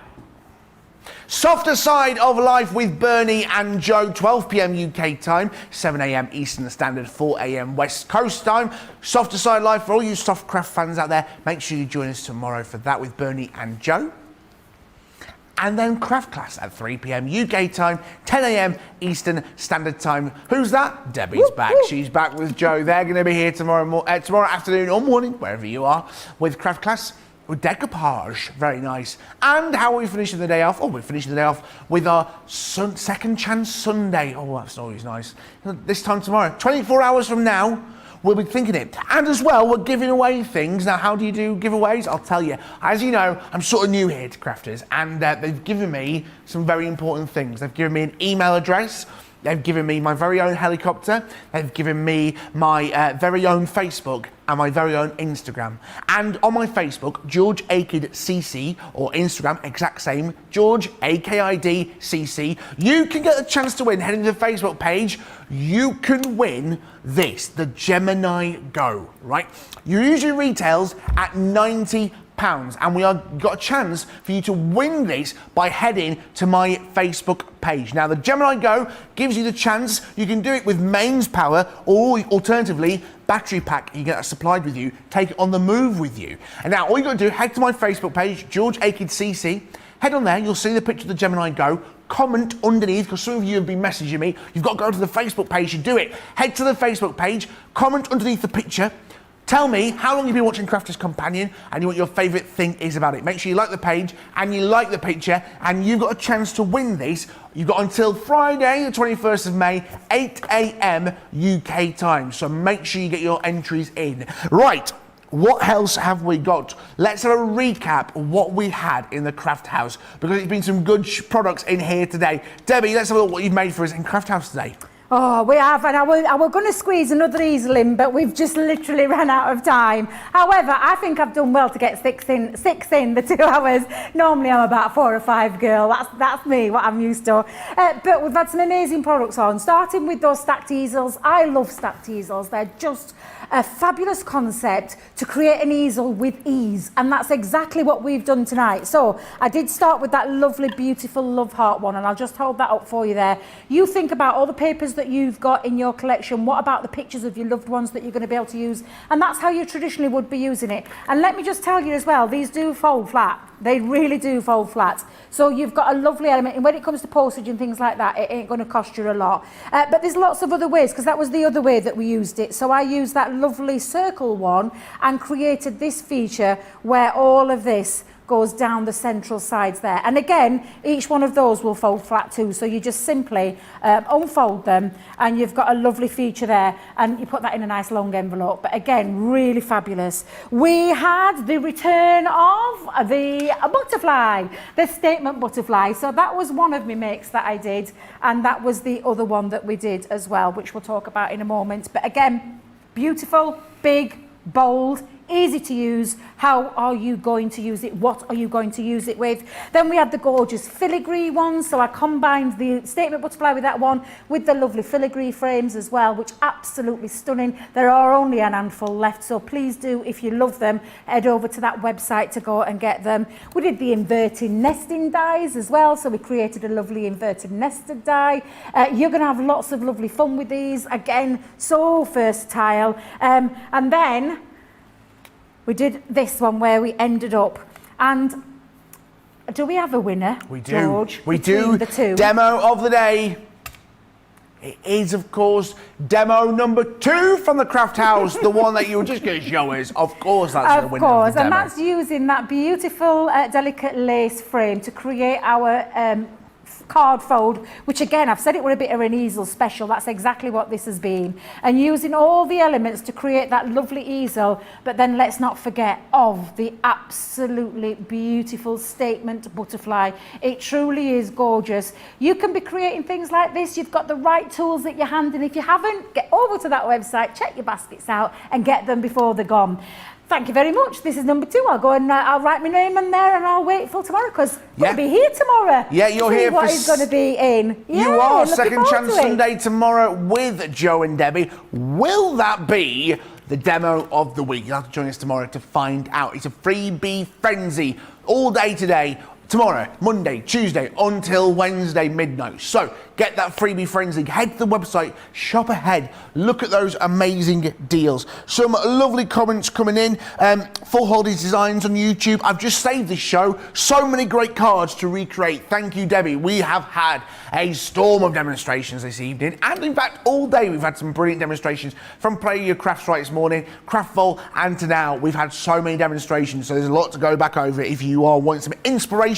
Softer Side of Life with Bernie and Joe, 12 p.m. UK time, 7 a.m. Eastern Standard, 4 a.m. West Coast time. Softer Side Life for all you soft craft fans out there. Make sure you join us tomorrow for that with Bernie and Joe. And then Craft Class at 3 p.m. UK time, 10 a.m. Eastern Standard Time. Who's that? Debbie's back. She's back with Joe. They're going to be here tomorrow afternoon or morning, wherever you are, with Craft Class. With decoupage, very nice. And how are we finishing the day off? Oh, we're finishing the day off with our Second Chance Sunday. Oh, that's always nice. This time tomorrow, 24 hours from now, we'll be thinking it. And as well, we're giving away things. Now, how do you do giveaways? I'll tell you. As you know, I'm sort of new here to Crafters, and they've given me some very important things. They've given me an email address. They've given me my very own helicopter. They've given me my very own Facebook and my very own Instagram. And on my Facebook, George Akid CC, or Instagram, exact same, George AKID CC, you can get a chance to win. Heading to the Facebook page, you can win this, the Gemini Go, right? You usually retails at £90. And we have got a chance for you to win this by heading to my Facebook page. Now, the Gemini Go gives you the chance. You can do it with mains power, or alternatively, battery pack. You get that supplied with you, take it on the move with you. And now, all you got to do, head to my Facebook page, George Akid CC. Head on there, you'll see the picture of the Gemini Go. Comment underneath, because some of you have been messaging me. You've got to go to the Facebook page to do it. Head to the Facebook page, comment underneath the picture. Tell me how long you've been watching Crafters Companion and what your favourite thing is about it. Make sure you like the page and you like the picture, and you've got a chance to win this. You've got until Friday, the 21st of May, 8 a.m. UK time. So make sure you get your entries in. Right, what else have we got? Let's have a recap of what we had in the Craft House, because there's been some good products in here today. Debbie, let's have a look what you've made for us in Craft House today. Oh, we have, and I were going to squeeze another easel in, but we've just literally ran out of time. However, I think I've done well to get six in the 2 hours. Normally I'm about 4 or 5, girl. That's me, what I'm used to. But we've had some amazing products on, starting with those stacked easels. I love stacked easels. They're just a fabulous concept to create an easel with ease, and that's exactly what we've done tonight. So I did start with that lovely, beautiful love heart one, and I'll just hold that up for you there. You think about all the papers that you've got in your collection. What about the pictures of your loved ones that you're going to be able to use? And that's how you traditionally would be using it. And let me just tell you as well, these do fold flat. They really do fold flat. So you've got a lovely element, and when it comes to postage and things like that, it ain't going to cost you a lot. But there's lots of other ways, because that was the other way that we used it. So I used that lovely circle one and created this feature where all of this goes down the central sides there. And again, each one of those will fold flat too. So you just simply unfold them, and you've got a lovely feature there, and you put that in a nice long envelope. But again, really fabulous. We had the return of the butterfly, the statement butterfly. So that was one of my makes that I did, and that was the other one that we did as well, which we'll talk about in a moment. But again, beautiful, big, bold, easy to use. How are you going to use it? What are you going to use it with? Then we had the gorgeous filigree ones, so I combined the statement butterfly with that one, with the lovely filigree frames as well, which absolutely stunning. There are only an handful left, so please do, if you love them, head over to that website to go and get them. We did the inverted nesting dies as well, so we created a lovely inverted nested die. You're going to have lots of lovely fun with these. Again, so versatile. And then we did this one where we ended up, and do we have a winner? We do. George, we do. The two. Demo of the day. It is, of course, demo number 2 from the Craft House, the one that you were just going to show us. Of course, that's the winner of the demo. And that's using that beautiful, delicate lace frame to create our card fold, which again, I've said it was a bit of an easel special. That's exactly what this has been. And using all the elements to create that lovely easel, but then let's not forget of the absolutely beautiful statement butterfly. It truly is gorgeous. You can be creating things like this. You've got the right tools at your hand, and if you haven't, get over to that website, check your baskets out and get them before they're gone. Thank you very much. This is number 2. I'll go and I'll write my name in there, and I'll wait till tomorrow, because we'll be here tomorrow. Yeah, you're see here what for is going to be in. You are Second Chance Sunday tomorrow with Joe and Debbie. Will that be the demo of the week? You'll have to join us tomorrow to find out. It's a freebie frenzy all day today. Tomorrow, Monday, Tuesday, until Wednesday midnight. So get that freebie frenzy. Head to the website, shop ahead, look at those amazing deals. Some lovely comments coming in. Full Holidays Designs on YouTube. I've just saved this show. So many great cards to recreate. Thank you, Debbie. We have had a storm of demonstrations this evening, and in fact all day we've had some brilliant demonstrations, from Play Your Crafts right this morning, Craftful, and to now. We've had so many demonstrations, so there's a lot to go back over if you are wanting some inspiration.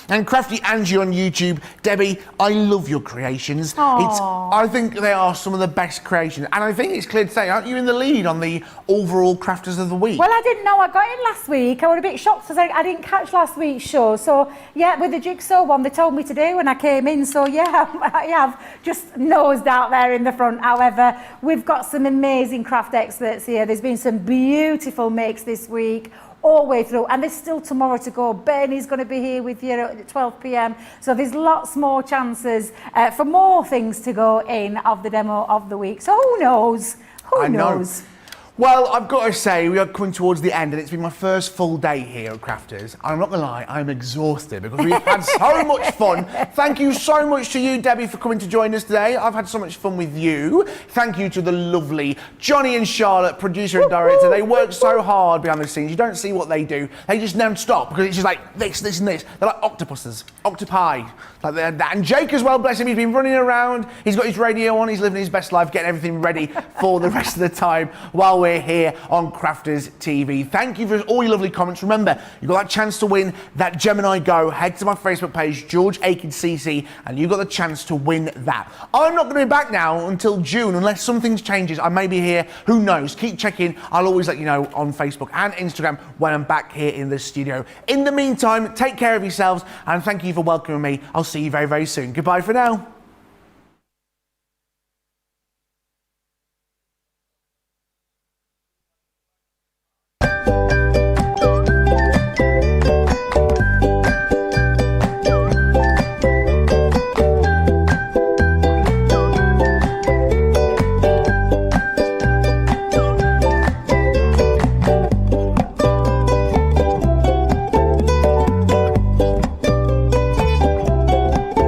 And Crafty Angie on YouTube. Debbie, I love your creations. I think they are some of the best creations, and I think it's clear to say, aren't you in the lead on the overall Crafters of the Week? Well, I didn't know I got in last week. I was a bit shocked because I didn't catch last week's show. So yeah, with the jigsaw one, they told me today when I came in. So yeah, I have just nosed out there in the front. However, we've got some amazing craft experts here. There's been some beautiful makes this week, all the way through, and there's still tomorrow to go. Bernie's going to be here with you at 12 p.m, so there's lots more chances for more things to go in of the demo of the week. So who knows? Who knows? Well, I've got to say, we are coming towards the end, and it's been my first full day here at Crafters. I'm not going to lie, I'm exhausted because we've had so much fun. Thank you so much to you, Debbie, for coming to join us today. I've had so much fun with you. Thank you to the lovely Johnny and Charlotte, producer and director. They work so hard behind the scenes. You don't see what they do. They just never stop, because it's just like this, and this. They're like octopuses, octopi. Like that. And Jake as well, bless him, he's been running around. He's got his radio on. He's living his best life, getting everything ready for the rest of the time while we're here on Crafters TV. Thank you for all your lovely comments. Remember, you've got that chance to win that Gemini Go. Head to my Facebook page, George Akid CC, and you've got the chance to win that. I'm not going to be back now until June, unless something changes. I may be here. Who knows? Keep checking. I'll always let you know on Facebook and Instagram when I'm back here in the studio. In the meantime, take care of yourselves, and thank you for welcoming me. I'll see you very, very soon. Goodbye for now.